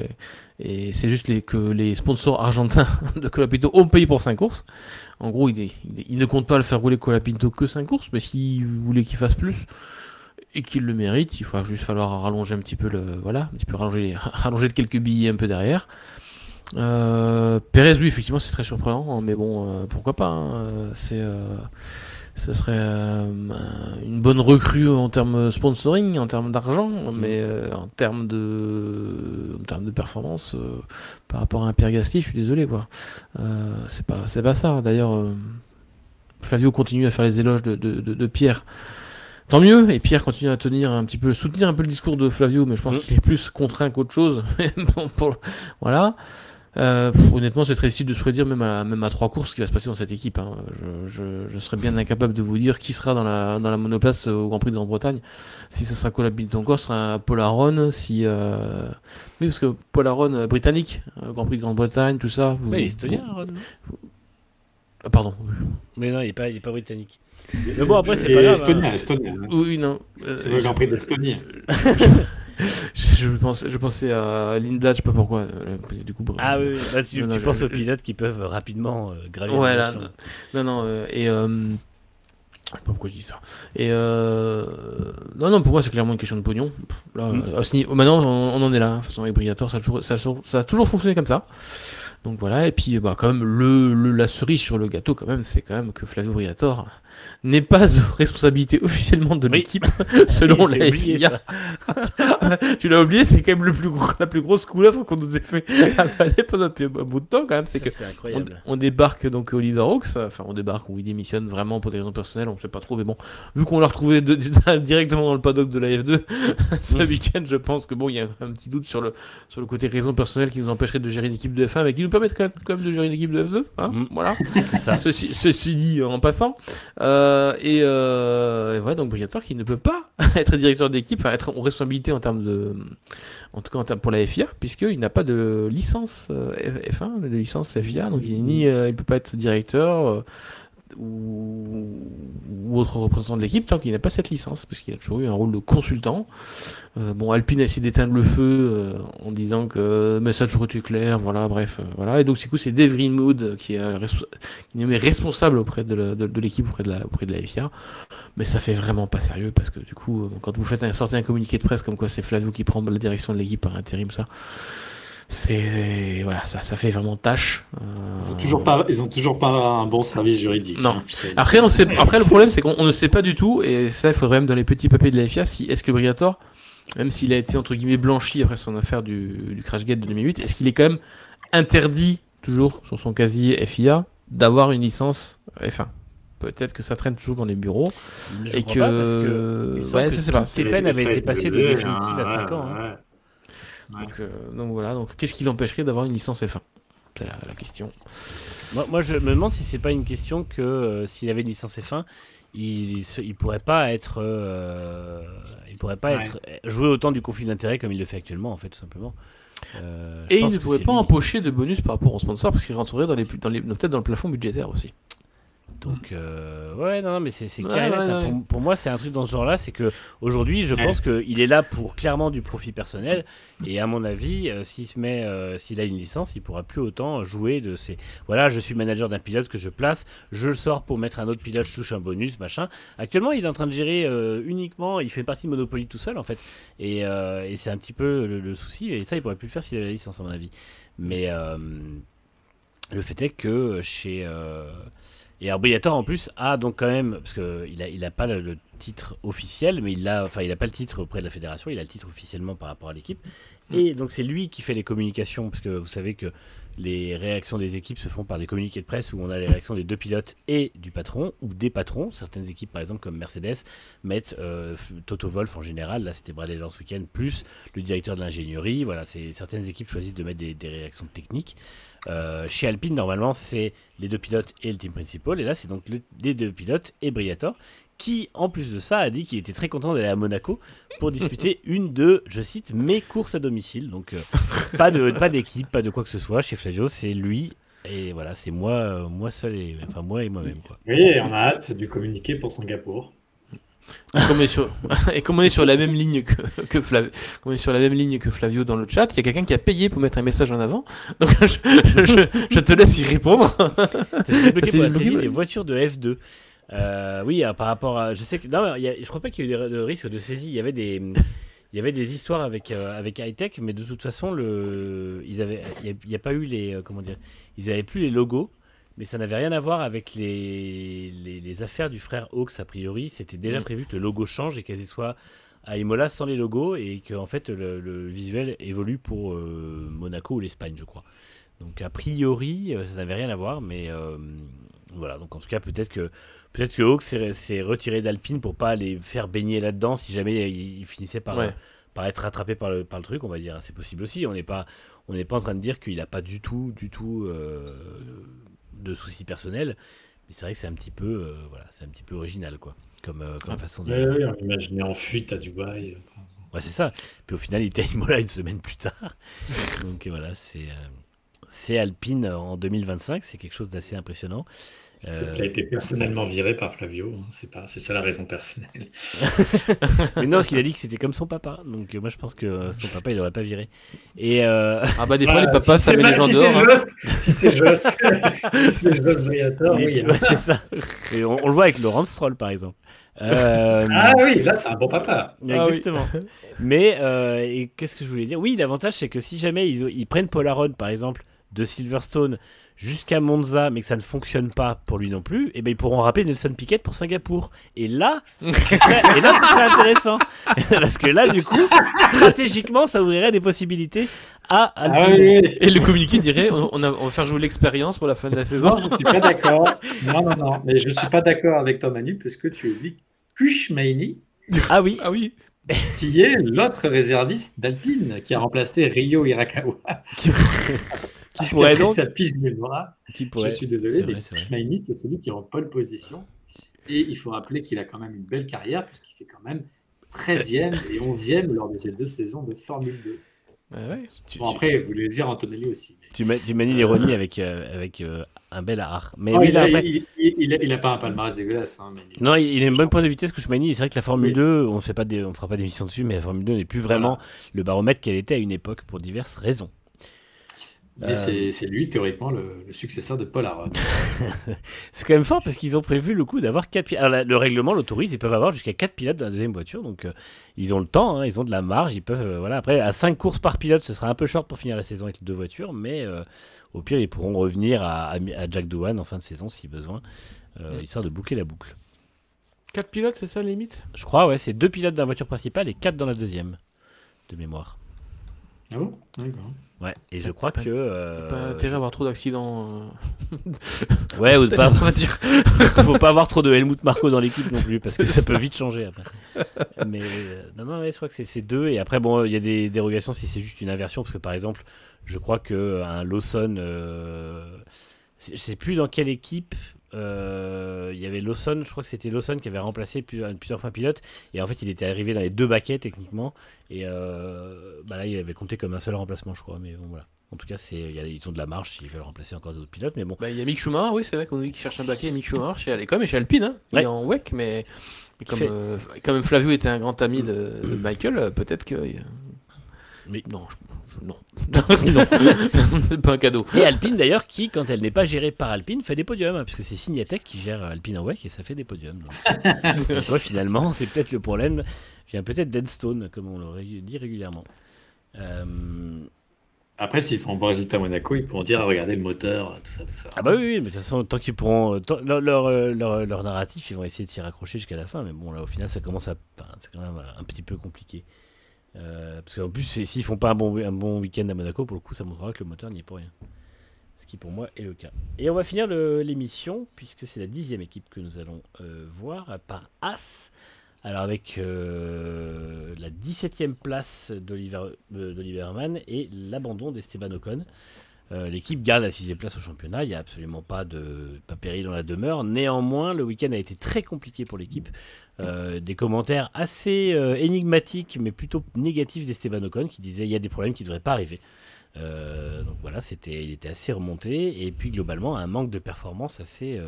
et c'est juste que les sponsors argentins de Colapinto ont payé pour 5 courses. En gros, il ne compte pas le faire rouler Colapinto que 5 courses, mais s'il voulait qu'il fasse plus, et qu'il le mérite. Il va juste falloir rallonger un petit peu un petit peu rallonger de quelques billets un peu derrière. Pérez, lui, effectivement, c'est très surprenant, hein, mais bon, pourquoi pas, hein, ça serait une bonne recrue en termes sponsoring, en termes d'argent, mais en termes de performance, par rapport à un Pierre Gasly, je suis désolé, quoi. C'est pas ça. D'ailleurs, Flavio continue à faire les éloges de Pierre. Tant mieux, et Pierre continue à soutenir un peu le discours de Flavio, mais je pense qu'il est plus contraint qu'autre chose. Voilà. Honnêtement, c'est très difficile de se prédire, même à 3 courses, ce qui va se passer dans cette équipe. Hein. Je serais bien incapable de vous dire qui sera dans la monoplace au Grand Prix de Grande-Bretagne. Si ce sera Colin Bilton-Court, ce sera Paul Aron. Oui, parce que Paul Aron, britannique, Grand Prix de Grande-Bretagne, tout ça. Mais il est estonien, Aron. Ah, pardon. Mais non, il est pas britannique. Mais bon, après, c'est pas grave. Estonien. Oui, non. C'est le Grand Prix d'Estonie. Je pensais à Lindblad, je sais pas pourquoi. Du coup, ah oui, bah, tu penses aux pilotes qui peuvent rapidement gravir. Ouais, là, non, et je sais pas pourquoi je dis ça. Et non, pour moi, c'est clairement une question de pognon. Là, maintenant, on en est là. De toute façon, avec Briatore, ça a toujours fonctionné comme ça. Donc voilà, et puis quand même la cerise sur le gâteau, quand même, c'est quand même que Flavio Briatore n'est pas responsabilité officiellement de l'équipe, selon la FIA. Tu l'as oublié, c'est quand même la plus grosse couleuvre qu'on nous ait fait avaler pendant un bout de temps, quand même. C'est incroyable. On débarque donc Oliver Hawks, enfin on débarque où il démissionne vraiment pour des raisons personnelles, on ne sait pas trop, mais bon, vu qu'on l'a retrouvé directement dans le paddock de la F2 ce week-end, je pense que bon, il y a un petit doute sur le côté raison personnelle qui nous empêcherait de gérer une équipe de F1, mais qui nous permet quand même de gérer une équipe de F2, hein, voilà. Ça. Ceci dit en passant. Et voilà, donc Briatore qui ne peut pas être directeur d'équipe, enfin être en responsabilité en tout cas pour la FIA, puisqu'il n'a pas de licence F1, de licence FIA, donc il peut pas être directeur ou autre représentant de l'équipe tant qu'il n'a pas cette licence, parce qu'il a toujours eu un rôle de consultant. Alpine a essayé d'éteindre le feu en disant que le message aurait été clair, voilà, bref, voilà. Et donc du coup c'est Dave Greenwood qui est nommé responsable auprès de l'équipe, auprès de la FIA, mais ça fait vraiment pas sérieux, parce que du coup quand vous sortez un communiqué de presse comme quoi c'est Flavio qui prend la direction de l'équipe par intérim, ça fait vraiment tâche. Ils ont toujours pas un bon service juridique. Non. Après le problème c'est qu'on ne sait pas du tout, et ça il faudrait même dans les petits papiers de la FIA, est-ce que Briatore, même s'il a été entre guillemets blanchi après son affaire du Crashgate de 2008, est-ce qu'il est quand même interdit toujours sur son casier FIA d'avoir une licence F1? Peut-être que ça traîne toujours dans les bureaux. Et que c'est pas. Ces peines avaient été passées de définitive à 5 ans. Hein. Donc voilà, donc qu'est-ce qui l'empêcherait d'avoir une licence F1? C'est la question. Moi je me demande si c'est pas une question que s'il avait une licence F1, il pourrait pas être jouer autant du conflit d'intérêt comme il le fait actuellement, en fait, tout simplement. Et il ne pourrait pas empocher de bonus par rapport aux sponsors, parce qu'il rentrerait peut-être dans le plafond budgétaire aussi. Donc mais c'est clair et net. Pour moi, c'est un truc dans ce genre-là, c'est que aujourd'hui, je pense qu'il est là pour clairement du profit personnel, et à mon avis, s'il a une licence, il pourra plus autant jouer de ces. Voilà, je suis manager d'un pilote que je place, je le sors pour mettre un autre pilote, je touche un bonus, machin. Actuellement, il est en train de gérer uniquement, il fait partie de Monopoly tout seul en fait, et c'est un petit peu le souci, et ça, il pourrait plus le faire s'il a la licence, à mon avis. Mais le fait est que chez et Briatore en plus a donc quand même, parce qu'il a pas le titre officiel, mais il a pas le titre auprès de la fédération, il a le titre officiellement par rapport à l'équipe. Et donc c'est lui qui fait les communications, parce que vous savez que les réactions des équipes se font par des communiqués de presse où on a les réactions des deux pilotes et du patron, ou des patrons. Certaines équipes, par exemple comme Mercedes, mettent Toto Wolff en général, là c'était Bradley Lance Weekend, plus le directeur de l'ingénierie. Voilà, certaines équipes choisissent de mettre des réactions techniques. Chez Alpine, normalement, c'est les deux pilotes et le team principal. Et là, c'est donc les deux pilotes et Briatore, qui, en plus de ça, a dit qu'il était très content d'aller à Monaco pour disputer une de, je cite, mes courses à domicile. Donc, pas d'équipe, pas de quoi que ce soit. Chez Flavio, c'est lui. Et voilà, c'est moi seul, moi et moi-même, quoi. Oui, on a hâte du communiqué pour Singapour. Et comme on est sur la même ligne que Flavio dans le chat, il y a quelqu'un qui a payé pour mettre un message en avant. Donc je te laisse y répondre. C'est bloqué pour la saisie des voitures de F2. Oui, par rapport à. Je sais que. Non, je crois pas qu'il y ait eu de risque de saisie. Il y avait des histoires avec Hightech, mais de toute façon, il n'y a pas eu les. Comment dire. Ils n'avaient plus les logos, mais ça n'avait rien à voir avec les affaires du frère Hawks, a priori. C'était déjà prévu que le logo change et qu'elles soient à Imola sans les logos et que en fait, le visuel évolue pour Monaco ou l'Espagne, je crois. Donc, a priori, ça n'avait rien à voir, mais. Voilà, donc en tout cas, peut-être que Hawks s'est retiré d'Alpine pour pas les faire baigner là-dedans si jamais il finissait par être rattrapé par le truc, on va dire. C'est possible aussi. On n'est pas en train de dire qu'il n'a pas du tout de soucis personnels. Mais c'est vrai que c'est un petit peu, c'est un petit peu original, quoi, comme façon de. Oui, on l'imaginait en fuite à Dubaï. Enfin, Ouais, c'est ça. Puis au final, il était à Imola une semaine plus tard. Donc voilà, c'est Alpine en 2025, c'est quelque chose d'assez impressionnant. peut-être qu'il a été personnellement viré par Flavio. C'est ça la raison personnelle. Mais non, parce qu'il a dit que c'était comme son papa. Donc moi, je pense que son papa, il l'aurait pas viré. Et Ah bah des fois, les papas, ça met les gens si dehors. Si c'est Joss, si c'est Joss Briator, oui. ouais, c'est ça. Et on le voit avec Laurence Stroll, par exemple. Ah oui, là, c'est un bon papa. Exactement. Mais et qu'est-ce que je voulais dire? Oui, l'avantage, c'est que si jamais ils prennent Paul Aron, par exemple, de Silverstone jusqu'à Monza, mais que ça ne fonctionne pas pour lui non plus, et ben ils pourront rappeler Nelson Piquet pour Singapour. Et là, ce serait intéressant. Parce que là, du coup, stratégiquement, ça ouvrirait des possibilités à Alpine. Ah oui, oui. Et le communiqué dirait on va faire jouer l'expérience pour la fin de la saison. Non, je ne suis pas d'accord. Non. Mais je ne suis pas d'accord avec toi, Manu, parce que tu oublies Kushmaini, Ah oui. Ah oui. qui est l'autre réserviste d'Alpine, qui a remplacé Ryo Hirakawa, qui pourrait a pris donc- sa piste du bras. Qui Je pourrait- suis désolé, c'est mais vrai, c'est vrai. Kushmaini, c'est celui qui est en pole position. Et il faut rappeler qu'il a quand même une belle carrière, puisqu'il fait quand même 13e et 11e lors de ces 2 saisons de Formule 2. Ouais. Tu- Bon, tu- après, vous voulez dire Antonelli aussi. Tu manies l'ironie avec un bel art. Mais Non, oui, là, après- il n'a pas un palmarès dégueulasse. Hein, mais Non, il a une bonne pointe de vitesse que Schmani. C'est vrai que la Formule Oui. 2, on fera pas d'émission dessus, mais la Formule 2 n'est plus vraiment le baromètre qu'elle était à une époque pour diverses raisons. Mais c'est lui, théoriquement, le successeur de Paul Aron. C'est quand même fort parce qu'ils ont prévu le coup d'avoir 4 pilotes. Alors, le règlement l'autorise, ils peuvent avoir jusqu'à 4 pilotes dans la deuxième voiture, donc ils ont le temps, hein, ils ont de la marge, ils peuvent. Voilà. Après, à 5 courses par pilote, ce sera un peu short pour finir la saison avec les 2 voitures, mais au pire, ils pourront revenir à Jack Doohan en fin de saison si besoin, histoire de boucler la boucle. 4 pilotes, c'est ça la limite? Je crois, ouais, c'est 2 pilotes dans la voiture principale et 4 dans la deuxième, de mémoire. Ah bon? D'accord. Ouais, et je crois Pas- que. Pas intérêt à avoir trop d'accidents. Ouais, ou de pas. On va dire. Faut pas avoir trop de Helmut Marko dans l'équipe non plus, parce que ça peut vite changer après. Mais non, ouais, je crois que c'est 2. Et après, bon, il y a des dérogations si c'est juste une inversion, parce que par exemple, je crois qu'un Lawson. Je sais plus dans quelle équipe. Il y avait Lawson, je crois que c'était Lawson qui avait remplacé plusieurs fois un pilote, et en fait il était arrivé dans les 2 baquets techniquement, et là il avait compté comme un seul remplacement, je crois, mais bon voilà. En tout cas, ils ont de la marge s'ils veulent remplacer encore d'autres pilotes, mais bon. Bah, il y a Mick Schumacher, oui, c'est vrai qu'on nous dit qu'il cherche un baquet. Mick Schumacher chez Alecom et chez Alpine. Hein. Il Ouais. est en WEC, mais comme, fait- comme Flavio était un grand ami de Michael, peut-être que. Mais- Non, non. Non. C'est pas un cadeau. Et Alpine d'ailleurs, qui quand elle n'est pas gérée par Alpine, fait des podiums, hein, puisque c'est Signatec qui gère Alpine en WEC et ça fait des podiums. Donc, ouais, finalement, c'est peut-être le problème, vient peut-être d'Enstone, comme on le dit régulièrement. Après, s'ils font un bon résultat à Monaco, ils pourront dire regardez le moteur, tout ça. Ah bah oui, mais de toute façon, tant qu'ils pourront... leur narratif, ils vont essayer de s'y raccrocher jusqu'à la fin, mais bon, là, au final, c'est quand même un petit peu compliqué. Parce qu'en plus, s'ils font pas un bon week-end à Monaco, pour le coup, ça montrera que le moteur n'y est pour rien. Ce qui, pour moi, est le cas. Et on va finir l'émission, puisque c'est la 10e équipe que nous allons voir, par As. Alors, avec la 17e place d'Oliver Mann et l'abandon d'Esteban Ocon. L'équipe garde la 6e place au championnat, il n'y a absolument pas péril dans la demeure. Néanmoins, le week-end a été très compliqué pour l'équipe. Des commentaires assez énigmatiques, mais plutôt négatifs d'Esteban Ocon, qui disait il y a des problèmes qui ne devraient pas arriver. Donc voilà, il était assez remonté, et puis globalement un manque de performance assez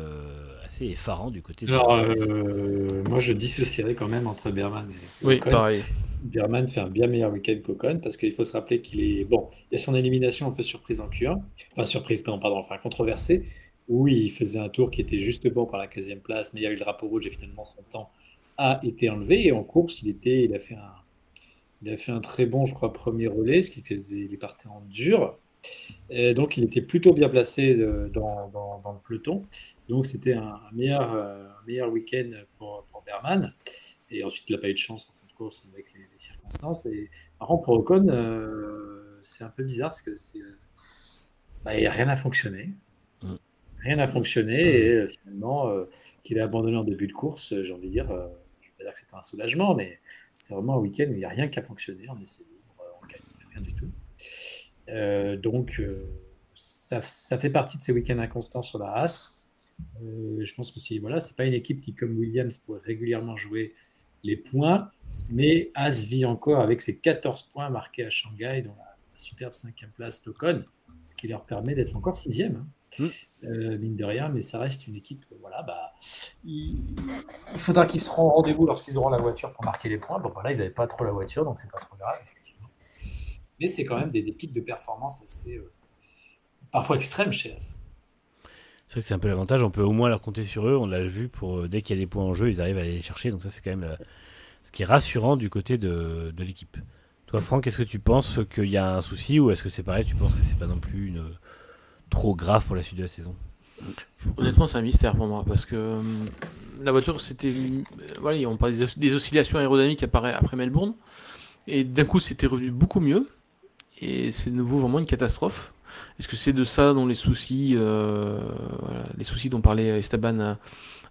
effarant du côté de Alors, Haas. moi, je dissocierais quand même entre Berman et Oui, Ocon. pareil. Berman fait un bien meilleur week-end qu'Ocon, parce qu'il faut se rappeler qu'il est... Bon, il y a son élimination un peu surprise en Q1, enfin surprise, pardon, enfin controversée, où il faisait un tour qui était juste bon par la 15e place, mais il y a eu le drapeau rouge et finalement son temps a été enlevé. Et en course, il a fait un très bon, je crois, premier relais, il partait en dur. Et donc, il était plutôt bien placé dans le peloton. Donc, c'était un meilleur week-end pour Berman. Et ensuite, il n'a pas eu de chance en fin de course avec les circonstances. Et par contre, pour Ocon, c'est un peu bizarre parce que rien n'a fonctionné. Mm. Rien n'a fonctionné. Et finalement, qu'il a abandonné en début de course, j'ai envie de dire, je ne vais pas dire que c'était un soulagement, mais c'était vraiment un week-end où il n'y a rien qui a fonctionné. On essayé libre, on gagne, rien du tout. Donc, ça fait partie de ces week-ends inconstants sur la Haas. Je pense que c'est pas une équipe qui, comme Williams, pourrait régulièrement jouer les points, mais Haas vit encore avec ses 14 points marqués à Shanghai dans la superbe 5e place d'Ocon, ce qui leur permet d'être encore 6e, mine de rien, mais ça reste une équipe. Il faudra qu'ils seront au rendez-vous lorsqu'ils auront la voiture pour marquer les points. Bon, là, ils n'avaient pas trop la voiture, donc c'est pas trop grave, effectivement. Mais c'est quand même des pics de performance assez parfois extrêmes chez Haas. C'est vrai que c'est un peu l'avantage, on peut au moins leur compter sur eux, on l'a vu, dès qu'il y a des points en jeu, ils arrivent à aller les chercher, donc ça c'est quand même ce qui est rassurant du côté de l'équipe. Toi Franck, est-ce que tu penses qu'il y a un souci ou est-ce que c'est pareil, tu penses que c'est pas non plus trop grave pour la suite de la saison? Honnêtement, c'est un mystère pour moi parce que la voiture, c'était. Voilà, on parlait des oscillations aérodynamiques après Melbourne et d'un coup, c'était revenu beaucoup mieux et c'est de nouveau vraiment une catastrophe. Est-ce que c'est de ça dont les soucis dont parlait Esteban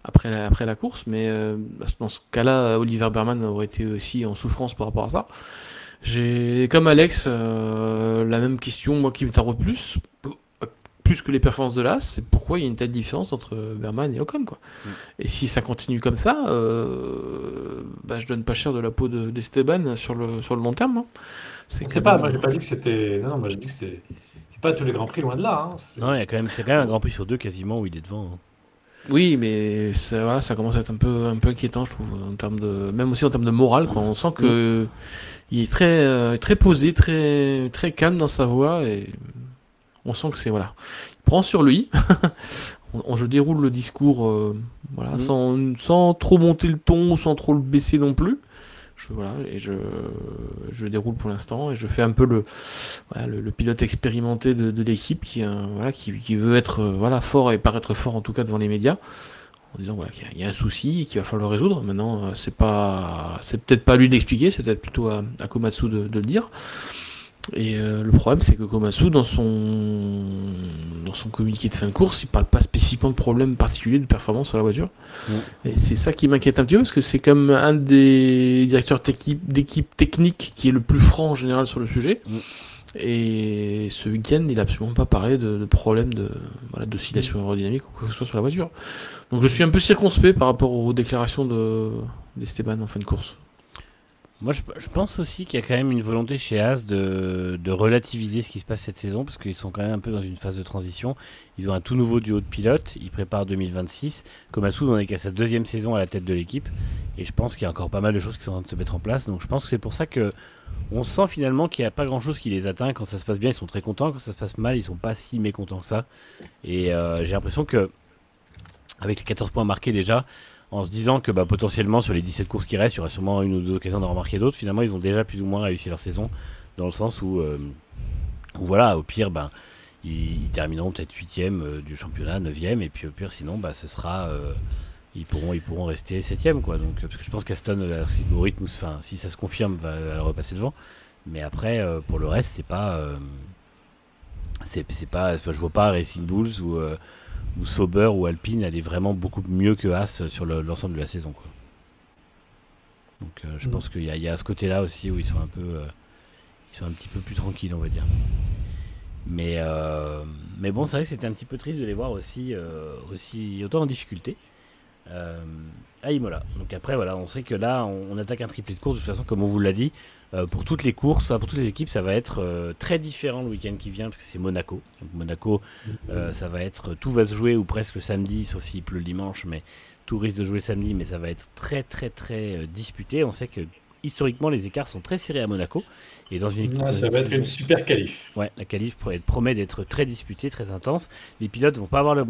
après la course, mais dans ce cas-là, Oliver Berman aurait été aussi en souffrance par rapport à ça. J'ai, comme Alex, la même question, moi qui me taraude plus que les performances de l'As, c'est pourquoi il y a une telle différence entre Berman et Ocon, quoi. Et si ça continue comme ça, je donne pas cher de la peau d'Esteban sur le long terme. Hein. Moi je n'ai pas dit que c'était. Non, moi je dis que c'est pas tous les Grands Prix, loin de là. Hein. Non, c'est quand même un Grand Prix sur 2 quasiment où il est devant. Hein. Oui, mais ça commence à être un peu inquiétant, je trouve, même aussi en termes de morale, quoi. On sent que il est très, très posé, très, très calme dans sa voix et on sent que il prend sur lui. Je déroule le discours, sans trop monter le ton, sans trop le baisser non plus. Je déroule pour l'instant et je fais un peu le pilote expérimenté de l'équipe qui veut être fort et paraître fort en tout cas devant les médias en disant qu'il y a un souci et qu'il va falloir le résoudre. Maintenant, c'est peut-être pas à lui d'expliquer, c'est peut-être plutôt à Komatsu de le dire. Et le problème, c'est que Komatsu, dans son communiqué de fin de course, il parle pas spécifiquement de problème particulier de performance sur la voiture. Et c'est ça qui m'inquiète un petit peu, parce que c'est comme un des directeurs d'équipe technique qui est le plus franc en général sur le sujet. Et ce week-end, il n'a absolument pas parlé de problème d'oscillation aérodynamique ou quoi que ce soit sur la voiture. Donc je suis un peu circonspect par rapport aux déclarations d'Esteban en fin de course. Moi, je pense aussi qu'il y a quand même une volonté chez Haas de relativiser ce qui se passe cette saison, parce qu'ils sont quand même un peu dans une phase de transition. Ils ont un tout nouveau duo de pilotes, ils préparent 2026. Komatsu n'en est qu'à sa 2e saison à la tête de l'équipe, et je pense qu'il y a encore pas mal de choses qui sont en train de se mettre en place. Donc je pense que c'est pour ça que on sent finalement qu'il n'y a pas grand-chose qui les atteint. Quand ça se passe bien, ils sont très contents. Quand ça se passe mal, ils sont pas si mécontents que ça. Et j'ai l'impression que, avec les 14 points marqués déjà, en se disant que potentiellement sur les 17 courses qui restent, il y aura sûrement une ou deux occasions d'en remarquer d'autres. Finalement, ils ont déjà plus ou moins réussi leur saison, dans le sens où au pire, ils termineront peut-être 8e du championnat, 9e, et puis au pire, sinon, ce sera... ils pourront rester 7e, quoi. Donc, parce que je pense qu'Aston, si ça se confirme, va repasser devant. Mais après, pour le reste, c'est pas... je vois pas Racing Bulls ou Sauber ou Alpine aller vraiment beaucoup mieux que Haas sur l'ensemble de la saison, quoi. Donc je pense qu'il y a ce côté-là aussi où ils sont un petit peu plus tranquilles, on va dire. Mais bon, c'est vrai que c'était un petit peu triste de les voir aussi autant en difficulté à Imola. Donc après, on sait que là, on attaque un triplé de course. De toute façon, comme on vous l'a dit, pour toutes les courses, pour toutes les équipes, ça va être très différent le week-end qui vient, parce que c'est Monaco. Donc Monaco, ça va être, tout va se jouer ou presque samedi, sauf s'il pleut le dimanche, mais tout risque de jouer samedi, mais ça va être très très très disputé. On sait que historiquement, les écarts sont très serrés à Monaco. Et dans une équipe, Ça va être une super qualif. Ouais, la qualif promet d'être très disputée, très intense. Les pilotes vont pas avoir le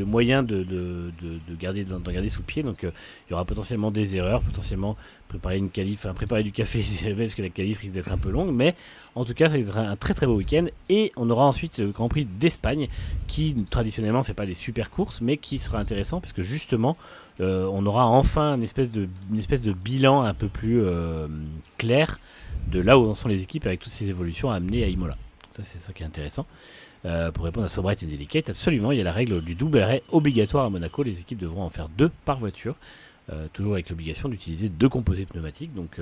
moyen d'en garder sous pied, donc il y aura potentiellement des erreurs, potentiellement préparer du café, parce que la qualif risque d'être un peu longue, mais en tout cas, ça sera un très très beau week-end. Et on aura ensuite le Grand Prix d'Espagne, qui traditionnellement ne fait pas des super courses, mais qui sera intéressant, parce que justement, on aura enfin une espèce de bilan un peu plus clair de là où en sont les équipes avec toutes ces évolutions amenées à Imola. Ça, c'est ça qui est intéressant. Pour répondre à Sobright et Delicate, absolument, il y a la règle du double arrêt obligatoire à Monaco. Les équipes devront en faire 2 par voiture, toujours avec l'obligation d'utiliser 2 composés pneumatiques. Donc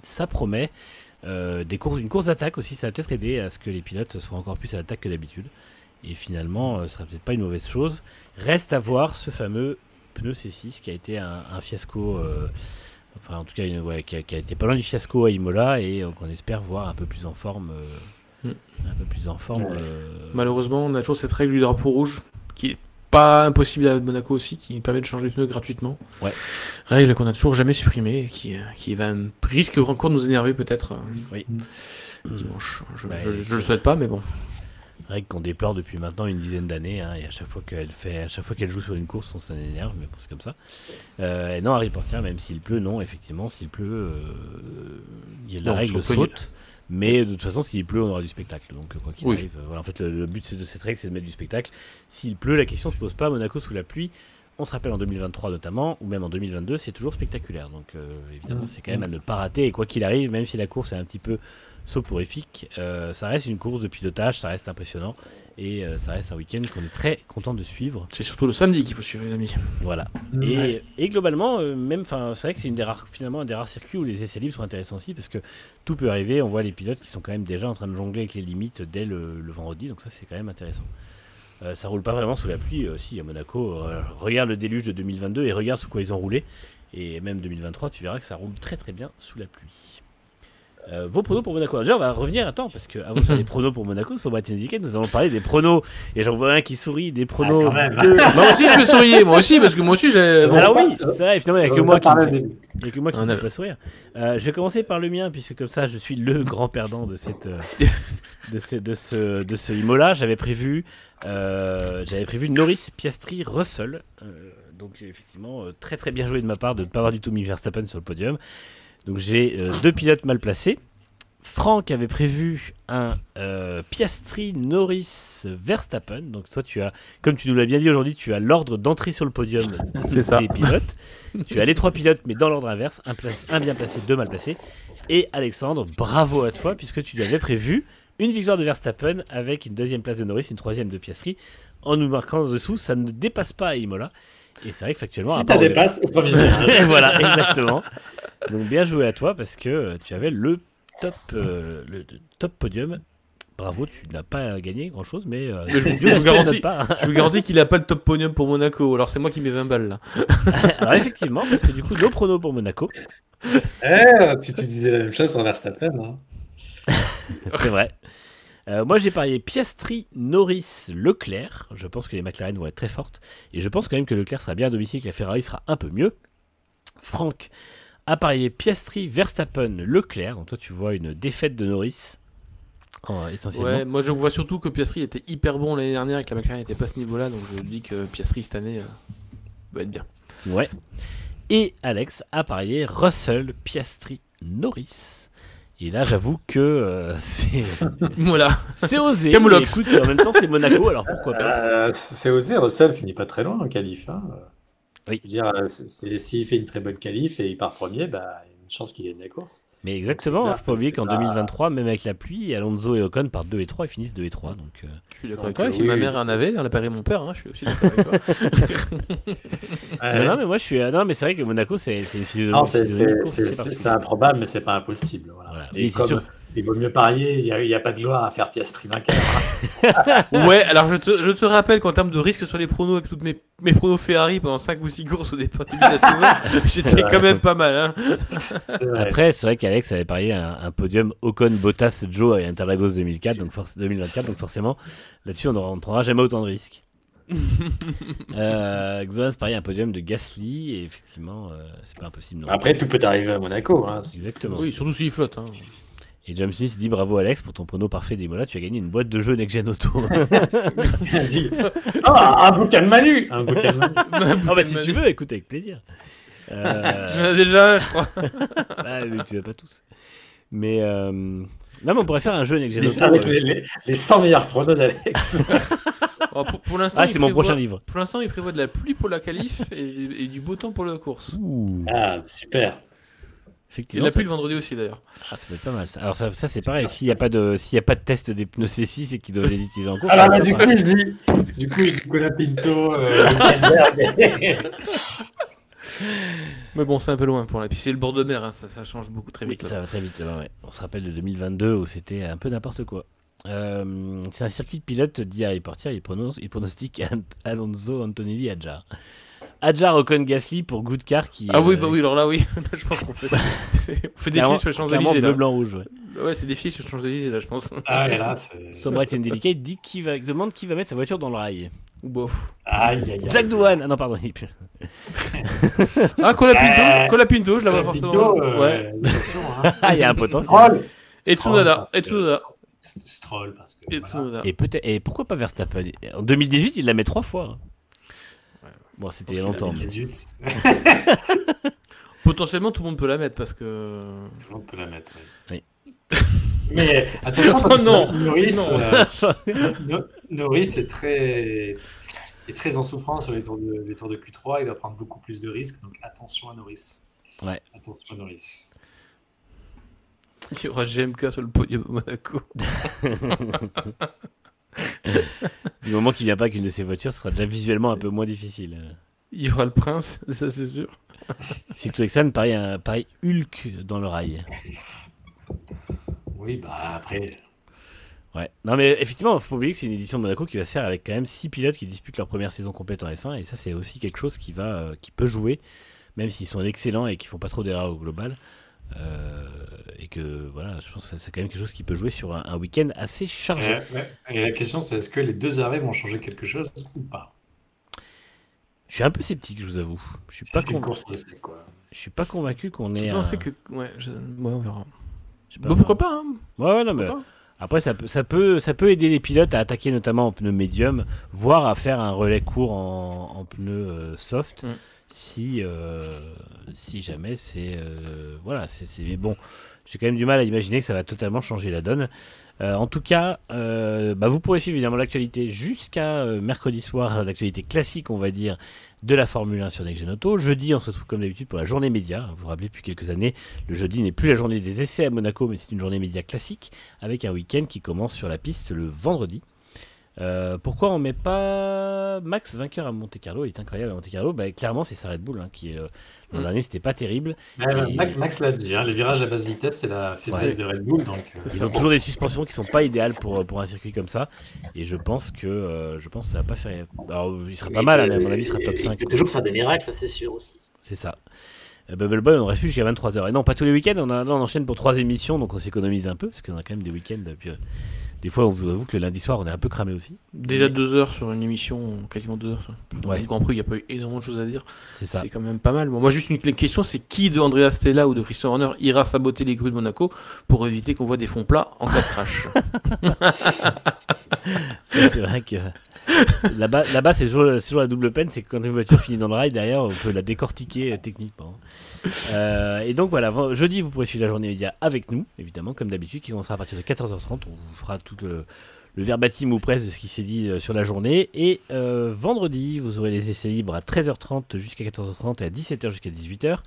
ça promet une course d'attaque aussi. Ça va peut-être aider à ce que les pilotes soient encore plus à l'attaque que d'habitude. Et finalement, ce sera peut-être pas une mauvaise chose. Reste à voir ce fameux pneu C6 qui a été un fiasco. Enfin, en tout cas, qui a été pas loin du fiasco à Imola, et qu'on espère voir un peu plus en forme. Malheureusement, on a toujours cette règle du drapeau rouge qui est pas impossible à Monaco aussi, qui permet de changer de pneu gratuitement. Ouais. Règle qu'on a toujours jamais supprimée et qui risque encore de nous énerver peut-être dimanche. Je le souhaite pas, mais bon. Règle qu'on déplore depuis maintenant une dizaine d'années, hein, et à chaque fois qu'elle joue sur une course, on s'en énerve, mais bon, c'est comme ça. Et non, Harry Potter, même s'il pleut, non, effectivement, s'il pleut, la règle saute, mais de toute façon, s'il pleut, on aura du spectacle. Donc, quoi qu'il arrive, voilà, en fait, le but de cette règle, c'est de mettre du spectacle. S'il pleut, la question ne se pose pas. Monaco sous la pluie, on se rappelle en 2023 notamment, ou même en 2022, c'est toujours spectaculaire. Donc, évidemment, c'est quand même à ne pas rater, et quoi qu'il arrive, même si la course est un petit peu soporifique, ça reste une course de pilotage, ça reste impressionnant, et ça reste un week-end qu'on est très content de suivre. C'est surtout le samedi qu'il faut suivre, les amis. Voilà. Et globalement, c'est vrai que c'est un des rares circuits où les essais libres sont intéressants aussi, parce que tout peut arriver. On voit les pilotes qui sont quand même déjà en train de jongler avec les limites dès le vendredi, donc ça c'est quand même intéressant. Ça roule pas vraiment sous la pluie aussi à Monaco. Regarde le déluge de 2022 et regarde sous quoi ils ont roulé, et même 2023, tu verras que ça roule très très bien sous la pluie. Vos pronos pour Monaco. Déjà, on va revenir, parce que avant de faire les pronos pour Monaco, sur Bright Indicated, nous allons parler des pronos. Et j'en vois un qui sourit, des pronos. Moi aussi, je peux sourire, moi aussi, parce que moi aussi, j'ai. Alors oui, c'est vrai, finalement, il n'y a que moi qui ne peux pas sourire. Je vais commencer par le mien, puisque comme ça, je suis le grand perdant de ce Imola. J'avais prévu Norris, Piastri, Russell. Donc, effectivement, très très bien joué de ma part de ne pas avoir du tout mis Verstappen sur le podium. Donc j'ai 2 pilotes mal placés. Franck avait prévu un Piastri, Norris, Verstappen. Donc toi, comme tu nous l'as bien dit aujourd'hui, tu as l'ordre d'entrée sur le podium des pilotes. Tu as les 3 pilotes, mais dans l'ordre inverse, un bien placé, 2 mal placés. Et Alexandre, bravo à toi, puisque tu lui avais prévu une victoire de Verstappen avec une 2e place de Norris, une 3e de Piastri, en nous marquant en dessous, ça ne dépasse pas à Imola. Et c'est vrai que factuellement... Si ça dépasse, au premier virage. Voilà, exactement. Donc bien joué à toi, parce que tu avais le top podium. Bravo, tu n'as pas gagné grand chose, mais je vous garantis qu'il n'a pas le top podium pour Monaco. Alors c'est moi qui mets 20 balles là. Alors effectivement, parce que du coup, nos pronos pour Monaco. Tu disais la même chose pour Verstappen. Hein. C'est vrai. Moi j'ai parié Piastri, Norris, Leclerc. Je pense que les McLaren vont être très fortes, et je pense quand même que Leclerc sera bien à domicile, que la Ferrari sera un peu mieux. Franck a parié Piastri, Verstappen, Leclerc. Donc toi tu vois une défaite de Norris essentiellement. Ouais, moi je vois surtout que Piastri était hyper bon l'année dernière et que la McLaren n'était pas à ce niveau-là, donc je dis que Piastri cette année va être bien. Ouais. Et Alex a parié Russell, Piastri, Norris. Et là, j'avoue que c'est voilà. C'est osé. Camoulox. Écoute, en même temps, c'est Monaco, alors pourquoi pas. C'est osé. Russell finit pas très loin en qualif. Hein. Oui. Je veux dire, s'il fait une très bonne qualif et il part premier, il y a une chance qu'il gagne la course. Mais exactement, il ne faut pas oublier qu'en 2023, même avec la pluie, Alonso et Ocon partent 2 et 3, ils finissent 2 et 3. Donc, je suis d'accord avec toi, si ma mère en avait, elle a parié mon père, hein, je suis aussi d'accord avec toi. Non, mais moi je suis. Non, mais c'est vrai que Monaco, c'est une philosophie. C'est improbable, mais c'est pas impossible. Voilà. Et comme il vaut mieux parier, il n'y a pas de gloire à faire Piastri vainqueur. Ouais, alors je te rappelle qu'en termes de risque sur les pronos, avec toutes mes pronos Ferrari pendant 5 ou 6 courses au départ de la saison, j'étais quand même pas mal. Hein. Après, c'est vrai qu'Alex avait parié un podium Ocon, Bottas, Joe et Interlagos 2024, donc forcément, là-dessus, on ne prendra jamais autant de risques. Xonas, pareil, un podium de Gasly, et effectivement, c'est pas impossible. Non. Après, tout peut arriver à Monaco. Hein. Exactement. Oui, surtout s'il flotte. Hein. Et James Smith dit bravo Alex pour ton prono parfait d'Imola, tu as gagné une boîte de jeux Next Gen Auto. Un bouquin de Manu. Oh bah si tu veux, écoute avec plaisir. Déjà, je crois. Mais tu n'as pas tous. Mais non, mais on pourrait faire un jeu Next Gen Auto. Avec les 100 meilleurs pronos d'Alex. Pour l'instant, c'est mon prochain livre. Pour l'instant, il prévoit de la pluie pour la qualif et du beau temps pour la course. Ah, super. Effectivement, il a plu le vendredi aussi d'ailleurs. Ah, ça peut être pas mal ça. Alors ça c'est pareil, s'il n'y a pas de test des pneus C6 et qu'ils doivent les utiliser en course. Alors là, du coup, je dis Colapinto. Mais bon, c'est un peu loin pour la. Puis c'est le bord de mer, hein, ça change beaucoup très vite. Oui, ça va très vite. Ouais. On se rappelle de 2022 où c'était un peu n'importe quoi. C'est un circuit de pilote, dit Harry Portier, il pronostique Alonso, Antonelli, Adjar. Adjar, Ocon, Gasly pour Goodcar qui. Ah oui, bah oui, alors là, oui. Je pense qu'on fait défiler sur les Champs-Élysées. Bleu, blanc, rouge. Ouais, c'est défiler sur les Champs-Élysées, là, je pense. Ah, et là, c'est. Sobright and Delicate dit demande qui va mettre sa voiture dans le rail. Ou bof. Aïe. Jack Doohan. Ah non, pardon. Ah, Colapinto, je la vois forcément. Ouais. Il y a un potentiel. Et Tsunoda. Stroll, parce que. Et pourquoi pas Verstappen? En 2018, il la met 3 fois. Bon, c'était longtemps. Potentiellement, tout le monde peut la mettre parce que. Tout le monde peut la mettre, oui. Mais attention, oh non, Norris est très en souffrance sur les tours de Q3. Il va prendre beaucoup plus de risques, donc attention à Norris. Ouais. Attention à Norris. Il y aura GMK sur le podium au Monaco. Du moment qu'il vient pas qu'une de ses voitures, ce sera déjà visuellement un peu moins difficile. Il y aura le prince, ça c'est sûr. Cyclo-Exxon, pareil Hulk dans le rail. Oui, bah après. Ouais. Non mais effectivement, il faut pas oublier que c'est une édition de Monaco qui va se faire avec quand même 6 pilotes qui disputent leur première saison complète en F1, et ça c'est aussi quelque chose qui peut jouer, même s'ils sont excellents et qu'ils font pas trop d'erreurs au global. Et que voilà, je pense que c'est quand même quelque chose qui peut jouer sur un week-end assez chargé. Et la question c'est est-ce que les deux arrêts vont changer quelque chose ou pas? Je suis un peu sceptique, je vous avoue. Je suis pas convaincu qu'on ait. Non, c'est que ouais, on verra. Bon, pourquoi pas hein. Ouais, non mais après ça peut aider les pilotes à attaquer notamment en pneus médium, voire à faire un relais court en pneus soft. Si jamais c'est mais bon, j'ai quand même du mal à imaginer que ça va totalement changer la donne. En tout cas, vous pourrez suivre évidemment l'actualité jusqu'à mercredi soir, l'actualité classique on va dire de la Formule 1 sur Next Gen Auto. Jeudi on se retrouve comme d'habitude pour la journée média. Vous vous rappelez depuis quelques années, le jeudi n'est plus la journée des essais à Monaco, mais c'est une journée média classique avec un week-end qui commence sur la piste le vendredi. Pourquoi on met pas Max vainqueur à Monte-Carlo? Il est incroyable à Monte-Carlo. Clairement c'est sa Red Bull qui l'an dernier c'était pas terrible. Max l'a dit, les virages à basse vitesse c'est la faiblesse de Red Bull, donc ils ont toujours des suspensions qui sont pas idéales pour un circuit comme ça, et je pense que ça va pas faire. Alors il sera pas mal, mais à mon avis il sera top 5. Il peut toujours faire des miracles, c'est sûr aussi. C'est ça. Bubble Boy, on reste plus jusqu'à 23h. Et non, pas tous les week-ends, on enchaîne pour 3 émissions, donc on s'économise un peu, parce qu'on a quand même des week-ends. Puis, des fois, on vous avoue que le lundi soir, on est un peu cramé aussi. Déjà 2 heures sur une émission, quasiment 2 heures. Ouais. Le Grand Prix, il n'y a pas eu énormément de choses à dire. C'est ça. C'est quand même pas mal. Bon, moi, juste une question, c'est qui de Andrea Stella ou de Christian Horner ira saboter les grues de Monaco pour éviter qu'on voit des fonds plats en cas de crash? C'est vrai que là-bas c'est toujours la double peine, c'est que quand une voiture finit dans le rail, derrière on peut la décortiquer techniquement. Et donc voilà, jeudi vous pourrez suivre la journée média avec nous, évidemment comme d'habitude, qui commencera à partir de 14h30. On vous fera tout le verbatim ou presque de ce qui s'est dit sur la journée. Et vendredi vous aurez les essais libres à 13h30 jusqu'à 14h30 et à 17h jusqu'à 18h.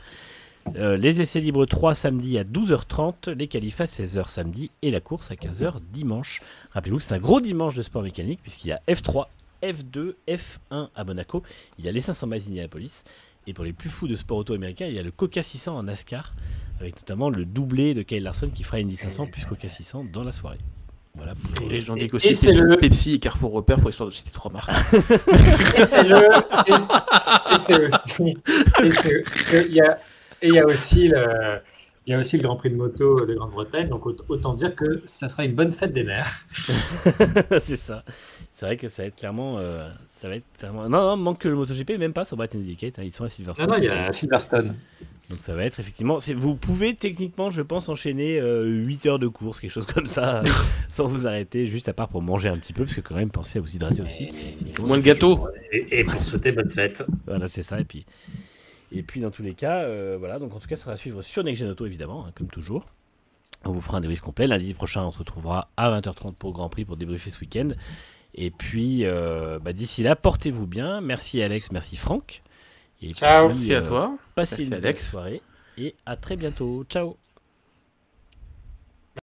Les essais libres 3 samedi à 12h30, les qualifs à 16h samedi et la course à 15h dimanche. Rappelez-vous que c'est un gros dimanche de sport mécanique puisqu'il y a F3, F2, F1 à Monaco, il y a les 500 miles d'Indianapolis, et pour les plus fous de sport auto américain, il y a le Coca 600 en NASCAR avec notamment le doublé de Kyle Larson qui fera Indy 500 plus Coca 600 dans la soirée. Voilà. Et j'en dis aussi Pepsi et Carrefour Repère pour histoire de citer 3 marques. Il y a aussi Il y a aussi le Grand Prix de moto de Grande-Bretagne, donc autant dire que ça sera une bonne fête des mers. C'est ça. C'est vrai que ça va être clairement. Non, manque que le MotoGP, même pas sur Brighton Syndicate. Ils sont à Silverstone. Non, il y a Silverstone. Donc ça va être effectivement. Vous pouvez techniquement, je pense, enchaîner 8 heures de course, quelque chose comme ça, sans vous arrêter, juste à part pour manger un petit peu, parce que quand même, pensez à vous hydrater aussi. Moins de gâteaux. Et pour souhaiter bonne fête. Voilà, c'est ça. Et puis dans tous les cas, voilà. Donc en tout cas, ça sera à suivre sur Next Gen Auto, évidemment, hein, comme toujours. On vous fera un débrief complet. Lundi prochain, on se retrouvera à 20h30 pour Grand Prix pour débriefer ce week-end. Et puis, d'ici là, portez-vous bien. Merci Alex, merci Franck. Et ciao. Puis, merci à toi. Passez merci une Alex. bonne soirée et à très bientôt. Ciao.